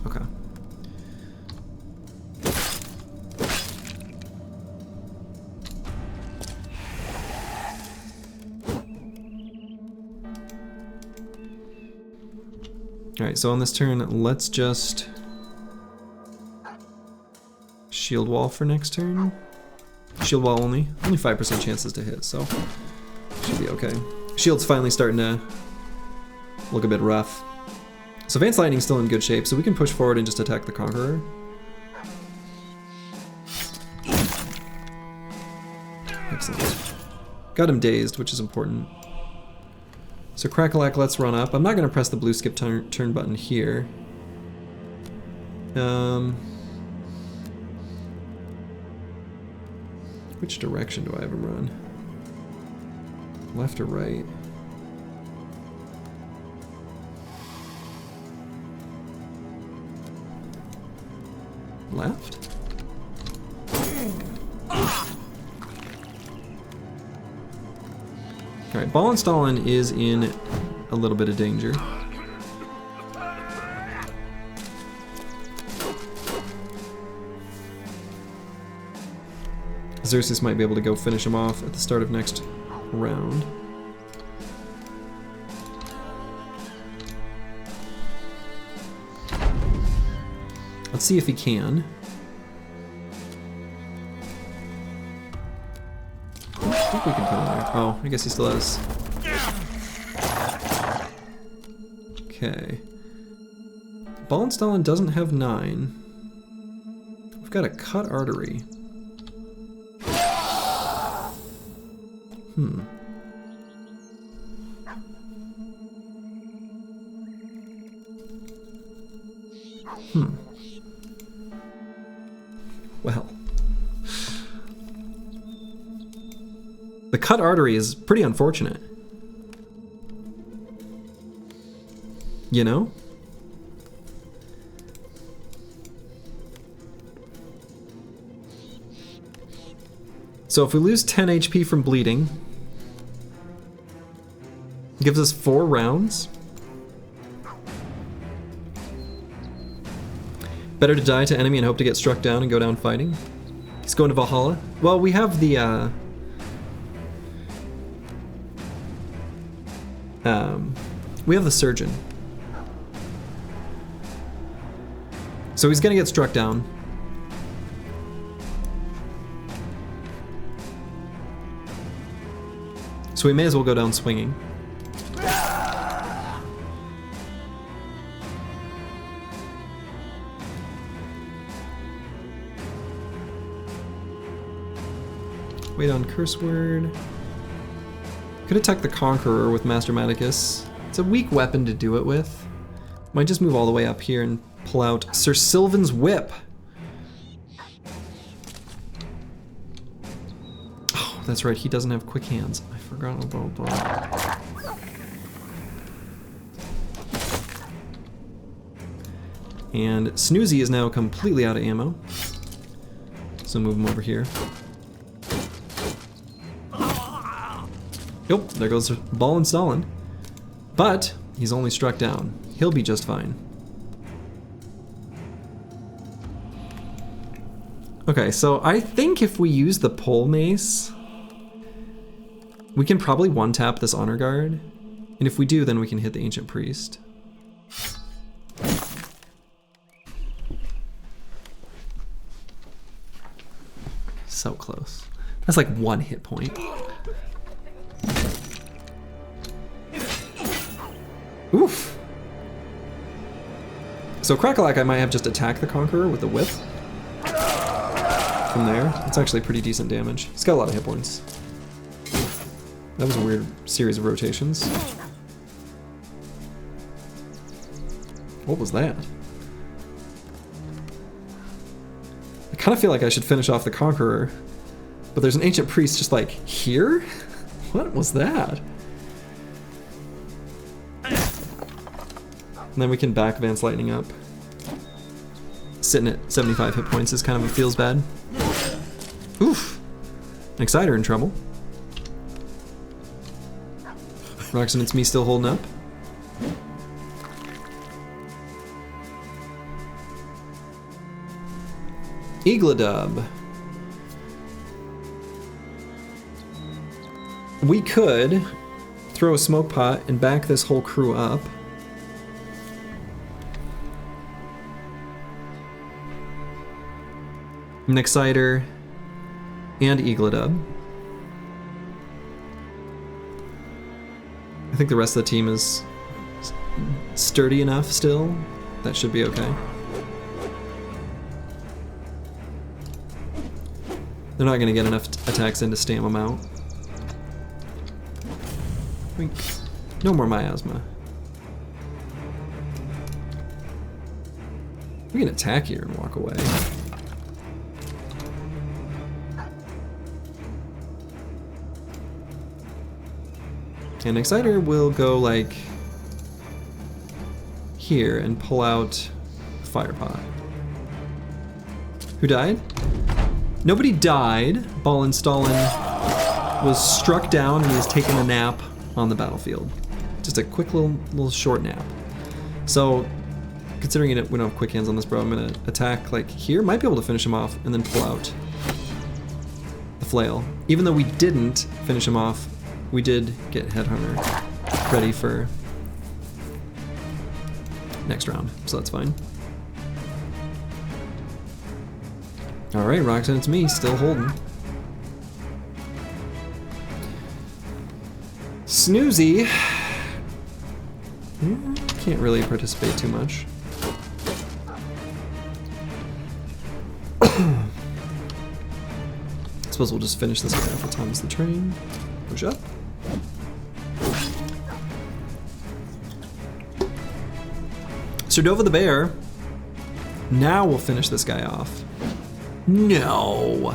Okay. Alright, so on this turn, let's just shield wall for next turn. Shield wall only 5% chances to hit, so should be okay. Shield's finally starting to look a bit rough. So Vance Lightning's still in good shape, so we can push forward and just attack the Conqueror. Excellent. Got him dazed, which is important. So Crackalack, let's run up. I'm not going to press the blue skip turn button here. Which direction do I have him run? Left or right? Left? Alright, Ball and Stalin is in a little bit of danger. Xerxes might be able to go finish him off at the start of next round. Let's see if he can. I think we can put him there. Oh, I guess he still has. Okay. Ball and Stalin doesn't have 9. We've got a cut artery. Well. The cut artery is pretty unfortunate. You know? So if we lose 10 HP from bleeding, it gives us 4 rounds. Better to die to enemy and hope to get struck down and go down fighting. He's going to Valhalla. Well, we have the surgeon. So he's gonna get struck down. So we may as well go down swinging. Wait on curse word. Could attack the Conqueror with Master Maticus. It's a weak weapon to do it with. Might just move all the way up here and pull out Sir Sylvan's Whip. Oh, that's right, he doesn't have quick hands. I forgot about that. And Snoozy is now completely out of ammo. So move him over here. Yep, there goes Ball and Stalin. But he's only struck down. He'll be just fine. Okay, so I think if we use the pole mace, we can probably one-tap this honor guard. And if we do, then we can hit the ancient priest. So close. That's like 1 hit point. Oof. So Crackalack I might have just attacked the Conqueror with the whip. From there, it's actually pretty decent damage. He's got a lot of hit points. That was a weird series of rotations. What was that? I kind of feel like I should finish off the Conqueror, but there's an ancient priest just like here? What was that? And then we can back Vance Lightning up. Sitting at 75 hit points is kind of a feels bad. Oof. An Exciter in trouble. Roxanne, it's me still holding up. Eagledub. We could throw a smoke pot and back this whole crew up. An Exciter and Eagledub. I think the rest of the team is sturdy enough still. That should be okay. They're not going to get enough attacks in to stamp them out. Wink. No more miasma. We can attack here and walk away. And Exciter will go like here and pull out Fire Pot. Who died? Nobody died. Ball and Stalin was struck down and he has taken a nap on the battlefield. Just a quick little short nap. So, considering we don't have quick hands on this bro, I'm gonna attack like here. Might be able to finish him off and then pull out the flail. Even though we didn't finish him off, we did get Headhunter ready for next round, so that's fine. Alright, Roxanne, it's me, still holding. Snoozy. Can't really participate too much. I suppose we'll just finish this guy off with Thomas the Train. Push up. Serdova the Bear. Now we'll finish this guy off. No.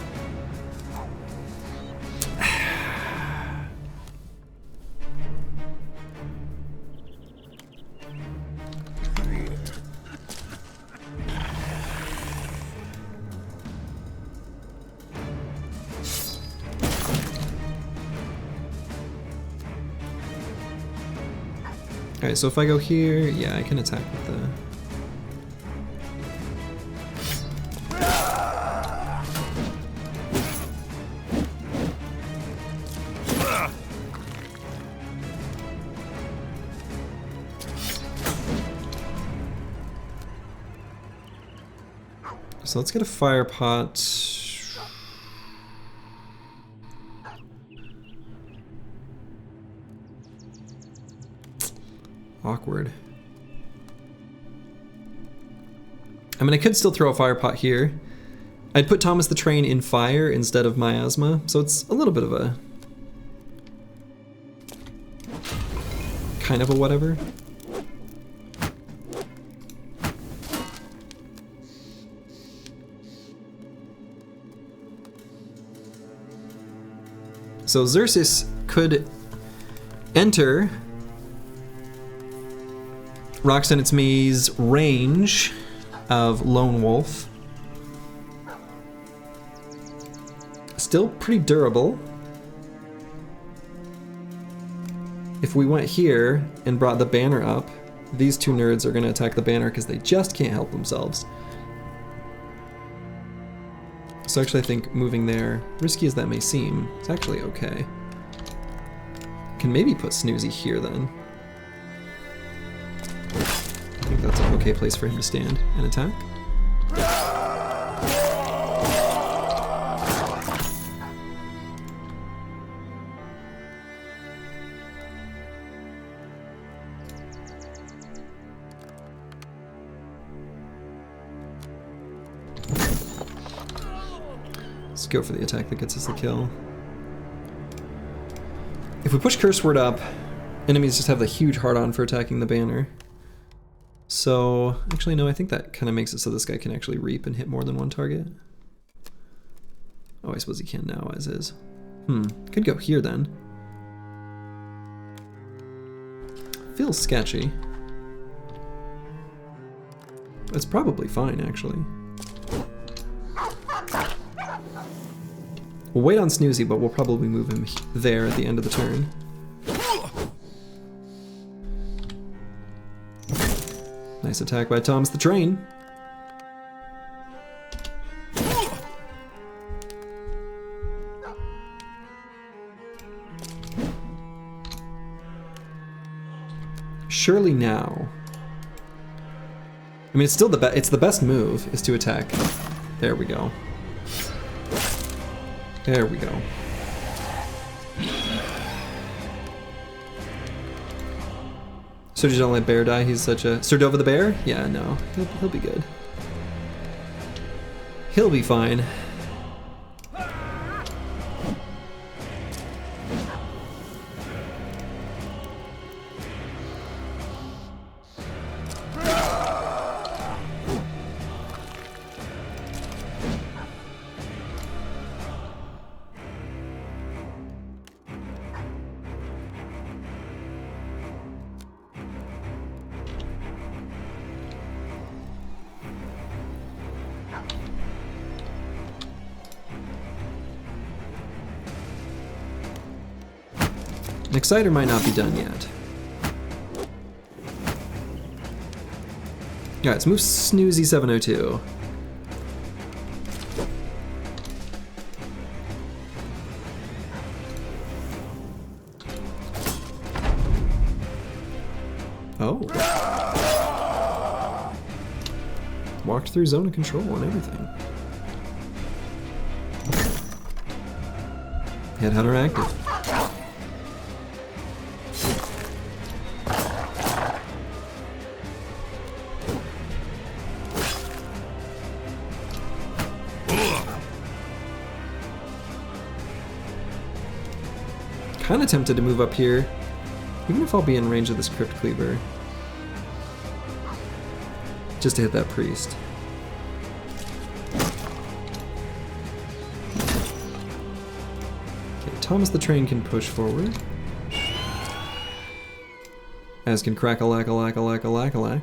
Alright, so if I go here, yeah, I can attack with the... So let's get a fire pot. Awkward. I mean, I could still throw a fire pot here. I'd put Thomas the Train in fire instead of miasma, so it's a little bit of a... kind of a whatever. So Xerxes could enter Roxanne It's Me's range of Lone Wolf. Still pretty durable. If we went here and brought the banner up, these two nerds are going to attack the banner because they just can't help themselves. So actually I think moving there, risky as that may seem, it's actually okay. Can maybe put Snoozy here then. I think that's an okay place for him to stand and attack. Let's go for the attack that gets us the kill. If we push Curse Word up, enemies just have the huge hard-on for attacking the banner. So, actually no, I think that kind of makes it so this guy can actually reap and hit more than one target. Oh, I suppose he can now, as is. Could go here then. Feels sketchy. It's probably fine, actually. We'll wait on Snoozy, but we'll probably move him there at the end of the turn. Nice attack by Thomas the Train. Surely now. I mean, it's still it's the best move is to attack. There we go. There we go. So just don't let Bear die. He's such a Serdova the Bear. Yeah, no, he'll be good. He'll be fine. An Exciter might not be done yet. Alright, let's move Snoozy 702. Oh. Walked through zone of control and everything. Headhunter active. Kinda tempted to move up here, even if I'll be in range of this Crypt Cleaver. Just to hit that priest. Okay, Thomas the Train can push forward. As can Crack-a-lack-a-lack-a-lack-a-lack-a-lack.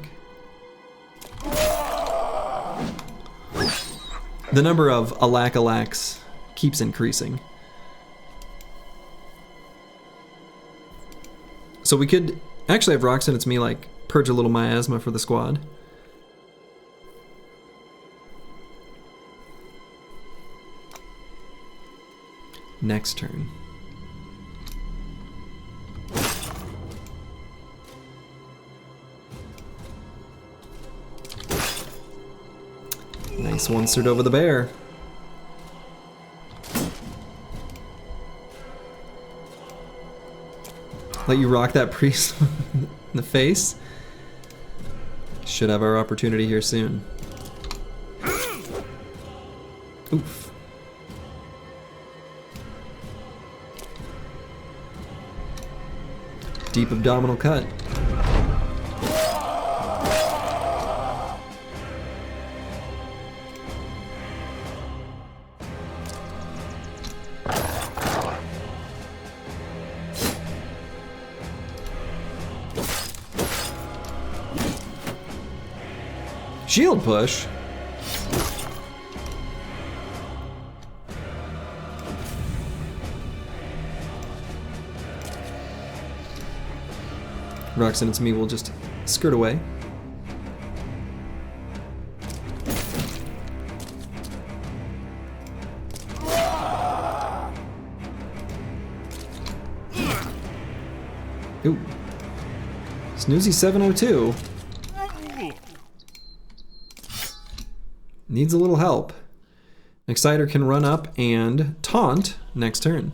The number of alack-alacks keeps increasing. So we could actually have Roxanne It's Me like purge a little miasma for the squad. Next turn. Nice This one's Serdova the bear. Let you rock that priest in the face. Should have our opportunity here soon. Oof. Deep abdominal cut. Shield push. Roxanne, it's me, we'll just skirt away. Ooh. Snoozy 702. Needs a little help. Exciter can run up and taunt next turn.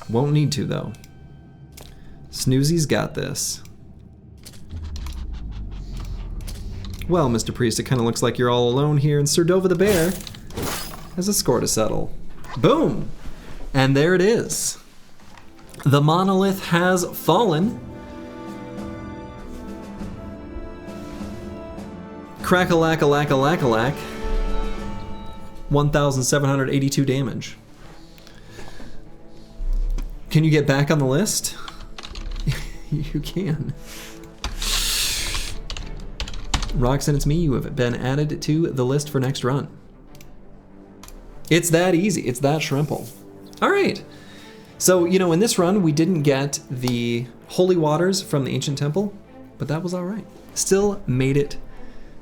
Won't need to though. Snoozy's got this. Well, Mr. Priest, it kind of looks like you're all alone here, and Serdova the bear has a score to settle. Boom! And there it is. The monolith has fallen. Crack-a-lack-a-lack-a-lack-a-lack. 1,782 damage. Can you get back on the list? You can. Roxanne, it's me. You have been added to the list for next run. It's that easy. It's that shrimple. All right. So, you know, in this run, we didn't get the holy waters from the ancient temple, but that was all right. Still made it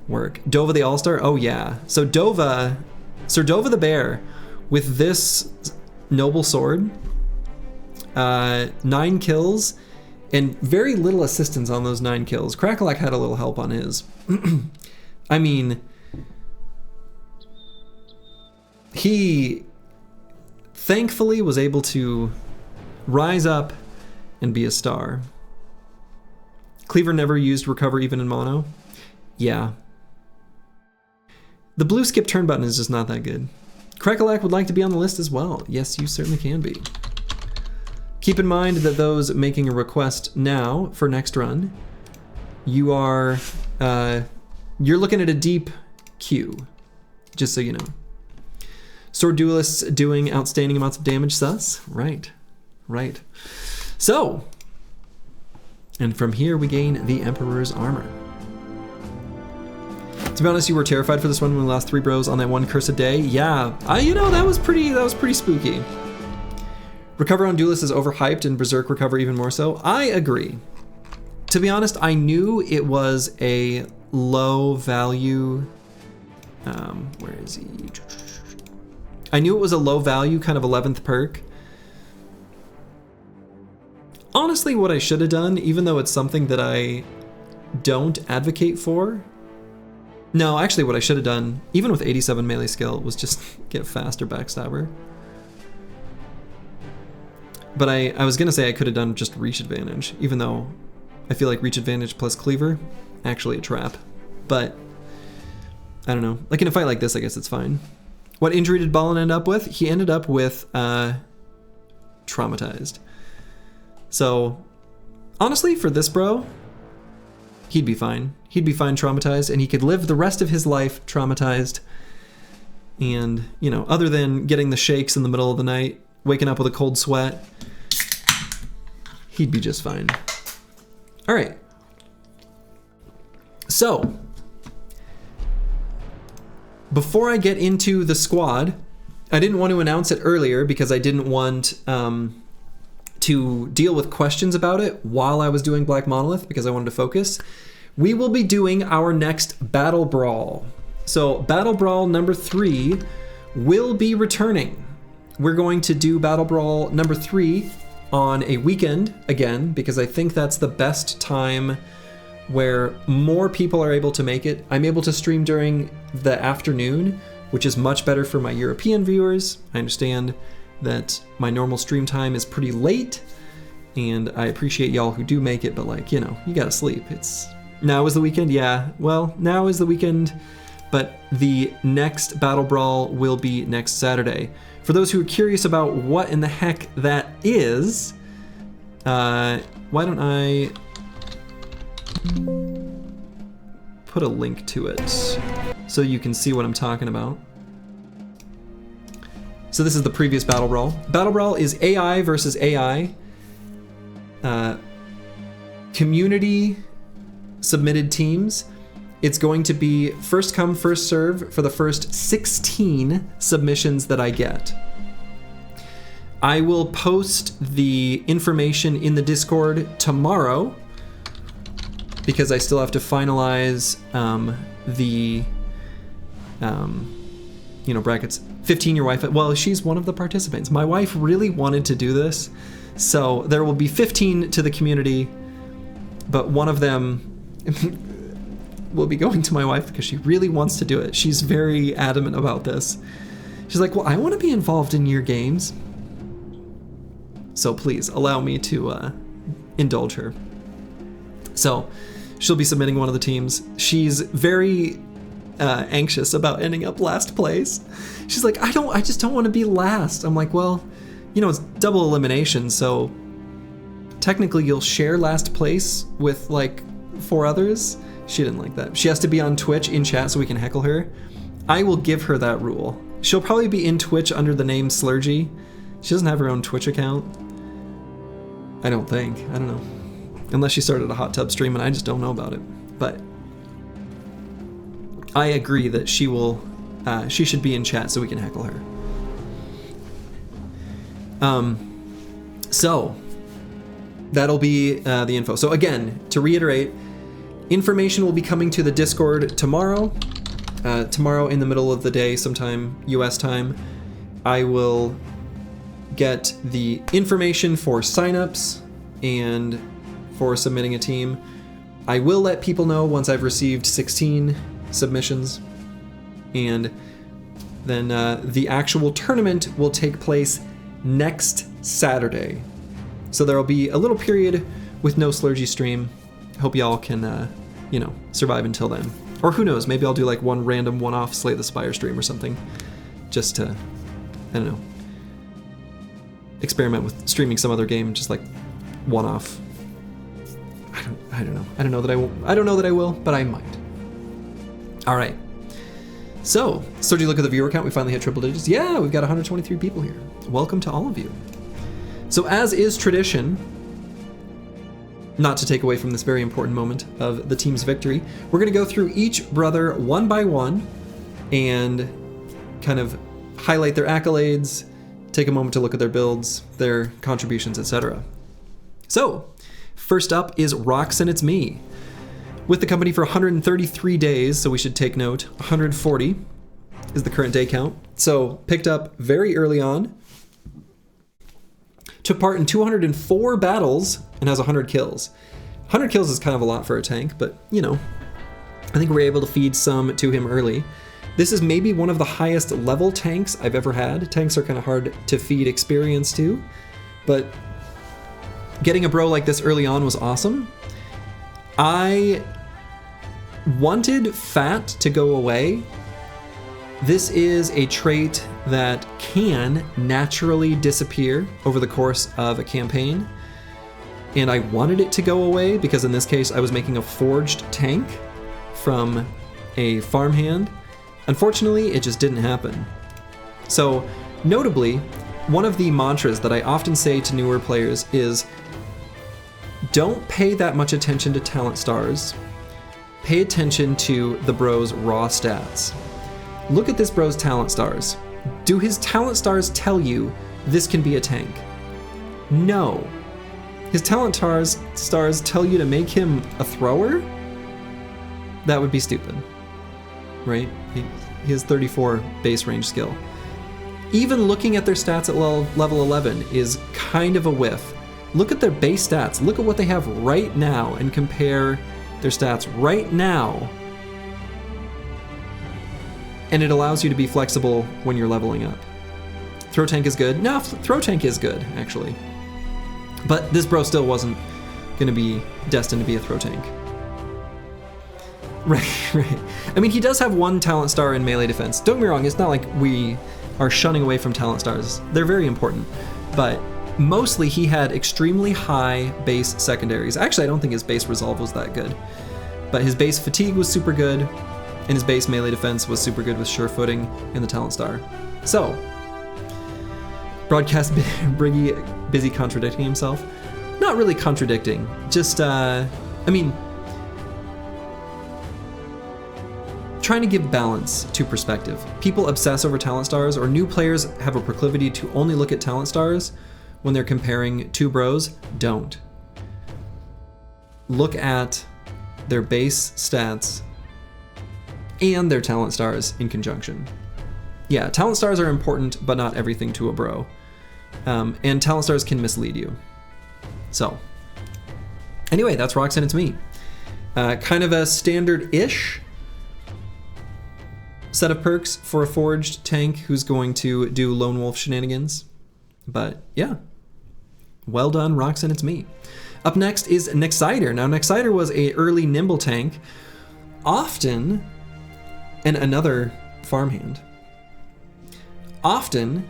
work. Dova the All-Star? Oh, yeah. So Dova, Serdova the bear, with this noble sword, 9 kills, and very little assistance on those 9 kills. Crackalack had a little help on his. I mean, he thankfully was able to rise up and be a star. Cleaver never used recover even in mono. Yeah. The blue skip turn button is just not that good. Crackalack would like to be on the list as well. Yes, you certainly can be. Keep in mind that those making a request now for next run, you are, you're looking at a deep queue, just so you know. Sword duelists doing outstanding amounts of damage, sus? Right, right. So, and from here we gain the Emperor's Armor. To be honest, you were terrified for this one when we lost 3 bros on that one cursed day. Yeah, you know, that was pretty spooky. Recover on Duelist is overhyped and Berserk Recover even more so. I agree. To be honest, I knew it was a low value, where is he? I knew it was a low value kind of 11th perk. Honestly, what I should have done, even though it's something that I don't advocate for, no, actually what I should have done, even with 87 melee skill, was just get faster Backstabber. But I was gonna say I could have done just reach advantage, even though I feel like reach advantage plus cleaver, actually a trap. But I don't know. Like in a fight like this, I guess it's fine. What injury did Ballin end up with? He ended up with traumatized. So honestly, for this bro, he'd be fine. He'd be fine traumatized, and he could live the rest of his life traumatized. And, you know, other than getting the shakes in the middle of the night, waking up with a cold sweat, he'd be just fine. All right. So, before I get into the squad, I didn't want to announce it earlier because I didn't want to deal with questions about it while I was doing Black Monolith because I wanted to focus. We will be doing our next Battle Brawl. So Battle Brawl number 3 will be returning. We're going to do Battle Brawl number 3 on a weekend again, because I think that's the best time where more people are able to make it. I'm able to stream during the afternoon, which is much better for my European viewers. I understand that my normal stream time is pretty late, and I appreciate y'all who do make it, but like, you know, you gotta sleep. It's now is the weekend, yeah. Well, now is the weekend, but the next Battle Brawl will be next Saturday. For those who are curious about what in the heck that is, why don't I put a link to it so you can see what I'm talking about. So this is the previous Battle Brawl. Battle Brawl is AI versus AI. Community submitted teams. It's going to be first come, first serve for the first 16 submissions that I get. I will post the information in the Discord tomorrow because I still have to finalize the, brackets. 15-year wife. Well, she's one of the participants. My wife really wanted to do this, so there will be 15 to the community, but one of them will be going to my wife because she really wants to do it. She's very adamant about this. She's like, well, I want to be involved in your games. So please allow me to indulge her. So she'll be submitting one of the teams. She's very anxious about ending up last place. She's like, I just don't want to be last. I'm like, well, you know, it's double elimination, so technically you'll share last place with like 4 others. She didn't like that. She has to be on Twitch in chat so we can heckle her. I will give her that rule. She'll probably be in Twitch under the name Slurgy. She doesn't have her own Twitch account. I don't think. I don't know. Unless she started a hot tub stream and I just don't know about it. But I agree that she should be in chat so we can heckle her. So that'll be the info. So again, to reiterate, information will be coming to the Discord tomorrow. Tomorrow in the middle of the day, sometime US time, I will get the information for signups and for submitting a team. I will let people know once I've received 16 submissions, and then the actual tournament will take place next Saturday. So there will be a little period with no Slurgy stream. Hope y'all can, survive until then. Or who knows, maybe I'll do like one random one-off Slay the Spire stream or something, just to, I don't know, experiment with streaming some other game, just like one-off. I don't know. I don't know that I won't. I don't know that I will, but I might. All right. So, Slurgy, look at the viewer count. We finally hit triple digits. Yeah, we've got 123 people here. Welcome to all of you. So, as is tradition, not to take away from this very important moment of the team's victory, we're going to go through each brother one by one and kind of highlight their accolades, take a moment to look at their builds, their contributions, etc. So, first up is Roxanne, it's me. With the company for 133 days, so we should take note, 140 is the current day count. So, picked up very early on. Took part in 204 battles and has 100 kills. 100 kills is kind of a lot for a tank, but, you know, I think we're able to feed some to him early. This is maybe one of the highest level tanks I've ever had. Tanks are kind of hard to feed experience to, but getting a bro like this early on was awesome. I wanted fat to go away. This is a trait that can naturally disappear over the course of a campaign, and I wanted it to go away because in this case I was making a forged tank from a farmhand. Unfortunately, it just didn't happen. So, notably, one of the mantras that I often say to newer players is, don't pay that much attention to talent stars. Pay attention to the bro's raw stats. Look at this bro's talent stars. Do his talent stars tell you this can be a tank? No. His talent stars tell you to make him a thrower? That would be stupid. right? He has 34 base range skill. Even looking at their stats at level 11 is kind of a whiff. Look at their base stats. Look at what they have right now and compare their stats right now. And it allows you to be flexible when you're leveling up. Throw tank is good. No, throw tank is good, actually. But this bro still wasn't going to be destined to be a throw tank. Right. I mean, he does have one talent star in melee defense. Don't get me wrong, it's not like we are shunning away from talent stars. They're very important. But mostly he had extremely high base secondaries. Actually, I don't think his base resolve was that good. But his base fatigue was super good, and his base melee defense was super good with sure footing and the talent star. So, Broadcast Briggy busy contradicting himself. Not really contradicting, just, I mean, trying to give balance to perspective. People obsess over talent stars, or new players have a proclivity to only look at talent stars when they're comparing two bros. Don't. Look at their base stats and their talent stars in conjunction. Yeah, talent stars are important, but not everything to a bro. And talent stars can mislead you. So, anyway, that's Roxanne, it's me. Kind of a standard-ish set of perks for a forged tank who's going to do lone wolf shenanigans. But yeah, well done, Roxanne, it's me. Up next is Nexiter. Now, Nexiter was a early nimble tank, often, and another farmhand. Often,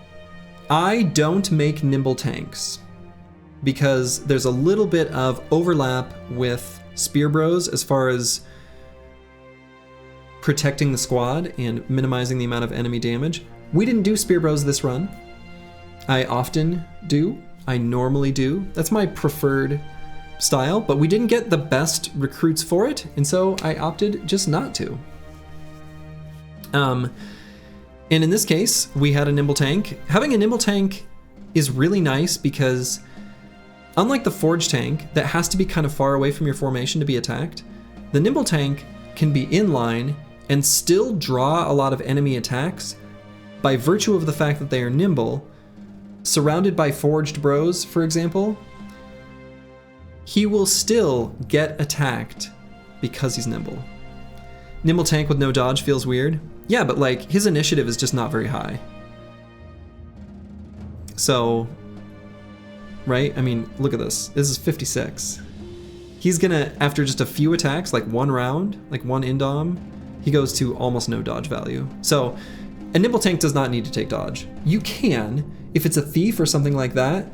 I don't make nimble tanks because there's a little bit of overlap with spear bros as far as protecting the squad and minimizing the amount of enemy damage. We didn't do spear bros this run. I often do. I normally do. That's my preferred style, but we didn't get the best recruits for it, and so I opted just not to. And in this case, we had a nimble tank. Having a nimble tank is really nice because unlike the forge tank that has to be kind of far away from your formation to be attacked, the nimble tank can be in line and still draw a lot of enemy attacks by virtue of the fact that they are nimble. Surrounded by forged bros, for example, he will still get attacked because he's nimble. Nimble tank with no dodge feels weird. Yeah, but like his initiative is just not very high. So, right? I mean, look at this. This is 56. He's gonna, after just a few attacks, like one round, like one indom, he goes to almost no dodge value. So, a nimble tank does not need to take dodge. You can, if it's a thief or something like that,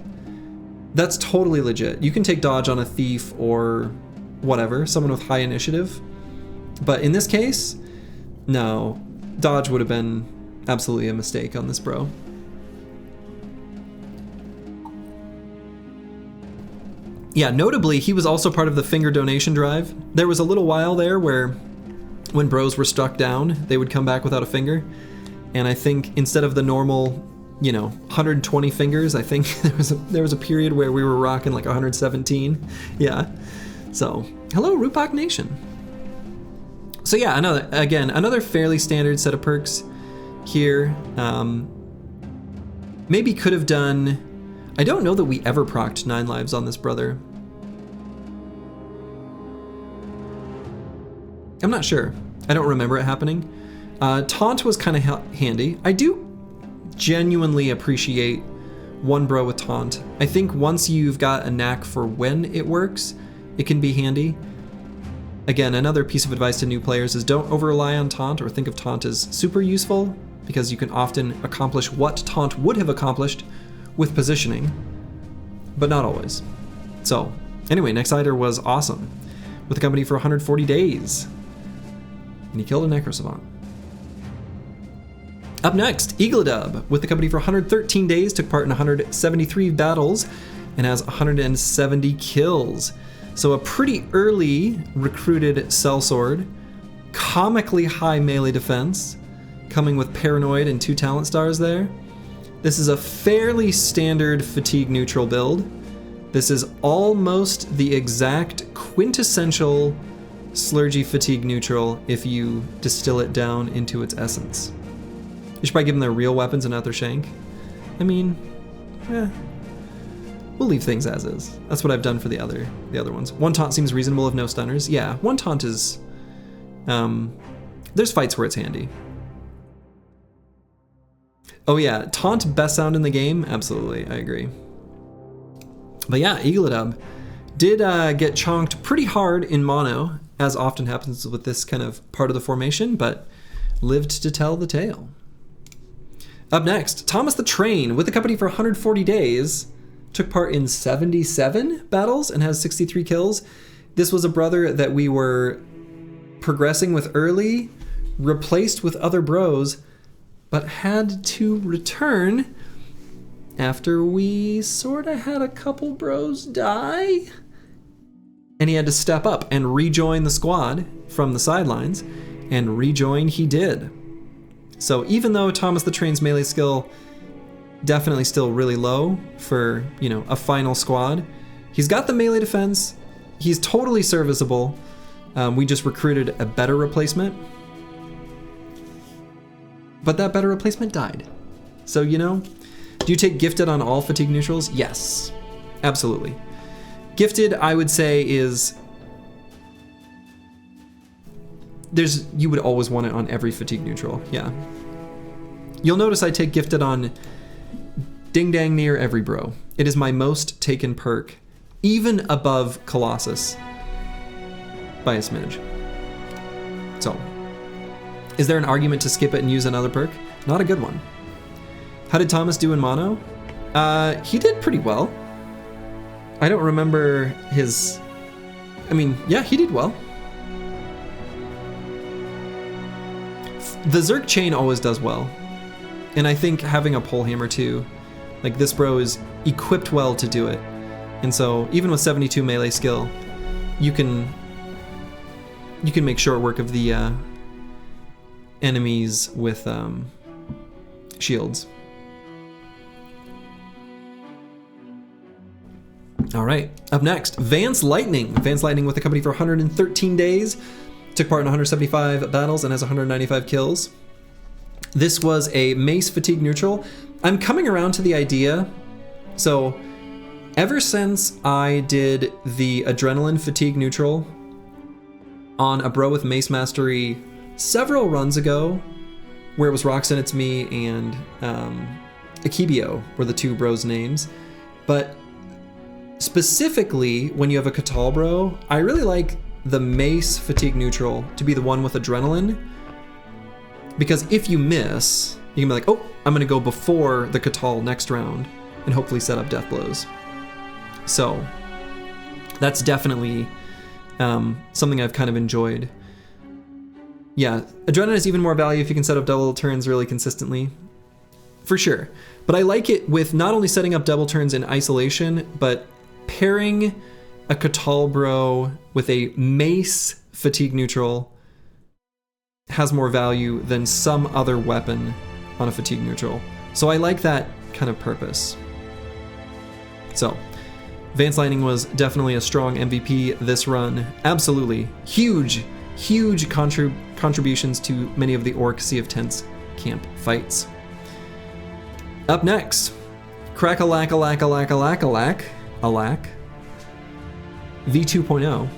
that's totally legit. You can take dodge on a thief or whatever, someone with high initiative. But in this case, no, dodge would have been absolutely a mistake on this bro. Yeah, notably, he was also part of the finger donation drive. There was a little while there where when bros were struck down, they would come back without a finger. And I think instead of the normal, 120 fingers, I think there was a period where we were rocking like 117. Yeah. So, hello, Rupak Nation. So yeah, another fairly standard set of perks here. Maybe could have done. I don't know that we ever procced 9 lives on this brother. I'm not sure. I don't remember it happening. Taunt was kind of handy. I do genuinely appreciate one bro with taunt. I think once you've got a knack for when it works, it can be handy. Again, another piece of advice to new players is don't over-rely on taunt or think of taunt as super useful, because you can often accomplish what taunt would have accomplished with positioning, but not always. So, anyway, Nexiter was awesome. With the company for 140 days. And he killed a Necrosavant. Up next, Eagledub, with the company for 113 days, took part in 173 battles, and has 170 kills. So a pretty early recruited sellsword, comically high melee defense, coming with Paranoid and 2 talent stars there. This is a fairly standard fatigue neutral build. This is almost the exact quintessential slurgy fatigue neutral if you distill it down into its essence. You should probably give them their real weapons and not their shank. I mean, we'll leave things as is. That's what I've done for the other ones. One taunt seems reasonable if no stunners. Yeah, one taunt is... there's fights where it's handy. Oh yeah, taunt best sound in the game? Absolutely, I agree. But yeah, EELI did get chonked pretty hard in mono, as often happens with this kind of part of the formation, but lived to tell the tale. Up next, Thomas the Train, with the company for 140 days, took part in 77 battles and has 63 kills. This was a brother that we were progressing with early, replaced with other bros, but had to return after we sort of had a couple bros die. And he had to step up and rejoin the squad from the sidelines, and rejoin he did. So even though Thomas the Train's melee skill definitely still really low for, you know, a final squad, he's got the melee defense, he's totally serviceable. We just recruited a better replacement, but that better replacement died. So, you know, do you take gifted on all fatigue neutrals? Yes, absolutely. Gifted, I would say, is... you would always want it on every fatigue neutral, yeah. You'll notice I take gifted on ding dang near every bro. It is my most taken perk, even above Colossus by a smidge. So, is there an argument to skip it and use another perk? Not a good one. How did Thomas do in mono? He did pretty well. I don't remember his... I mean, yeah, he did well. The Zerk chain always does well. And I think having a pole hammer too, like this bro is equipped well to do it. And so even with 72 melee skill, you can make short work of the enemies with shields. All right, up next, Vance Lightning. Vance Lightning with the company for 113 days. Took part in 175 battles and has 195 kills. This was a mace fatigue neutral. I'm coming around to the idea. So ever since I did the adrenaline fatigue neutral on a bro with mace mastery several runs ago, where it was Roxanne, It's Me, and Akibio were the two bros' names. But specifically, when you have a Katal bro, I really like the mace fatigue neutral to be the one with adrenaline, because if you miss, you can be like, oh, I'm gonna go before the Katal next round and hopefully set up death blows. So that's definitely something I've kind of enjoyed. Yeah, adrenaline is even more value if you can set up double turns really consistently, for sure. But I like it with not only setting up double turns in isolation, but pairing a Katal bro with a mace fatigue neutral has more value than some other weapon on a fatigue neutral. So I like that kind of purpose. So Vance Lightning was definitely a strong MVP this run. Absolutely. Huge contributions to many of the Orc Sea of Tents camp fights. Up next, Crack-a-lack V2.0.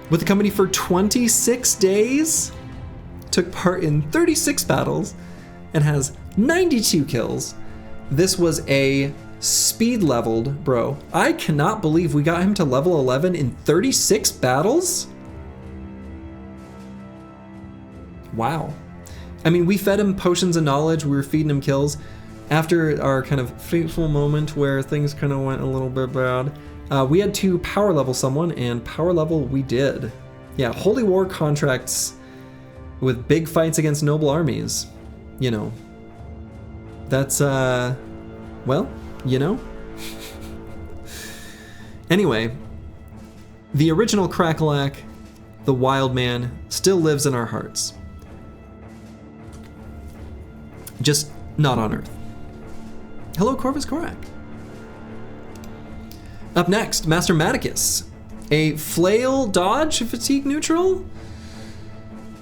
With the company for 26 days, took part in 36 battles, and has 92 kills. This was a speed leveled bro. I cannot believe we got him to level 11 in 36 battles. Wow. I mean, we fed him potions of knowledge, we were feeding him kills. After our kind of fateful moment where things kind of went a little bit bad, we had to power level someone, and power level we did. Yeah, holy war contracts with big fights against noble armies. You know, that's, well, you know. Anyway, the original Crackalack, the wild man, still lives in our hearts. Just not on Earth. Hello, Corvus Korak. Up next, Master Maticus. A flail dodge fatigue neutral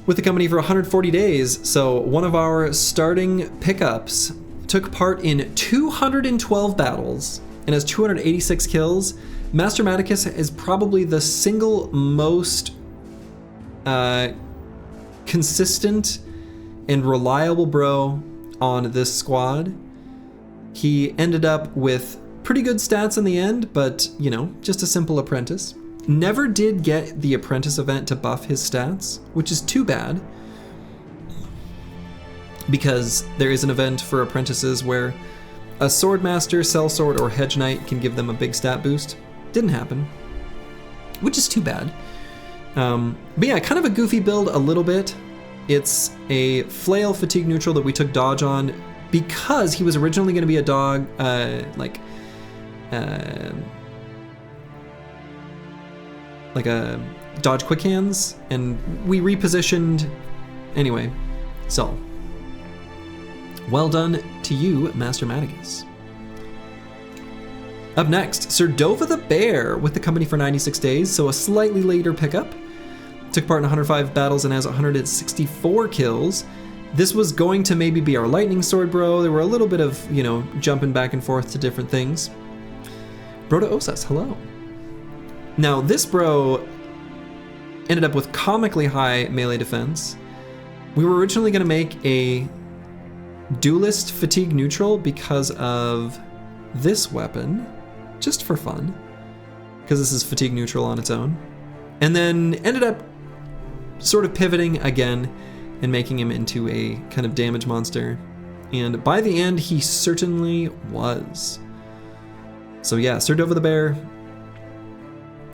with the company for 140 days. So one of our starting pickups took part in 212 battles and has 286 kills. Master Maticus is probably the single most consistent and reliable bro on this squad. He ended up with pretty good stats in the end, but you know, just a simple apprentice. Never did get the apprentice event to buff his stats, which is too bad, because there is an event for apprentices where a swordmaster, sellsword, or hedge knight can give them a big stat boost. Didn't happen, which is too bad. But yeah, kind of a goofy build a little bit. It's a flail fatigue neutral that we took dodge on because he was originally going to be a dog, like a dodge quick hands, and we repositioned anyway. So well done to you, Master Maticus. Up next, Sir Dova the Bear with the company for 96 days, so a slightly later pickup. Took part in 105 battles and has 164 kills. This was going to maybe be our lightning sword bro. There were a little bit of, you know, jumping back and forth to different things. Broda Osas, hello. Now this bro ended up with comically high melee defense. We were originally going to make a duelist fatigue neutral because of this weapon, just for fun, because this is fatigue neutral on its own, and then ended up sort of pivoting again and making him into a kind of damage monster, and by the end he certainly was. So yeah, Sir Dova the Bear,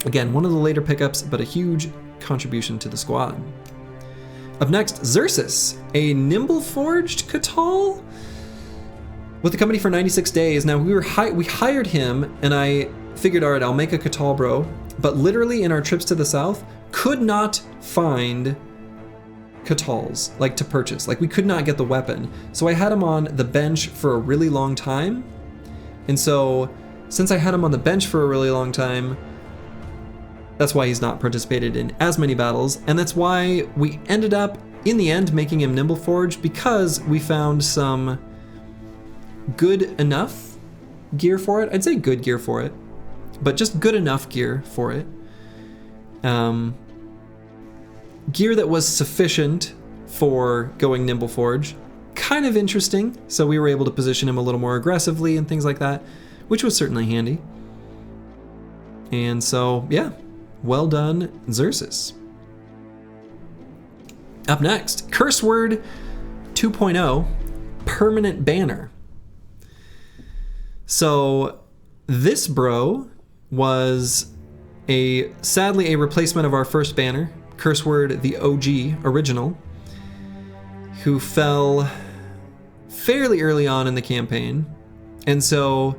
again, one of the later pickups, but a huge contribution to the squad. Up next, Xerxes, a nimble forged Catal with the company for 96 days. Now we hired him, and I figured, all right, I'll make a Catal bro, but literally in our trips to the south, could not find Catals, like, to purchase. Like, we could not get the weapon. So I had him on the bench for a really long time. And so since I had him on the bench for a really long time, that's why he's not participated in as many battles, and that's why we ended up, in the end, making him Nimble Forge, because we found some good enough gear for it. I'd say good gear for it, but just good enough gear for it. Gear that was sufficient for going Nimble Forge. Kind of interesting, so we were able to position him a little more aggressively and things like that, which was certainly handy. And so, yeah. Well done, Xerxes. Up next, Curse Word 2.0, Permanent Banner. So this bro was sadly a replacement of our first banner, Curse Word the OG original, who fell fairly early on in the campaign. And so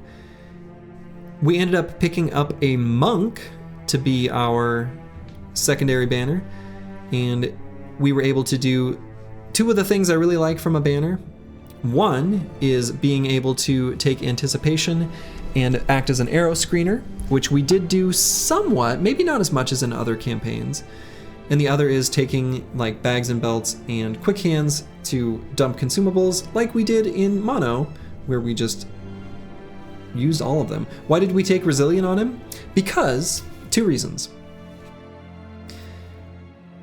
we ended up picking up a monk to be our secondary banner, and we were able to do two of the things I really like from a banner. One is being able to take anticipation and act as an arrow screener, which we did do somewhat, maybe not as much as in other campaigns. And the other is taking like bags and belts and quick hands to dump consumables, like we did in Mono, where we just used all of them. Why did we take Resilient on him? Because two reasons.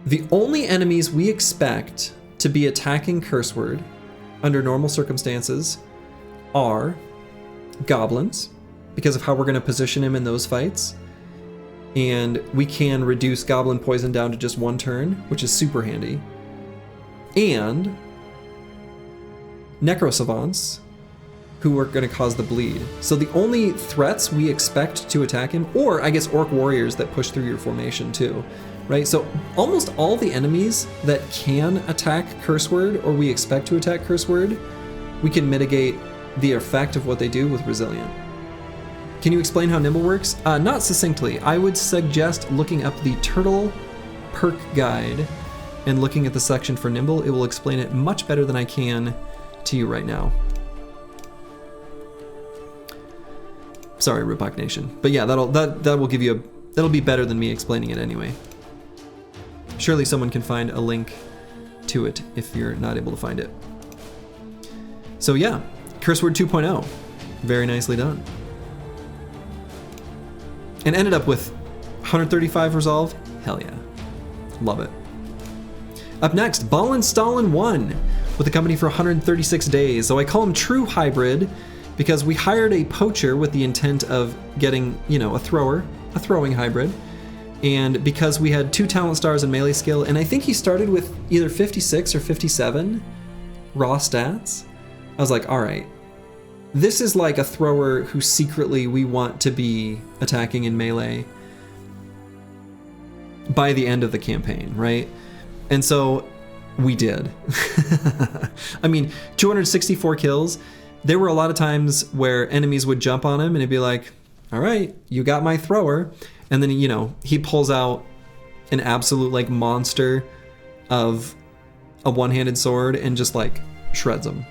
The only enemies we expect to be attacking Curse Word under normal circumstances are goblins, because of how we're going to position him in those fights. And we can reduce goblin poison down to just one turn, which is super handy. And necro savants, who are going to cause the bleed. So the only threats we expect to attack him, or I guess orc warriors that push through your formation too, right? So almost all the enemies that can attack Curse Word, or we expect to attack Curse Word, we can mitigate the effect of what they do with Resilient. Can you explain how Nimble works? Not succinctly. I would suggest looking up the Turtle perk guide and looking at the section for Nimble. It will explain it much better than I can to you right now. Sorry, Rupak Nation. But yeah, that will give you That'll be better than me explaining it anyway. Surely someone can find a link to it if you're not able to find it. So yeah, Curse Word 2.0. Very nicely done. And ended up with 135 resolve. Hell yeah. Love it. Up next, Ballin' Stallin' 1 with the company for 136 days. So I call him True Hybrid because we hired a poacher with the intent of getting, you know, a throwing hybrid. And because we had 2 talent stars and melee skill, and I think he started with either 56 or 57 raw stats, I was like, all right, this is like a thrower who secretly we want to be attacking in melee by the end of the campaign, right? And so we did. I mean, 264 kills. There were a lot of times where enemies would jump on him and it'd be like, all right, you got my thrower. And then, you know, he pulls out an absolute like monster of a one-handed sword and just like shreds them.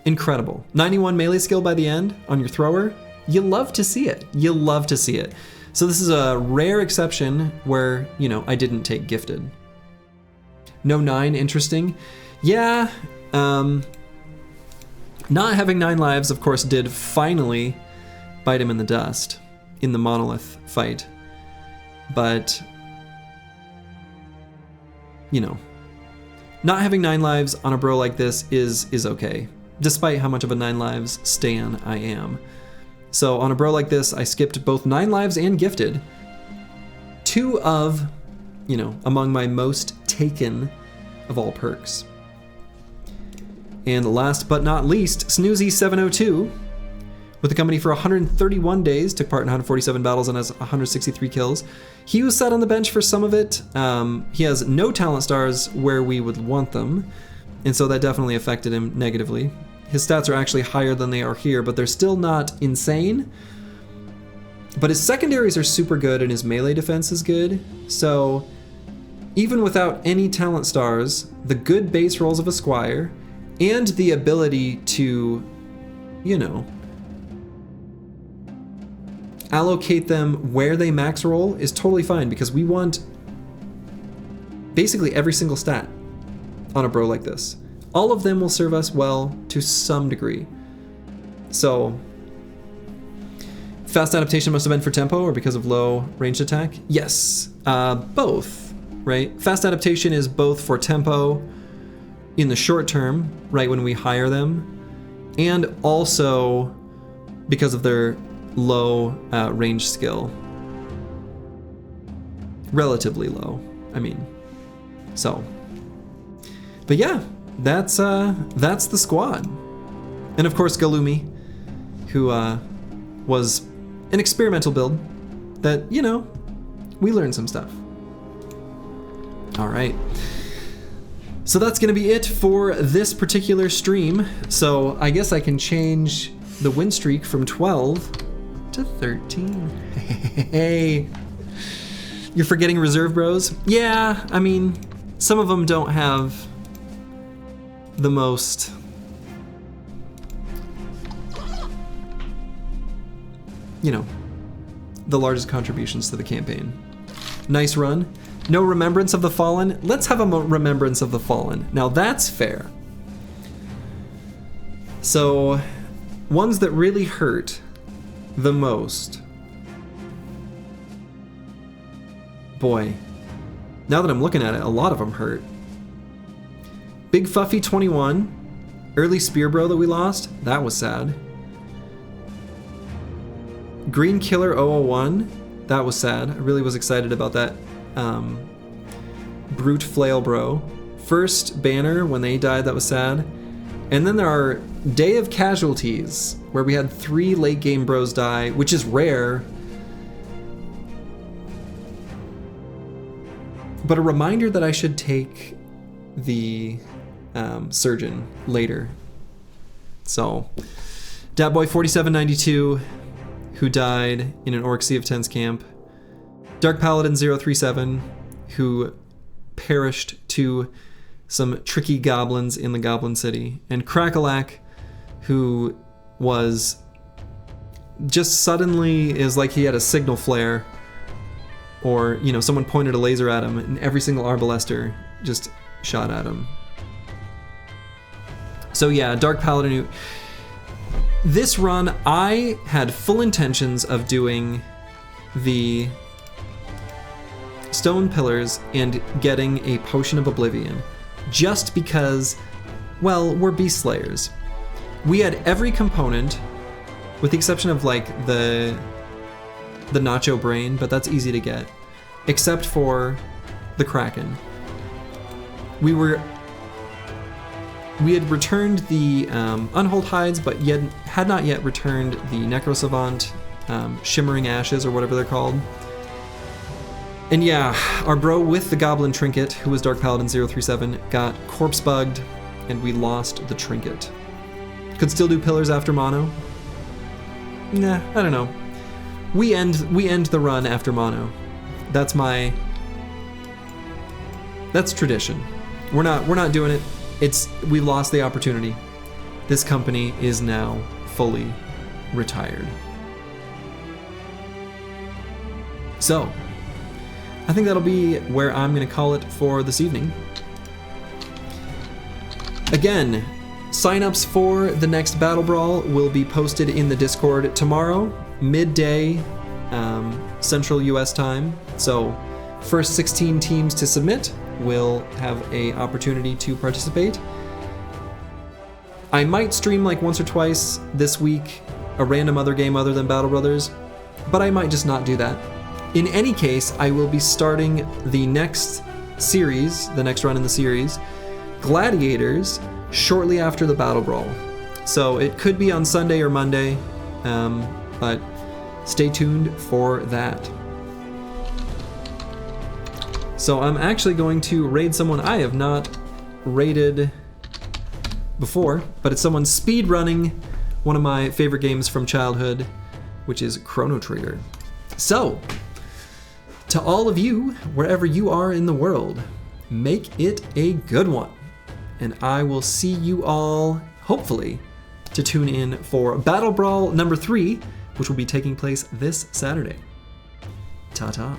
Incredible. 91 melee skill by the end on your thrower. You love to see it. You love to see it. So this is a rare exception where, you know, I didn't take gifted. No 9, interesting. Yeah, not having 9 lives, of course, did finally bite him in the dust in the Monolith fight. But, you know, not having 9 lives on a bro like this is okay, despite how much of a 9 lives stan I am. So on a bro like this, I skipped both 9 lives and gifted. 2 of, you know, among my most taken of all perks. And last but not least, Snoozy 702 with the company for 131 days, took part in 147 battles and has 163 kills. He was sat on the bench for some of it. He has no talent stars where we would want them, and so that definitely affected him negatively. His stats are actually higher than they are here, but they're still not insane. But his secondaries are super good and his melee defense is good. So even without any talent stars, the good base rolls of a squire and the ability to, you know, allocate them where they max roll is totally fine, because we want basically every single stat on a bro like this. All of them will serve us well to some degree. So, fast adaptation must have been for tempo or because of low ranged attack? Yes, both, right? Fast adaptation is both for tempo in the short term, right when we hire them, and also because of their low range skill. Relatively low, I mean. So, but yeah, that's the squad. And of course Galumi, who was an experimental build that, you know, we learned some stuff. All right. So that's gonna be it for this particular stream. So I guess I can change the win streak from 12 to 13. Hey, you're forgetting reserve bros? Yeah, I mean, some of them don't have the most, you know, the largest contributions to the campaign. Nice run. No remembrance of the fallen. Let's have a remembrance of the fallen. Now that's fair. So, ones that really hurt the most. Boy, now that I'm looking at it, a lot of them hurt. Big Fuffy 21, early Spear Bro that we lost, that was sad. Green Killer 001, that was sad. I really was excited about that. Brute Flail Bro. First Banner, when they died, that was sad. And then there are Day of Casualties, where we had 3 late game bros die, which is rare. But a reminder that I should take the Surgeon later. So, Datboy4792, who died in an Orc Sea of Tens camp. Dark Paladin 037, who perished to some tricky goblins in the Goblin City. And Crackalack, who was just suddenly is like he had a signal flare, or, you know, someone pointed a laser at him and every single arbalester just shot at him. So yeah, Dark Paladin. This run, I had full intentions of doing the stone pillars and getting a potion of oblivion, just because, well, we're beast slayers. We had every component, with the exception of like the nacho brain, but that's easy to get, except for the Kraken. We had returned the Unhold Hides, but yet had not yet returned the Necrosavant Shimmering Ashes, or whatever they're called. And yeah, our bro with the Goblin Trinket, who was Dark Paladin 037, got corpse bugged, and we lost the trinket. Could still do pillars after mono. Nah, I don't know. We end the run after mono. That's tradition. We're not doing it. We lost the opportunity. This company is now fully retired. So, I think that'll be where I'm going to call it for this evening. Again, signups for the next Battle Brawl will be posted in the Discord tomorrow, midday, Central US time. So, first 16 teams to submit will have an opportunity to participate. I might stream like once or twice this week a random other game other than Battle Brothers, but I might just not do that. In any case, I will be starting the next series, the next run in the series, Gladiators, shortly after the Battle Brawl. So it could be on Sunday or Monday, but stay tuned for that. So I'm actually going to raid someone I have not raided before, but it's someone speed running one of my favorite games from childhood, which is Chrono Trigger. So, to all of you, wherever you are in the world, make it a good one. And I will see you all, hopefully, to tune in for Battle Brawl number 3, which will be taking place this Saturday. Ta-ta.